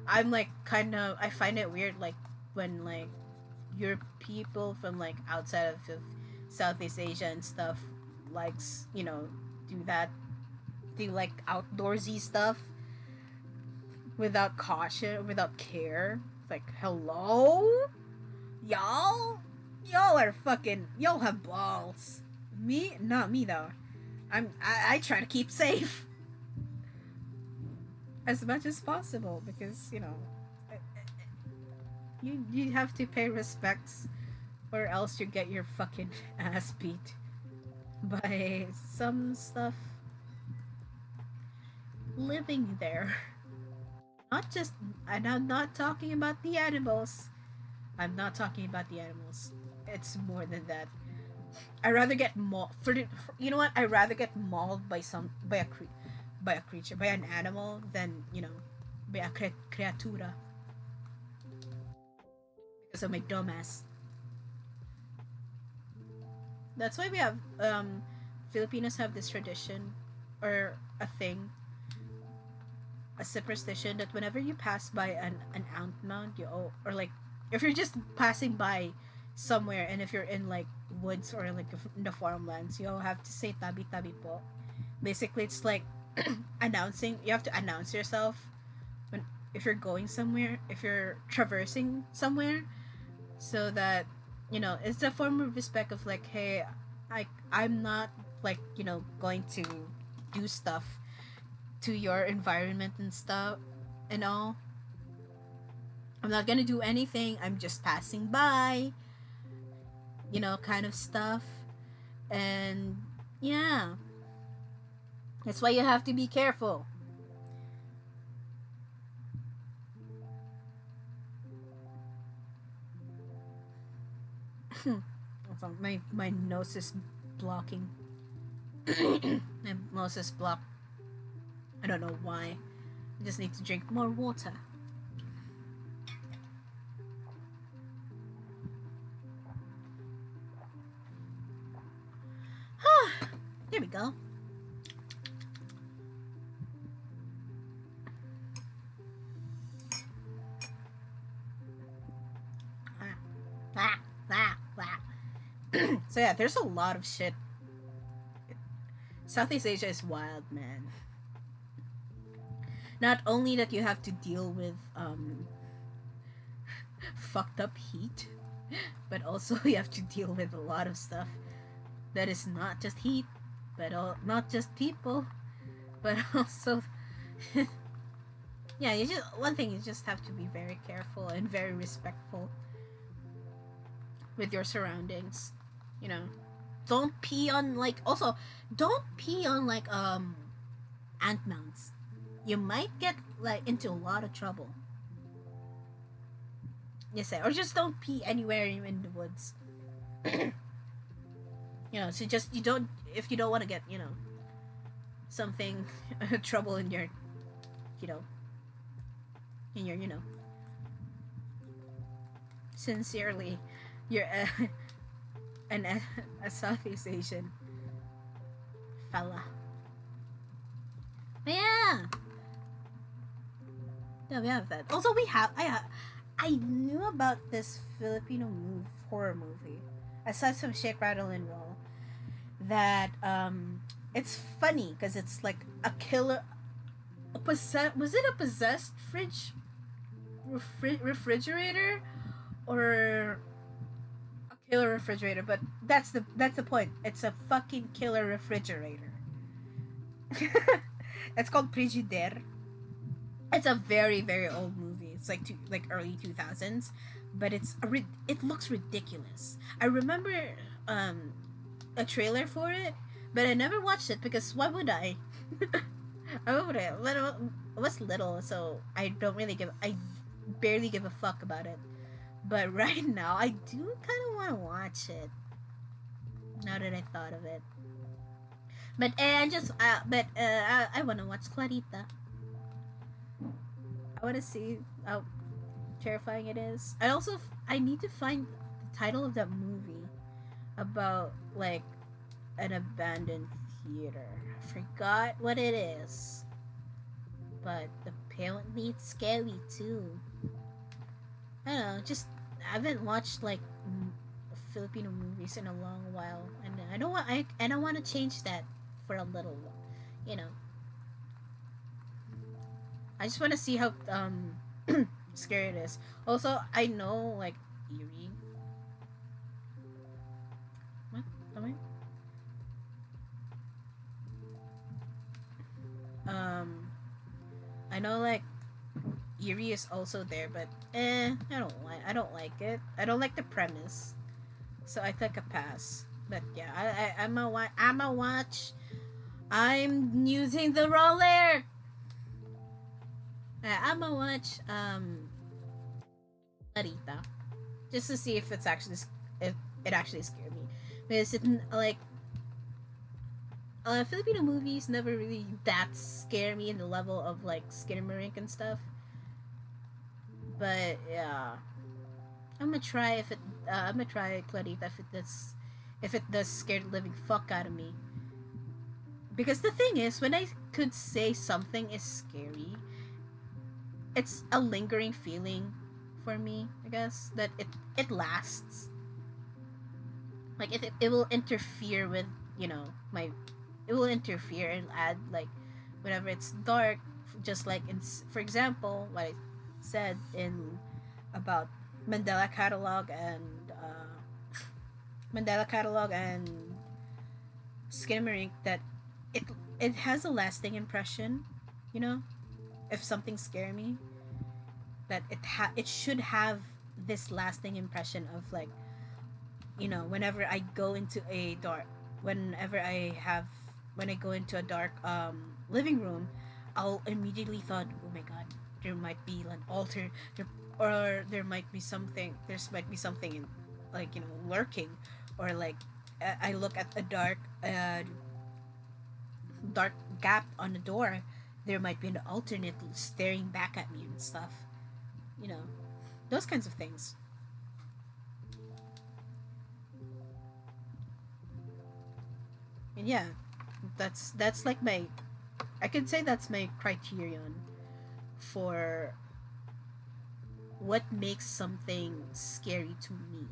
A: I'm like kind of I find it weird like when like your people from like outside of Southeast Asia and stuff likes do that, do like outdoorsy stuff without caution, without care. It's like, hello, y'all are fucking y'all have balls. Me, not me though. I try to keep safe as much as possible because you have to pay respects or else you get your fucking ass beat by some stuff living there. Not just, and I'm not talking about the animals. I'm not talking about the animals. It's more than that. I rather get mauled you know what? I rather get mauled by by a creature, by an animal than by a creatura because of my dumbass. That's why we have Filipinos have this tradition or a thing, a superstition that whenever you pass by an ant mound, or like if you're just passing by somewhere and if you're in like woods or like in the farmlands, you have to say tabi tabi po. Basically, it's like announcing. You have to announce yourself when if you're going somewhere, if you're traversing somewhere, so that it's a form of respect of like, hey, I'm not like going to do stuff to your environment and stuff and all. I'm not gonna do anything. I'm just passing by, kind of stuff. And yeah, that's why you have to be careful. My nose is blocking. My nose is blocked. I don't know why. I just need to drink more water. There we go. So yeah, there's a lot of shit. Southeast Asia is wild, man. Not only that you have to deal with fucked up heat, but also you have to deal with a lot of stuff that is not just heat, but not just people, but also yeah, you just one thing you just have to be very careful and very respectful with your surroundings. You know, don't pee on like also don't pee on like ant mounds. You might get like into a lot of trouble. Yes, or just don't pee anywhere in the woods. You know, so just you don't if you don't want to get something trouble in your you know in your sincerely you're a Southeast Asian fella. But yeah. Yeah, we have that. Also, I knew about this Filipino horror movie. Aside from Shake, Rattle, and Roll, that it's funny because it's like a killer. Was it a possessed refrigerator, or a killer refrigerator? But that's the point. It's a fucking killer refrigerator. It's called Frigidaire. It's a very very old movie. It's like early 2000s, but it looks ridiculous. I remember a trailer for it, but I never watched it because why would I? I was little, so I barely give a fuck about it. But right now, I do kind of want to watch it. Now that I thought of it, but I want to watch Clarita. I want to see how terrifying it is. I need to find the title of that movie about like an abandoned theater. I forgot what it is, but apparently it's scary too. I don't know. Just I haven't watched like Filipino movies in a long while, and I don't want to change that for a little while. You know, I just want to see how scary it is. Also, I know like eerie. What? Am I? I know like Eerie is also there, but I don't like it. I don't like the premise, so I took a pass. But yeah, I'm a watch. I'm using the roller. I'm a watch Narita, just to see if it actually scared me, because it like Filipino movies never really that scare me in the level of like Skinamarink and stuff. But yeah, I'm gonna try I'm gonna try Clarita if it does scare the living fuck out of me. Because the thing is, when I could say something is scary, it's a lingering feeling for me. I guess that it lasts. Like it will interfere with my it will interfere and add like whenever it's dark, just like for example what I said in about Mandela catalog and Mandela catalog and Skinamarink, that it has a lasting impression, you know, if something scare me, that it should have this lasting impression of like, you know, whenever I go into a dark when I go into a dark living room, I'll immediately thought, oh my god, there might be an altar there, or there might be something in, like, you know, lurking, or like I look at a dark gap on the door, there might be an alternate staring back at me and stuff, you know, those kinds of things. And yeah, that's like my, I could say that's my criterion for what makes something scary to me.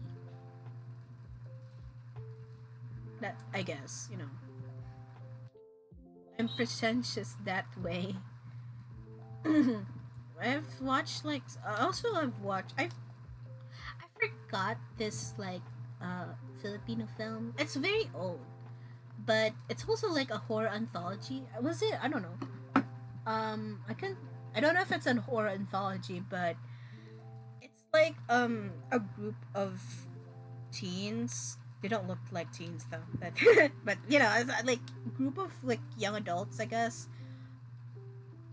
A: That, I guess, you know, I'm pretentious that way. I've watched like, also I've watched, I forgot this like Filipino film. It's very old, but it's also like a horror anthology. Was it? I don't know. I can, I don't know if it's a horror anthology, but it's like a group of teens. They don't look like teens though, but but you know, it's like group of like young adults, I guess,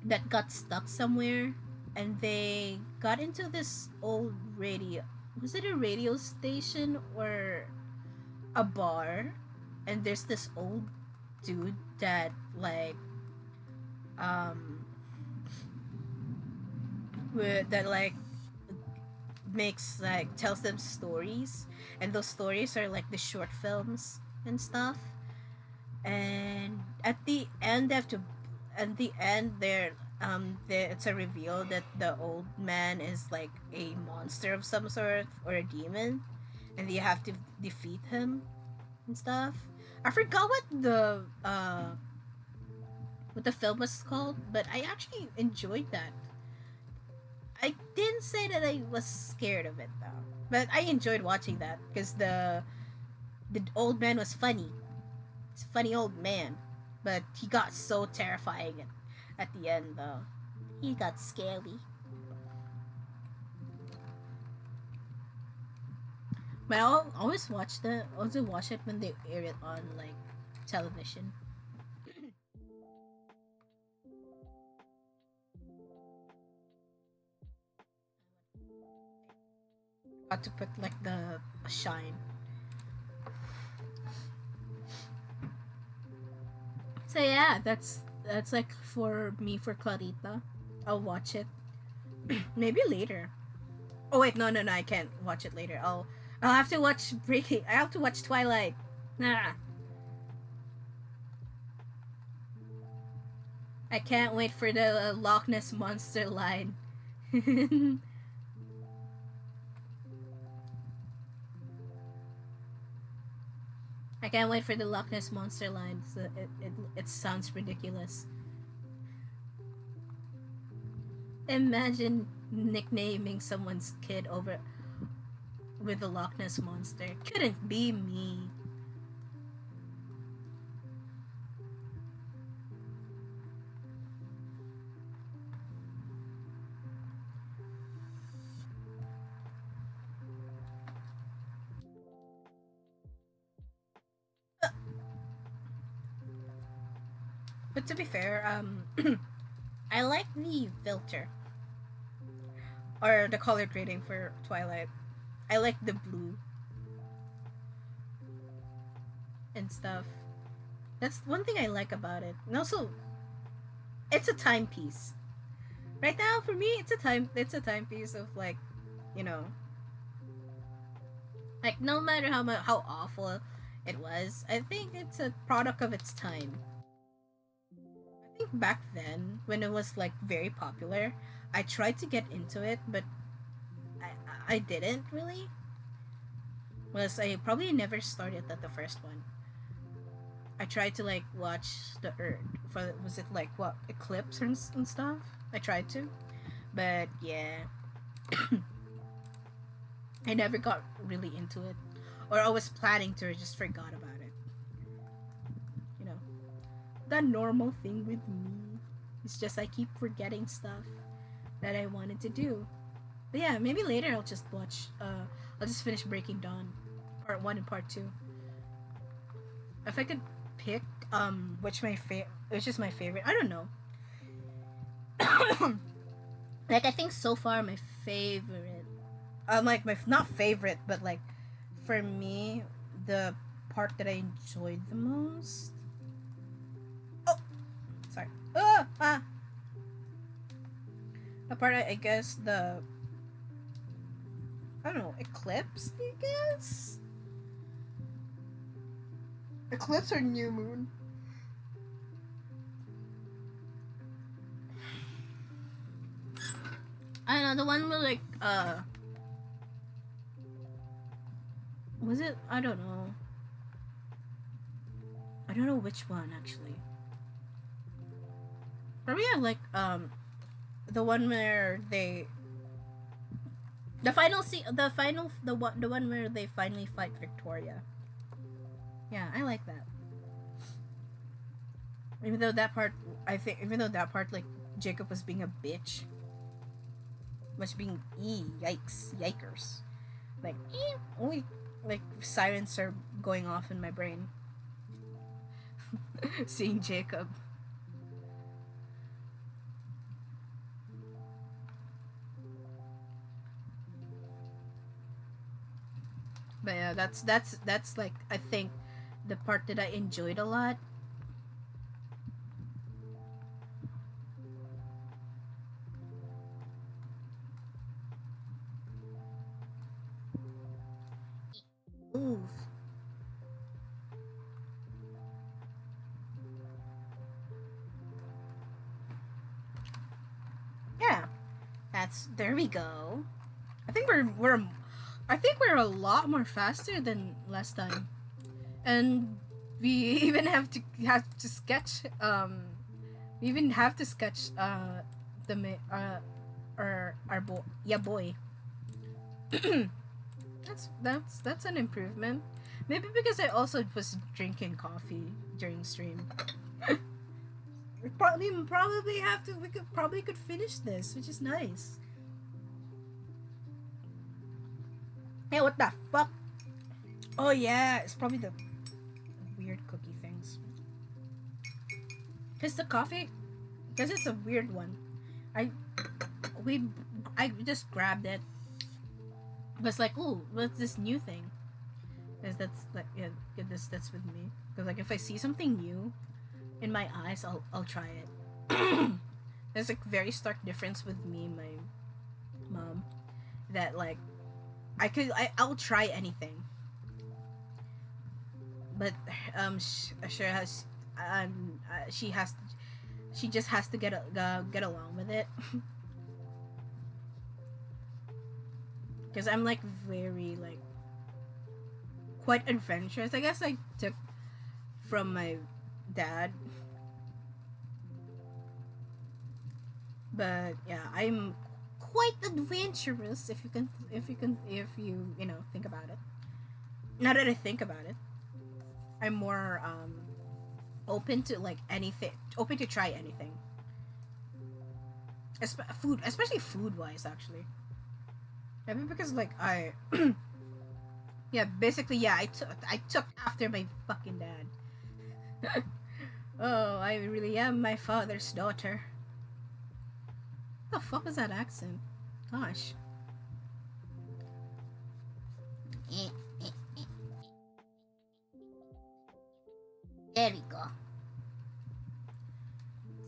A: that got stuck somewhere, and they got into this old radio. Was it a radio station or a bar? And there's this old dude that like um that like makes like tells them stories, and those stories are like the short films and stuff. And at the end, they have to, at the end it's a reveal that the old man is like a monster of some sort or a demon, and you have to defeat him and stuff. I forgot what the film was called, but I actually enjoyed that. I didn't say that I was scared of it though, but I enjoyed watching that because the old man was funny. It's a funny old man, but he got so terrifying at the end though. He got scary. But I'll always also watch it when they air it on like television. Got to put like the shine. So yeah, that's like for me for Clarita. I'll watch it maybe later. Oh wait, no, I can't watch it later. I'll have to watch Breaking. I have to watch Twilight. Nah, I can't wait for the Loch Ness monster line. I can't wait for the Loch Ness monster line. So it sounds ridiculous. Imagine nicknaming someone's kid over with the Loch Ness monster. Couldn't be me. But to be fair, I like the filter or the color grading for Twilight. I like the blue and stuff. That's one thing I like about it. And also, it's a timepiece. Right now, for me, it's a timepiece of like, you know, like no matter how awful it was, I think it's a product of its time. I think back then, when it was like very popular, I tried to get into it, but I didn't really. Was I probably never started at the first one. I tried to like watch the Earth. For was it like what Eclipse and stuff? I tried to, but yeah, I never got really into it, or I was planning to, just forgot about it. You know, the normal thing with me. It's just I keep forgetting stuff that I wanted to do. But yeah, maybe later I'll just watch. I'll just finish Breaking Dawn, part one and part two. If I could pick, which is my favorite. I don't know. Like I think so far my favorite. Like my not favorite, but like for me, the part that I enjoyed the most. Oh, sorry. The part I guess I don't know, eclipse. I guess eclipse or new moon. I don't know, the one where like was it? I don't know. I don't know which one actually. Probably like the one where they the one where they finally fight Victoria. Yeah, I like that. Even though that part like Jacob was being a bitch. Was being yikers. Like only like sirens are going off in my brain. Seeing Jacob. But yeah, that's like I think the part that I enjoyed a lot. Move. Yeah, there we go. I think we're a lot more faster than last time, and we even have to sketch we even have to sketch our boy. That's an improvement. Maybe because I also was drinking coffee during stream. We could finish this, which is nice. Hey, what the fuck? Oh yeah, it's probably the weird cookie things. Cause it's a weird one. I just grabbed it. It was like, ooh, what's this new thing? Cause that's like, yeah, that's with me. Cause like if I see something new in my eyes, I'll try it. There's a very stark difference with me and my mom. That like, I'll try anything. But she just has to get along with it. Because I'm like very like quite adventurous. I guess I took from my dad. But yeah, I'm quite adventurous if you think about it. Now that I think about it, I'm more open to like anything, open to try anything. Especially food wise, actually. Maybe because like yeah, basically yeah, I took after my fucking dad. Oh, I really am my father's daughter. What the fuck is that accent? Gosh. There we go.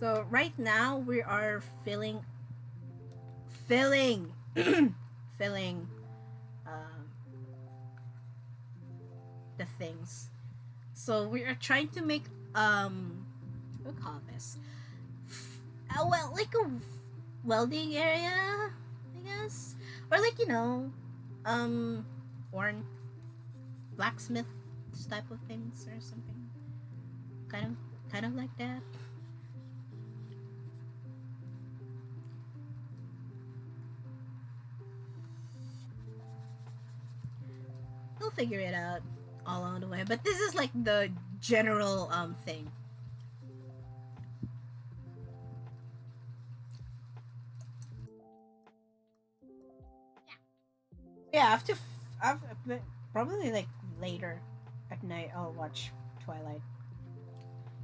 A: So right now we are filling the things. So we are trying to make what do we call this? Well, like a welding area, I guess, or like or blacksmith type of things or something. Kind of like that. We'll figure it out all along the way. But this is like the general thing. Yeah, after probably like later at night I'll watch Twilight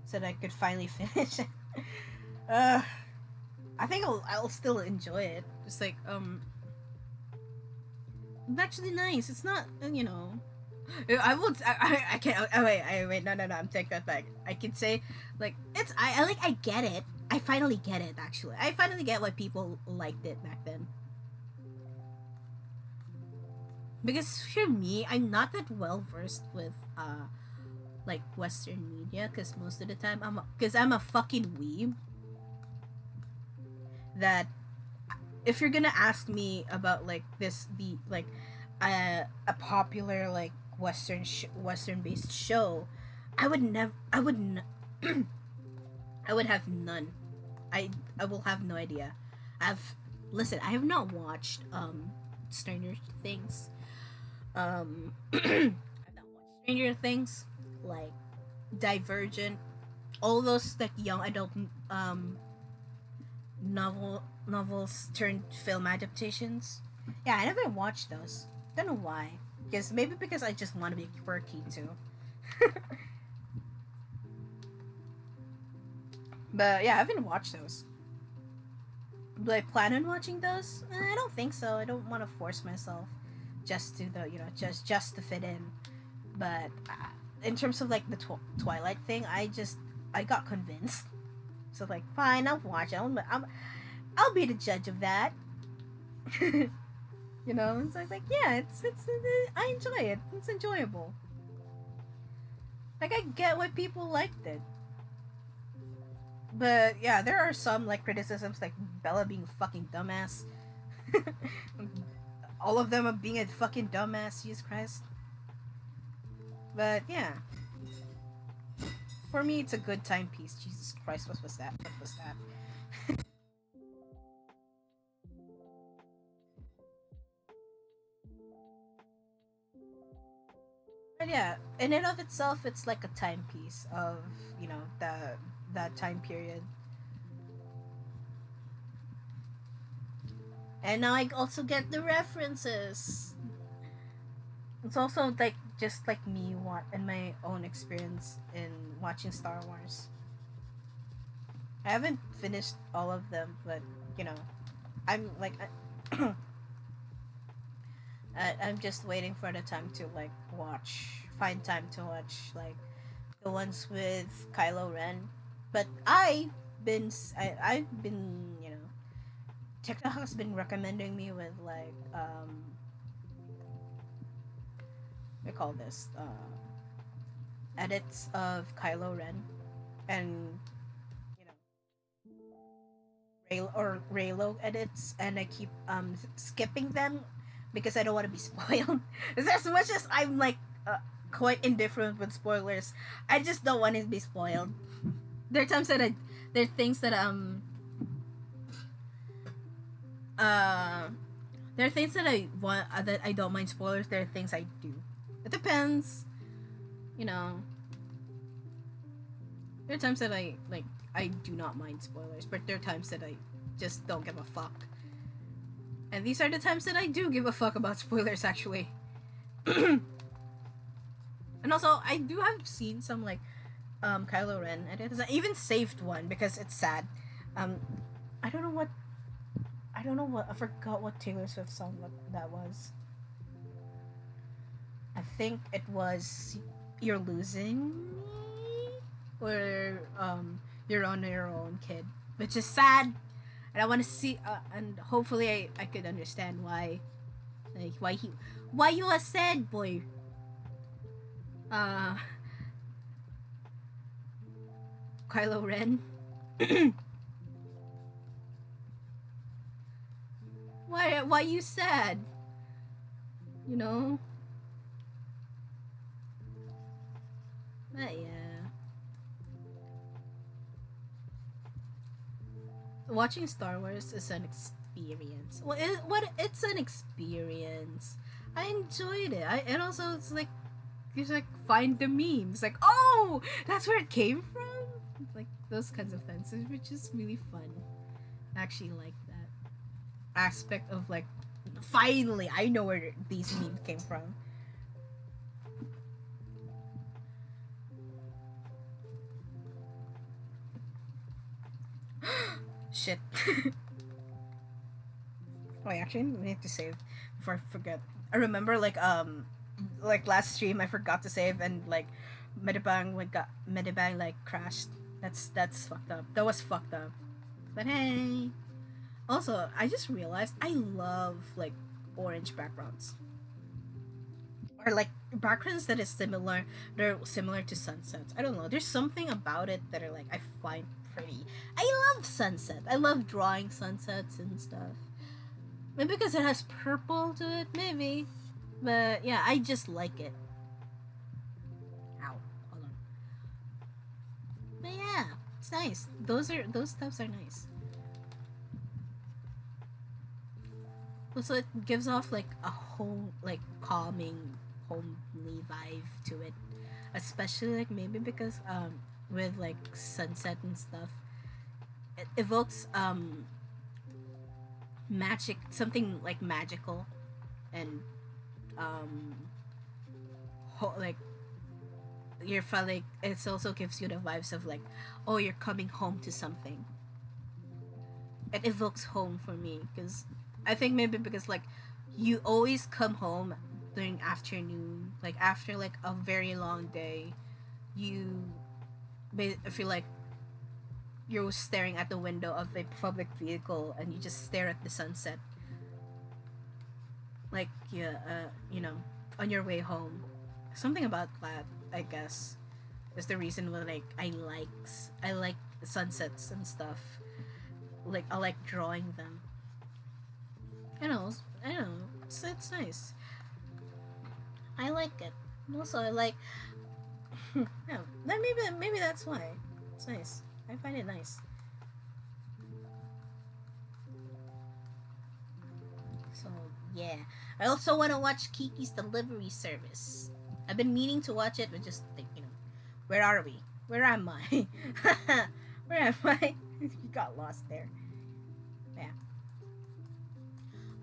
A: so that I could finally finish it. I think I'll still enjoy it. Just like it's actually nice. It's not I would I can't wait no I'm taking that back. I could say like it's I get it. I finally get it actually. I finally get why people liked it back then. Because for me, I'm not that well versed with like Western media because most of the time I'm a fucking weeb that if you're gonna ask me about like a popular like Western based show, I would never. I would. I would have none. I will have no idea. Listen. I have not watched Stranger Things. I've not watched Stranger Things, like Divergent, all those like young adult novels turned film adaptations. Yeah, I never watched those. Don't know why. Because I just want to be quirky too. But yeah, I haven't watched those. Do I plan on watching those? I don't think so. I don't want to force myself just to just to fit in. But in terms of like the Twilight thing, I got convinced. So like, fine, I'll watch it. I'll be the judge of that. You know, it's like yeah, it's I enjoy it. It's enjoyable. Like I get why people liked it. But yeah, there are some like criticisms like Bella being a fucking dumbass. All of them are being a fucking dumbass, Jesus Christ. But yeah. For me it's a good timepiece. Jesus Christ, what was that? What was that? But yeah, in and of itself it's like a timepiece of, you know, that time period. And now I also get the references. It's also like just like me and my own experience in watching Star Wars. I haven't finished all of them, but you know, I'm like I'm just waiting for the time to like find time to watch like the ones with Kylo Ren. But I've been, you know, TikTok has been recommending me with like we call this edits of Kylo Ren and you know Raylo edits, and I keep skipping them because I don't want to be spoiled. As much as I'm like quite indifferent with spoilers, I just don't want to be spoiled. There are times that there are things that there are things that I want that I don't mind spoilers. There are things I do. It depends, you know. There are times that I do not mind spoilers, but there are times that I just don't give a fuck. And these are the times that I do give a fuck about spoilers, actually. And also, I do have seen some like Kylo Ren edits. I even saved one because it's sad. I don't know what. I forgot what Taylor Swift song that was. I think it was "You're Losing Me" or "You're on Your Own, Kid," which is sad. And I want to see, and hopefully I could understand why, like why you are sad, boy. Kylo Ren. Why you sad? You know? But yeah. Watching Star Wars is an experience. Well, it's an experience. I enjoyed it. And also it's like you just like find the memes. Like, oh, that's where it came from. Like those kinds of things, which is really fun. I actually like that aspect of like, finally, I know where these memes came from. Shit. Wait, actually, I need to save before I forget. I remember like last stream I forgot to save and like Medibang like crashed. That's fucked up. That was fucked up. But hey. Also, I just realized I love like orange backgrounds. Or like backgrounds that is similar they're similar to sunsets. I don't know. There's something about it that I find pretty. I love sunset. I love drawing sunsets and stuff. Maybe because it has purple to it, maybe. But yeah, I just like it. Ow. Hold on. But yeah, it's nice. Those stuffs are nice. Also, it gives off like a home, like calming, homely vibe to it. Especially like maybe because with like sunset and stuff, it evokes magic, something like magical, and um like you're like it also gives you the vibes of like, oh, you're coming home to something. It evokes home for me because I think maybe because like you always come home during afternoon, like after like a very long day, you feel like you're staring at the window of a public vehicle and you just stare at the sunset, like yeah, on your way home. Something about that, I guess, is the reason why like I like sunsets and stuff. Like I like drawing them. I know. It's nice. I like it. Also, I like. Yeah, then maybe that's why. It's nice. I find it nice. So yeah, I also want to watch Kiki's Delivery Service. I've been meaning to watch it, but just think, where are we? Where am I? Where am I? You got lost there. Yeah.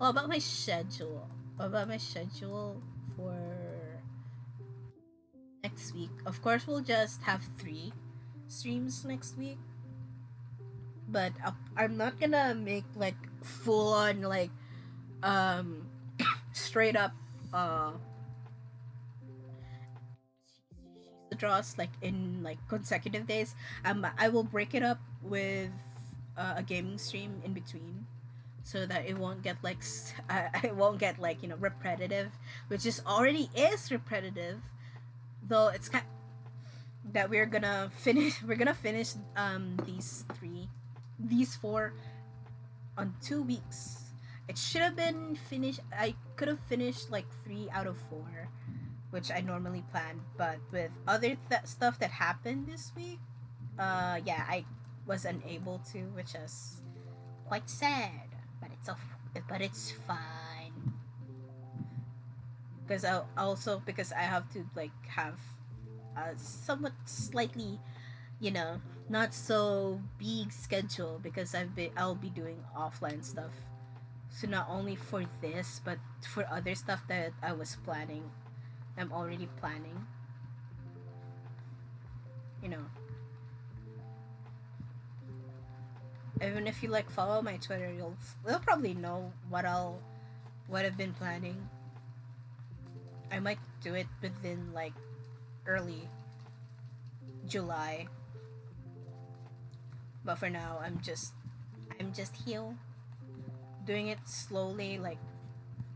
A: Oh, about my schedule. About my schedule for next week. Of course, we'll just have 3 streams next week. But I'm not gonna make like full on like um straight up uh draws like in like consecutive days. I will break it up with a gaming stream in between, so that it won't get like it won't get like repetitive, which is already is repetitive. Though it's kind that we're gonna finish these 4 on 2 weeks. It should have been finished. I could have finished like 3 out of 4, which I normally plan. But with other stuff that happened this week, yeah, I was unable to, which is quite sad. But it's fine. Because because I have to like have a somewhat slightly, not so big schedule because I'll be doing offline stuff. So not only for this, but for other stuff that I was planning, I'm already planning. You know, even if you like follow my Twitter, you'll probably know what I've been planning. I might do it within like early July. But for now, I'm just here doing it slowly, like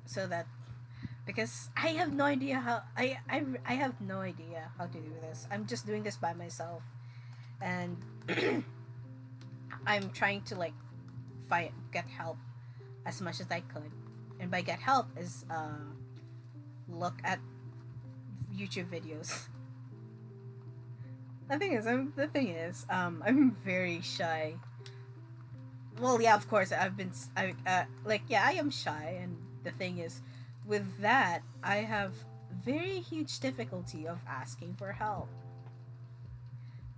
A: so that because I have no idea how I have no idea how to do this. I'm just doing this by myself, and I'm trying to like get help as much as I could, and by get help is look at YouTube videos. The thing is, I'm very shy. Well, yeah, of course, I am shy, and the thing is, with that, I have very huge difficulty of asking for help.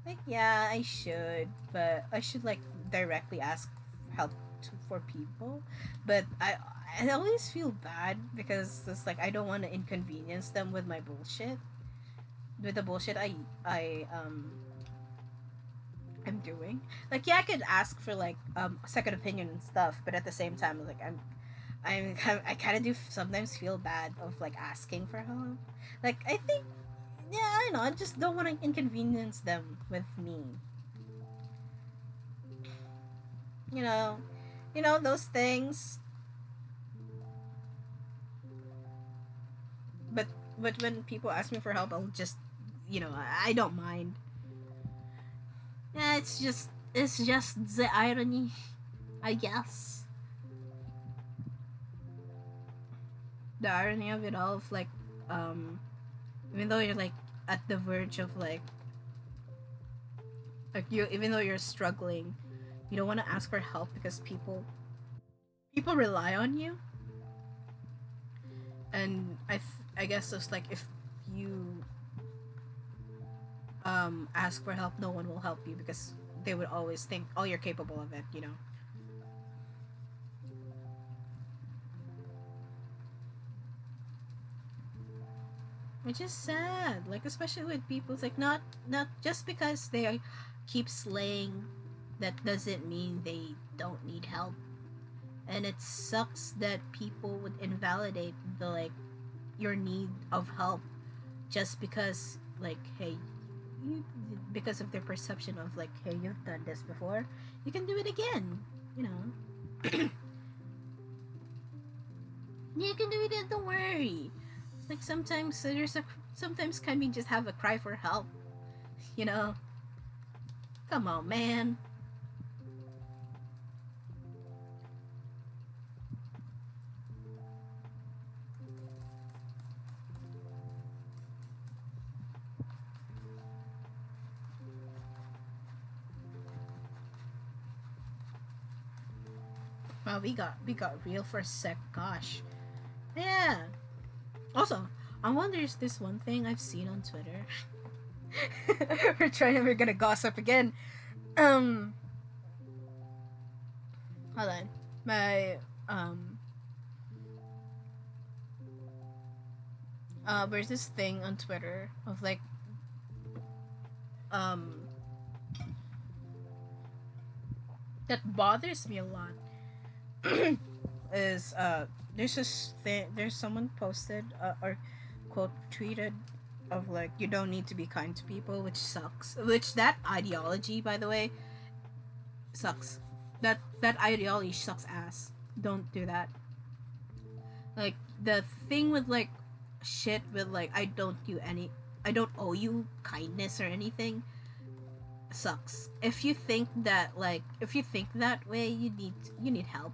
A: Like, yeah, I should, but I should like directly ask help for people, but I always feel bad because it's like I don't want to inconvenience them with my bullshit, with the bullshit I'm doing. Like, yeah, I could ask for like a second opinion and stuff, but at the same time, like I kind of do sometimes feel bad of like asking for help. Like I think, yeah, I don't know. I just don't want to inconvenience them with me. You know, those things. But when people ask me for help, I'll just, I don't mind. Yeah, it's just the irony, I guess. the irony of it all, of like, even though you're like at the verge of like you, even though you're struggling, you don't want to ask for help because people rely on you. And I guess it's like, if you ask for help, no one will help you because they would always think, oh, you're capable of it, you know. Which is sad, like, especially with people. It's like, not just because they keep slaying, that doesn't mean they don't need help. And it sucks that people would invalidate the, like, your need of help just because, like, hey, you, because of their perception of, like, hey, you've done this before, you can do it again, you know. You can do it again, don't worry. Like, sometimes can we just have a cry for help, you know? Come on, man. Well, we got real for a sec. Gosh, yeah. Also, I wonder, is this one thing I've seen on Twitter. We're gonna gossip again. Um, Hold on. My there's this thing on Twitter of like um that bothers me a lot. Is there's this thing, there's someone posted or quote tweeted of like, you don't need to be kind to people, which sucks. Which, that ideology, by the way, sucks. That ideology sucks ass. Don't do that. Like, the thing with like shit with like, I don't owe you kindness or anything, sucks. If you think that, like, if you think that way, you need help.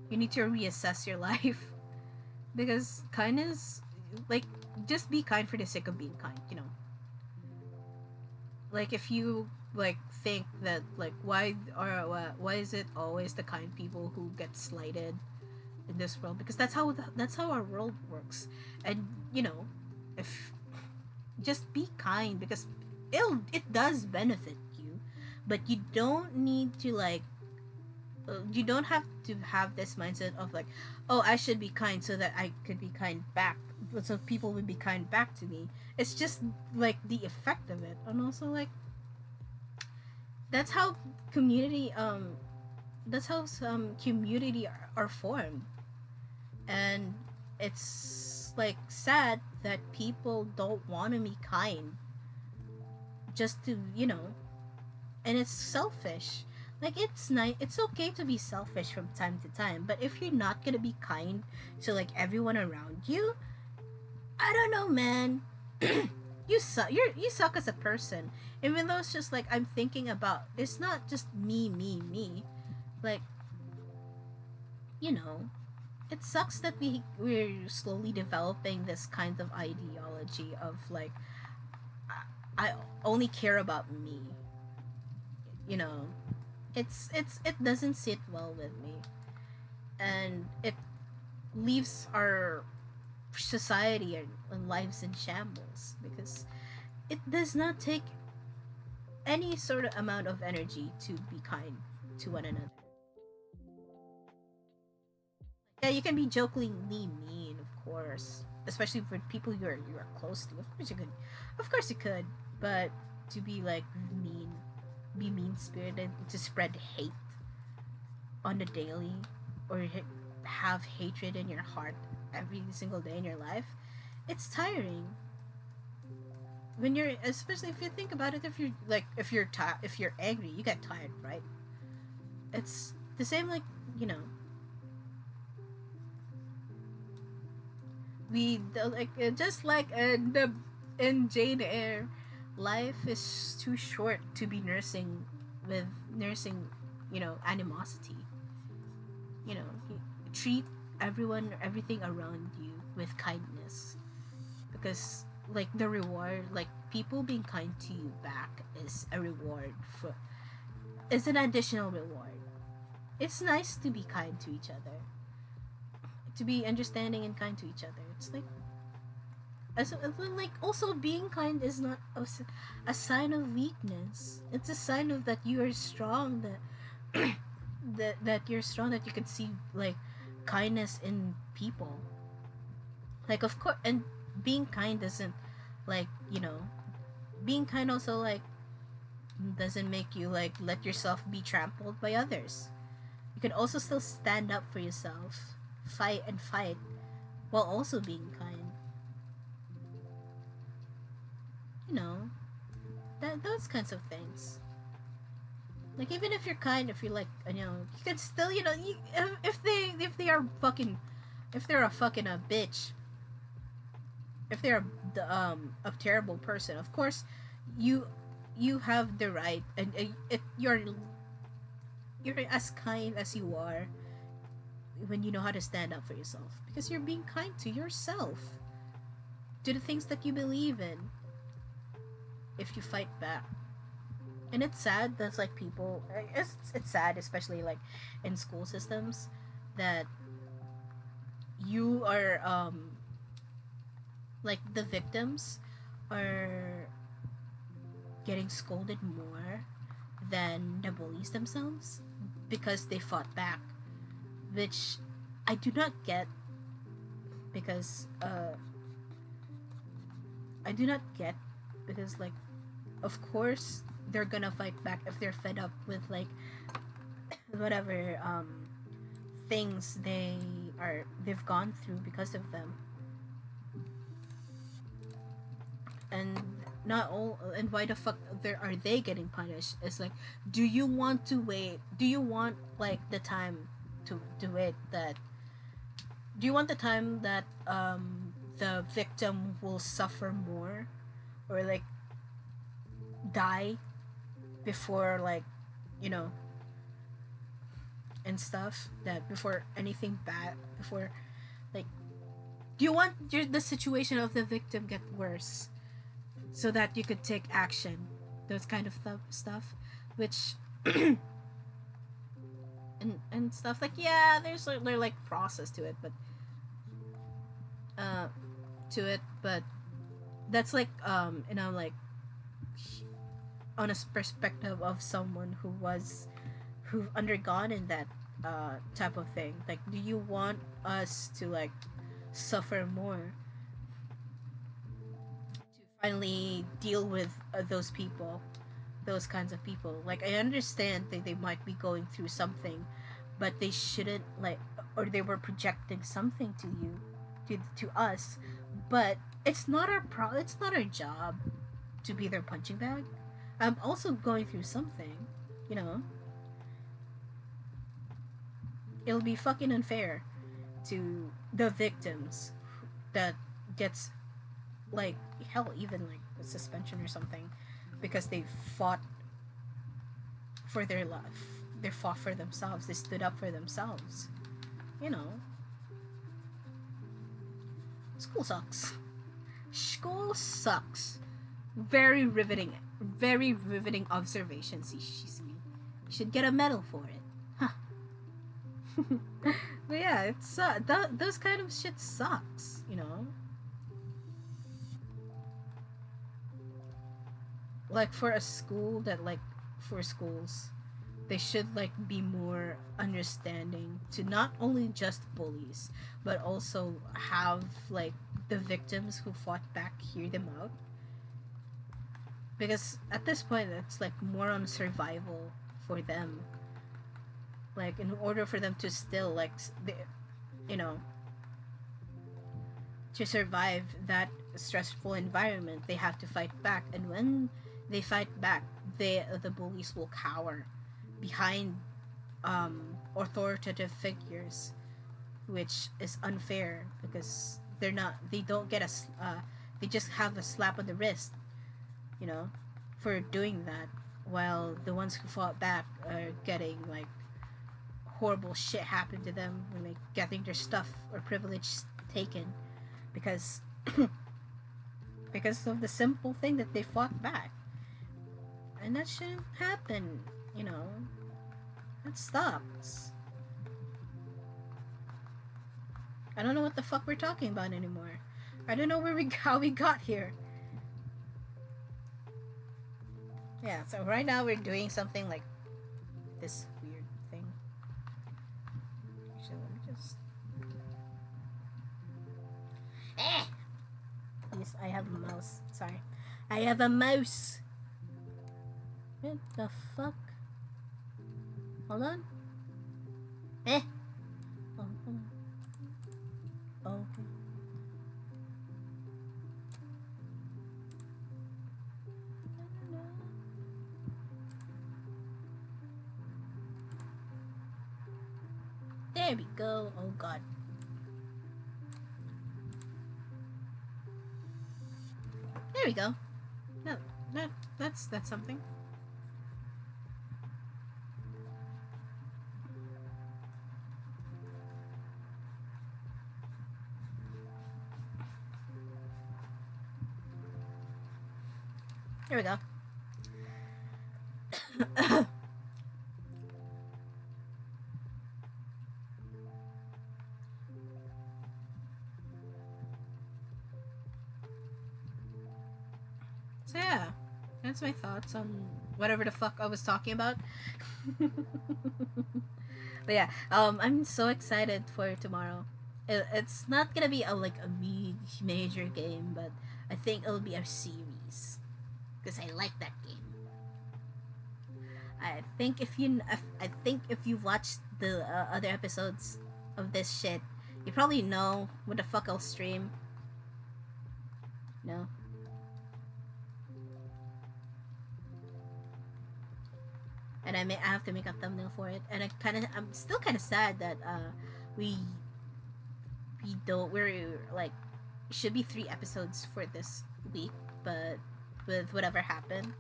A: You need to reassess your life. Because kindness, like, just be kind for the sake of being kind, you know. Like, if you like think that like, why is it always the kind people who get slighted in this world? Because that's how our world works. And you know, if just be kind, because it does benefit you, but you don't need to like, you don't have to have this mindset of like, oh, I should be kind so that I could be kind back, so people would be kind back to me. It's just like the effect of it. And also like, that's how community that's how some community are formed. And it's like sad that people don't want to be kind just to, you know. And it's selfish. Like, it's nice, it's okay to be selfish from time to time, but if you're not gonna be kind to like everyone around you, I don't know, man. You suck as a person. Even though it's just like, I'm thinking about, it's not just me. Like, you know, it sucks that we're slowly developing this kind of ideology of like, I only care about me. You know, it doesn't sit well with me, and it leaves our society and lives in shambles, because it does not take any sort of amount of energy to be kind to one another. Yeah, you can be jokingly mean, of course, especially for people you're close to. Of course you could, but to be like mean, be mean spirited, to spread hate on the daily, or have hatred in your heart every single day in your life, it's tiring. When you're, especially if you think about it, if you're like, if you're angry, you get tired, right? It's the same, like, you know, like, just like in Jane Eyre, life is too short to be nursing, you know, animosity. You know, treat everything around you with kindness, because like the reward, like people being kind to you back is a reward for, it's an additional reward. It's nice to be kind to each other, to be understanding and kind to each other. It's like, as like also being kind is not a sign of weakness. It's a sign of that you are strong, that that you're strong, that you can see like kindness in people. Like of course, and being kind doesn't, like, you know, being kind also like doesn't make you like let yourself be trampled by others. You can also still stand up for yourself, fight while also being kind. You know, that those kinds of things. Like even if you're kind, if you're like, you know, you can still, you know, if they are fucking, if they're a fucking a bitch, if they're a terrible person, of course, you you have the right, and you're as kind as you are when you know how to stand up for yourself, because you're being kind to yourself, to the things that you believe in. If you fight back, and it's sad that's like people, it's sad, especially like in school systems, that you are like the victims are getting scolded more than the bullies themselves, because they fought back, which I do not get, because I do not get because like of course they're gonna fight back if they're fed up with like whatever things they've gone through because of them. And not all, and why the fuck are they getting punished? It's like, do you want to wait, do you want like the time to wait, that do you want the time that the victim will suffer more, or like die before, like, you know, and stuff, that before anything bad, before like, do you want the situation of the victim get worse so that you could take action, those kind of stuff, which and stuff like, yeah, there's like process to it, but uh but that's like you know, like on a perspective of someone who undergone in that type of thing. Like, do you want us to like suffer more to finally deal with those people, those kinds of people? Like, I understand that they might be going through something, but they shouldn't like, or they were projecting something to you, to us, but it's not it's not our job to be their punching bag. I'm also going through something, you know. It'll be fucking unfair to the victims that gets like hell, even like a suspension or something, because they fought for their life. They fought for themselves. They stood up for themselves. You know. School sucks. School sucks. Very riveting observations, Shisuii. You should get a medal for it. Huh. But yeah, it's those kind of shit sucks, you know? Like for a school that like, for schools, they should like be more understanding to not only just bullies, but also have like the victims who fought back hear them out, because at this point it's like more on survival for them. Like, in order for them to still like you know, to survive that stressful environment, they have to fight back, and when they fight back, the bullies will cower behind authoritative figures, which is unfair, because they don't get they just have a slap on the wrist, you know, for doing that, while the ones who fought back are getting like
B: horrible shit happen to them when like getting their stuff or privilege taken because because of the simple thing that they fought back. And that shouldn't happen, you know. That stops. I don't know what the fuck we're talking about anymore. I don't know how we got here. Yeah, so right now we're doing something like this weird thing. Actually, let me just... Yes, I have a mouse. Sorry. I have a mouse. What the fuck? Hold on. Oh, hold on. Oh, okay. There we go. Oh god. There we go. No, that's something. Here we go. So yeah, that's my thoughts on whatever the fuck I was talking about. But yeah, I'm so excited for tomorrow. It's not gonna be a major game, but I think it'll be a series because I like that game. I think if you've watched the other episodes of this shit, you probably know what the fuck I'll stream. No. And I have to make a thumbnail for it. And I'm still kind of sad that we're like, should be 3 episodes for this week, but with whatever happened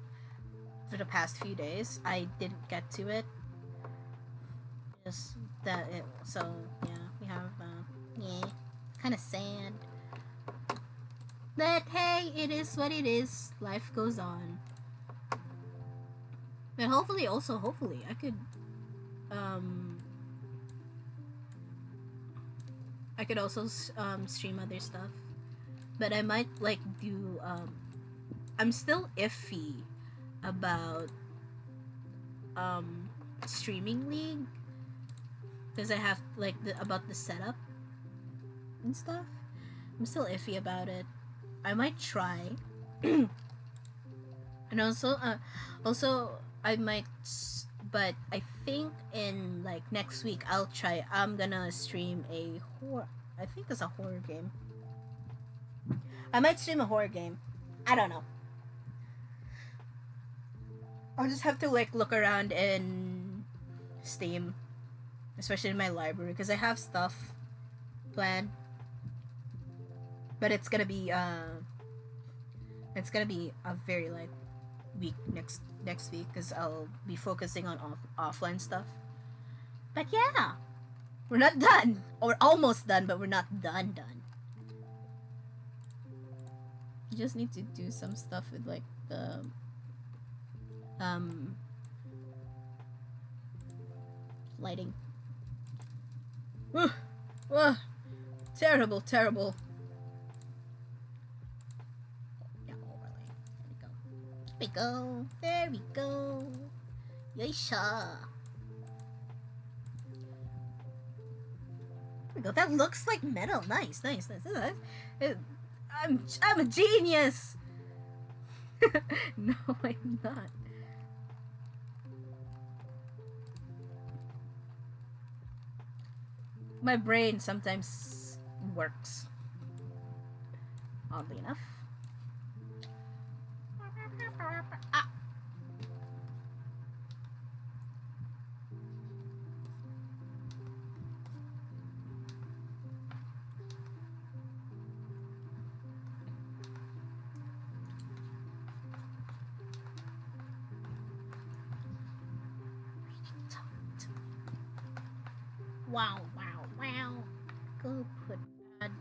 B: for the past few days, I didn't get to it. Just that it. So yeah, we have kind of sad. But hey, it is what it is. Life goes on. But hopefully I could also stream other stuff. But I might like do I'm still iffy about streaming League because I have about the setup and stuff. I'm still iffy about it. I might try. And also I might, but I think in next week I'm gonna stream a horror. I think it's a horror game. I might stream a horror game. I don't know. I'll just have to look around in Steam, especially in my library, because I have stuff planned. But it's gonna be a very week next week because I'll be focusing on offline stuff. But yeah, we're not done. Or almost done, but we're not done. You just need to do some stuff with the lighting. Terrible. There we go. Yoisha. There we go. That looks like metal. Nice. I'm a genius. No, I'm not. My brain sometimes works. Oddly enough. Ah. Wow, wow, wow. Go put that.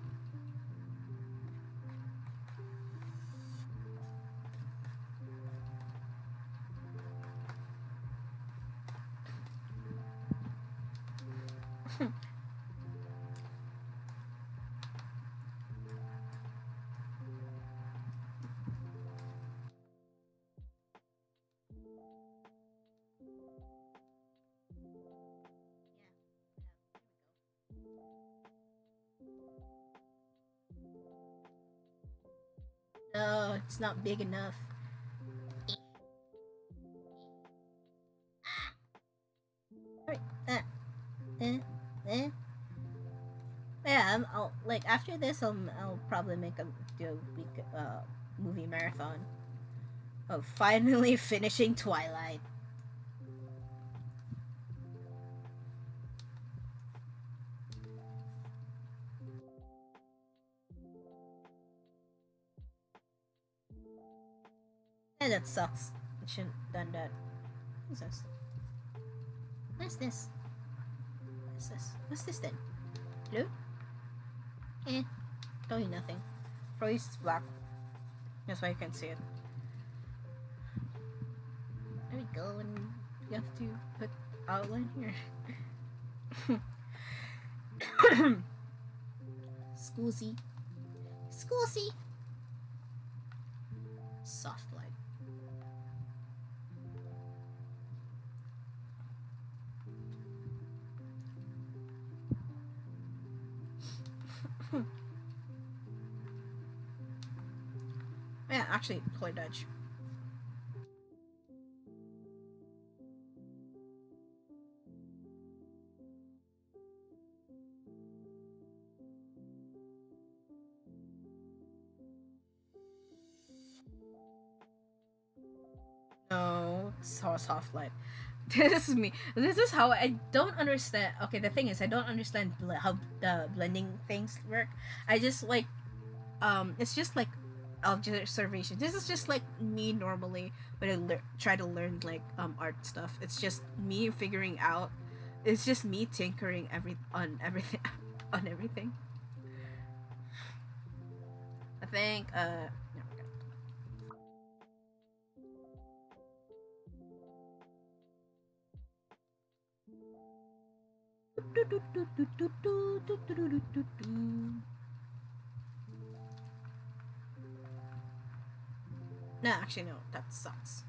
B: No, it's not big enough. Alright, yeah, I'll like after this. I'll probably do a week movie marathon of finally finishing Twilight. And that sucks. I shouldn't have done that. What's this? What's this? What's this? What's this then? Blue? Totally nothing. Probably it's black. That's why you can't see it. There we go, and you have to put outline here. Scusi. Scusi. Soft light. Yeah, actually, play Dutch. No, it's how soft light. This is me. This is how I don't understand. Okay, the thing is, I don't understand how the blending things work. I just like, it's just like observation. This is just like me normally when I try to learn like art stuff. It's just me figuring out. It's just me tinkering on everything on everything. I think no, no, actually no, that sucks.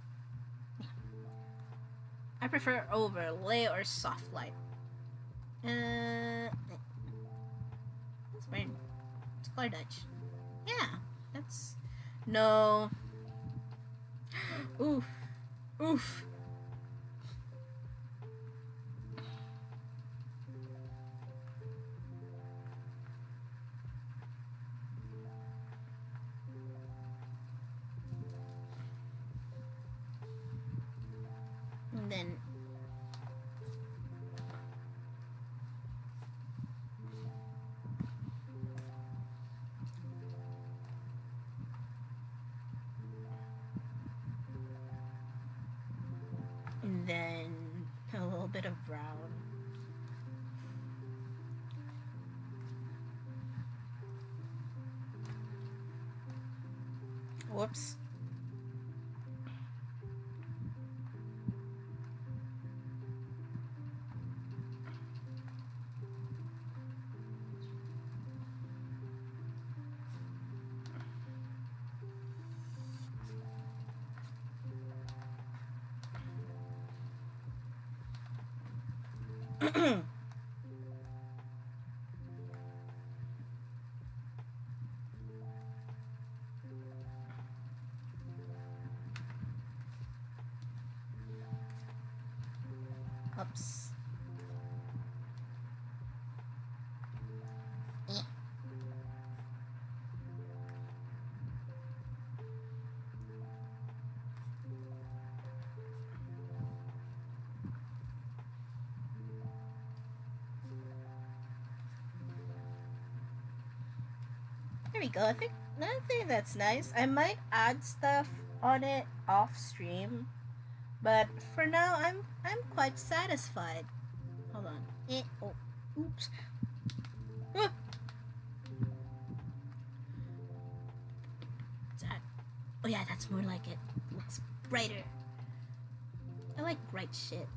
B: I prefer overlay or soft light. That's weird. It's color Dutch. Yeah, that's no. Oof, oof. And then a little bit of brown. Whoops. Oops. There we go. I think that's nice. I might add stuff on it off stream, but for now I'm quite satisfied. Hold on. Oh, Oops. Ah. What's that? Oh yeah, that's more like it. Looks brighter. I like bright shit.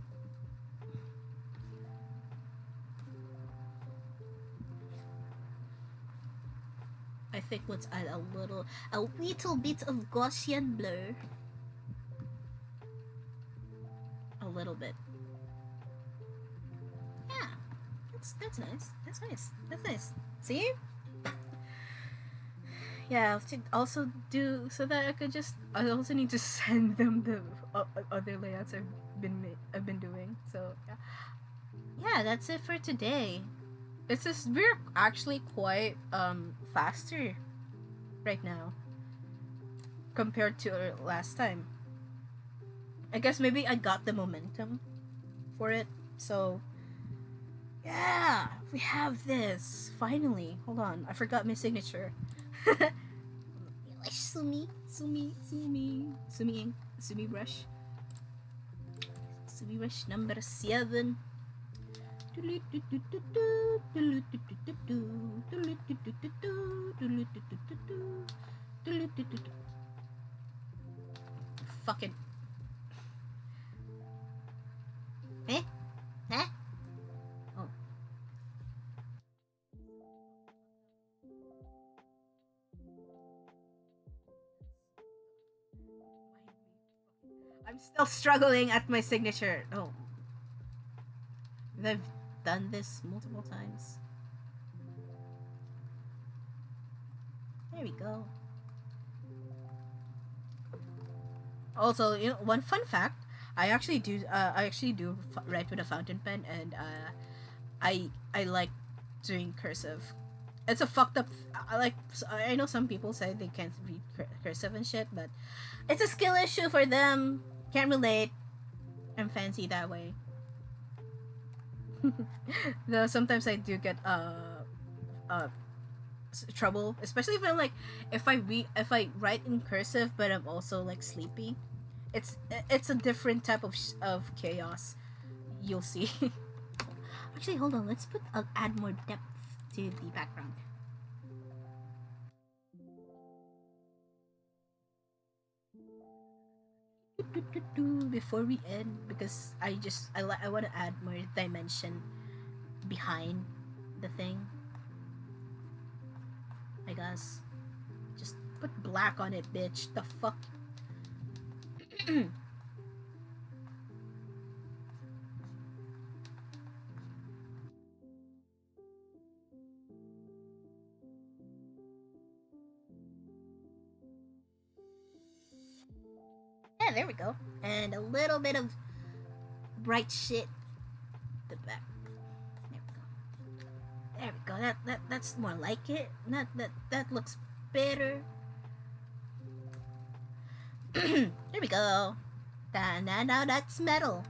B: I think let's add a little bit of Gaussian blur. A little bit. Yeah, that's nice. That's nice. That's nice. See? Yeah, to also do so that I could just. I also need to send them the other layouts I've been doing. So yeah, that's it for today. It's just we're actually quite faster right now compared to last time. I guess maybe I got the momentum for it. So yeah, we have this finally. Hold on, I forgot my signature. Sumi brush. Sumi brush number 7. Fucking. Eh? Eh? Oh. I'm still struggling at my signature. Oh. I've done this multiple times. There we go. Also, you know, one fun fact: I actually do write with a fountain pen, and I like doing cursive. It's a fucked up. I know some people say they can't read cursive and shit, but it's a skill issue for them. Can't relate. I'm fancy that way. Though sometimes I do get trouble, especially if I'm like if I write in cursive, but I'm also like sleepy. It's a different type of chaos. You'll see. Actually, hold on. Let's add more depth to the background. Before we end, because I want to add more dimension behind the thing. I guess just put black on it, bitch. The fuck. Yeah, there we go. And a little bit of bright shit. The back. There we go. That's more like it. That looks better. There we go. Now that's metal.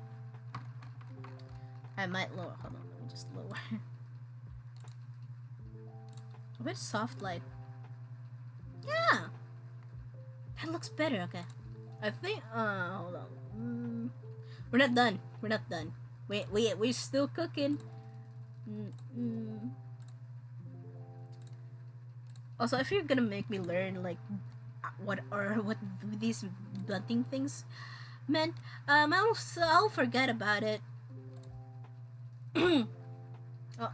B: I might lower. Hold on. Let me just lower. A bit soft light. Yeah. That looks better. Okay. I think. Hold on. We're not done. We're not done. We're still cooking. Also, if you're gonna make me learn like what these blunting things meant, I'll forget about it. Oh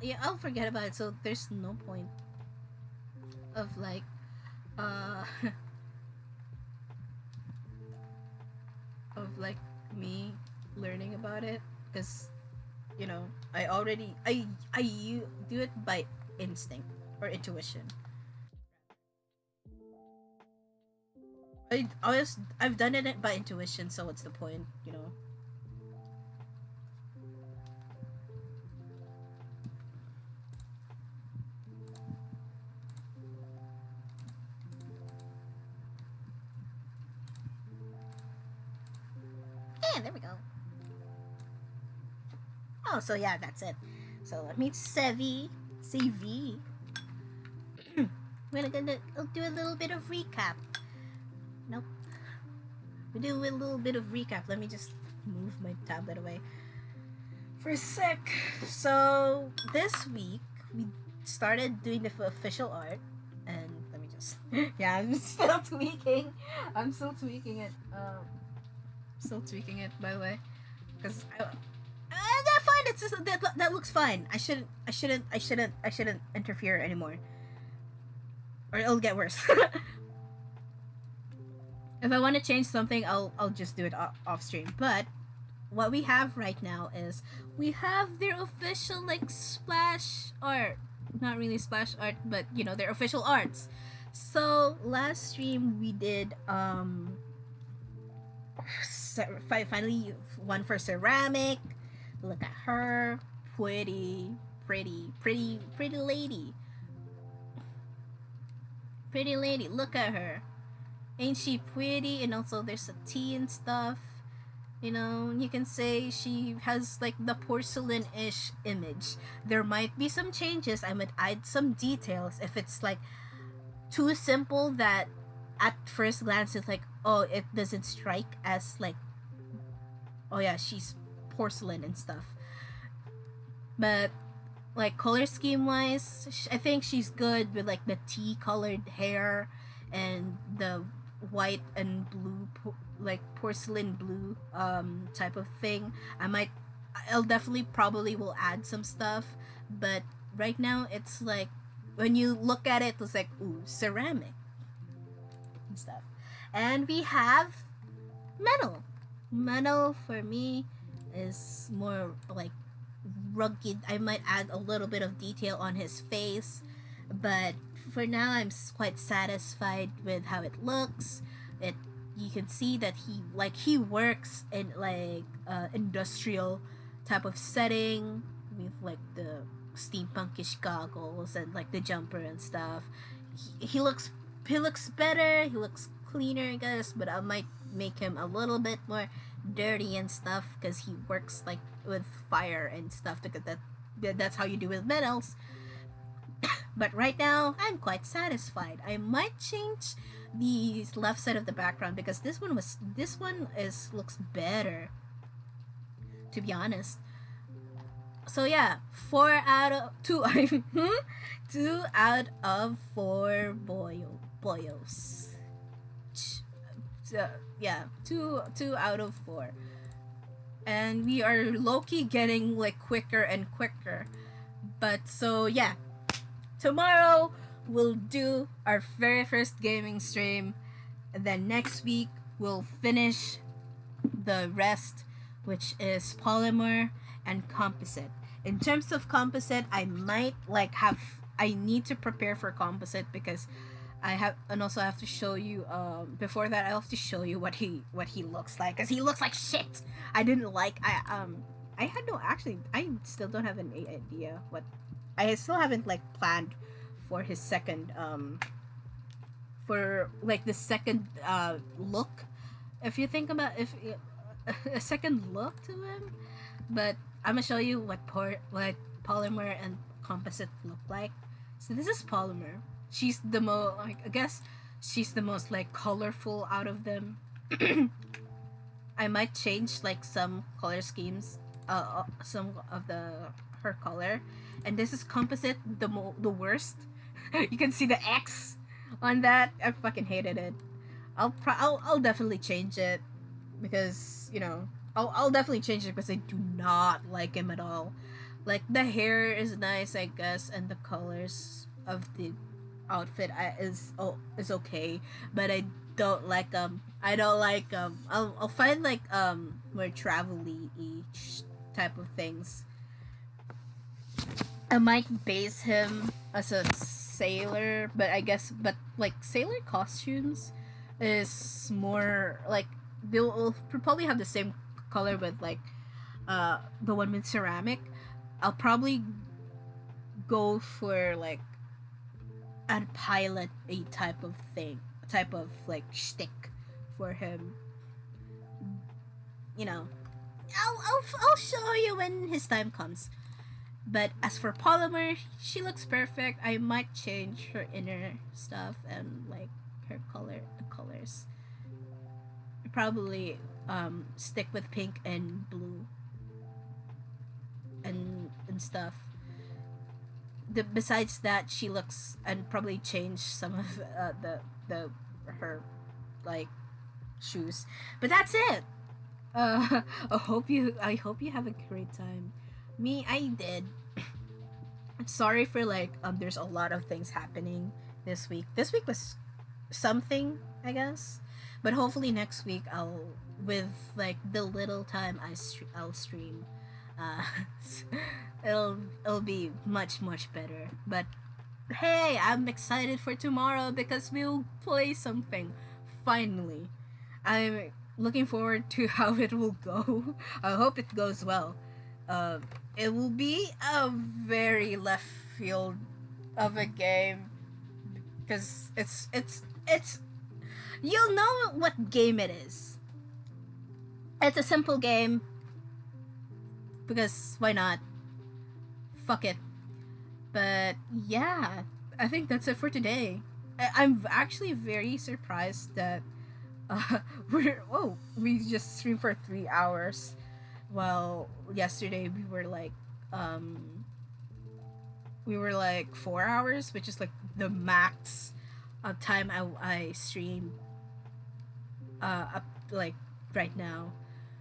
B: yeah, I'll forget about it. So there's no point of like of like me learning about it, because you know I do it by instinct or intuition. I've done it by intuition, so what's the point, you know? Yeah, there we go. Oh, so yeah, that's it. So let me CV. We're gonna do a little bit of recap. Nope. We do a little bit of recap. Let me just move my tablet away. For sick. So this week we started doing the official art, and let me just yeah, I'm still tweaking. I'm still tweaking it. Still tweaking it by the way, because that's fine. It's just, that looks fine. I shouldn't interfere anymore, or it'll get worse. If I want to change something, I'll just do it off stream. But what we have right now is we have their official like splash art. Not really splash art, but you know, their official arts. So last stream we did finally one for ceramic. Look at her, pretty lady. Pretty lady, look at her. Ain't she pretty? And also there's a tea and stuff. You know, you can say she has like the porcelain-ish image. There might be some changes. I might add some details if it's like too simple that at first glance it's like, oh, it doesn't strike as like, oh yeah, she's porcelain and stuff. But like color scheme wise, I think she's good with like the tea colored hair and the white and blue like porcelain blue type of thing. I'll definitely probably will add some stuff, but right now it's like when you look at it, it's like, ooh, ceramic and stuff. And we have metal for me is more like rugged. I might add a little bit of detail on his face, but for now I'm quite satisfied with how it looks. You can see that he works in like industrial type of setting with like the steampunkish goggles and like the jumper and stuff. He looks better. He looks cleaner, I guess, but I might make him a little bit more dirty and stuff because he works like with fire and stuff. That's how you do with metals. But right now, I'm quite satisfied. I might change the left side of the background because this one looks better, to be honest. So yeah, 4 out of 2 2 out of 4 boyos. Yeah, 2 out of 4. And we are low-key getting like quicker and quicker. But so yeah, tomorrow we'll do our very first gaming stream, and then next week we'll finish the rest, which is polymer and composite. In terms of composite, I need to prepare for composite because also I have to show you before that I have to show you what he looks like, because he looks like shit. I still don't have an idea what I still haven't like planned for his second for like the second look, if you think about a second look to him. But I'm gonna show you what polymer and composite look like. So this is polymer. She's the most I guess she's the most like colorful out of them. I might change like some color schemes, some of her color. And this is composite, the worst. You can see the X on that. I fucking hated it. I'll definitely change it because, you know, I'll definitely change it because I do not like him at all. Like the hair is nice, I guess, and the colors of the outfit is okay, but I don't like I'll find like more travel-y type of things. I might base him as a sailor, but like sailor costumes is more like they'll probably have the same color with like the one with ceramic. I'll probably go for like a pilot type of like shtick for him. You know, I'll show you when his time comes. But as for polymer, she looks perfect. I might change her inner stuff and like her colors. Probably stick with pink and blue. and stuff. Besides that, she looks and probably changed some of the her like shoes, but that's it. I hope you have a great time. Me, I did. Sorry for like there's a lot of things happening this week. This week was something, I guess, but hopefully next week I'll, with like the little time I'll stream, uh it'll be much better. But hey, I'm excited for tomorrow because we'll play something finally. I'm looking forward to how it will go. I hope it goes well. Uh, it will be a very left field of a game because it's you'll know what game it is. It's a simple game because why not? Fuck it. But yeah, I think that's it for today. I'm actually very surprised that uh, we just streamed for 3 hours. Well, yesterday we were like 4 hours, which is like the max of time I stream up like right now.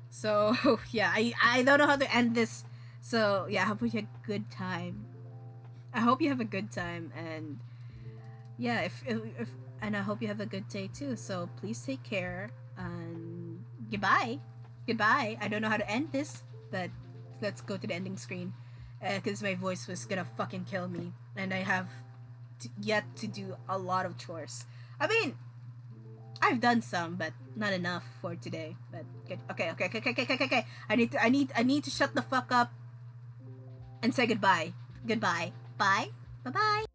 B: So yeah, I don't know how to end this. So yeah, I hope you had a good time. I hope you have a good time, and yeah, if and I hope you have a good day too. So please take care and goodbye. Goodbye. I don't know how to end this, but let's go to the ending screen because my voice was gonna fucking kill me, and I have yet to do a lot of chores. I mean, I've done some, but not enough for today. But good. Okay. I need to shut the fuck up and say goodbye. Goodbye. Bye. Bye. Bye.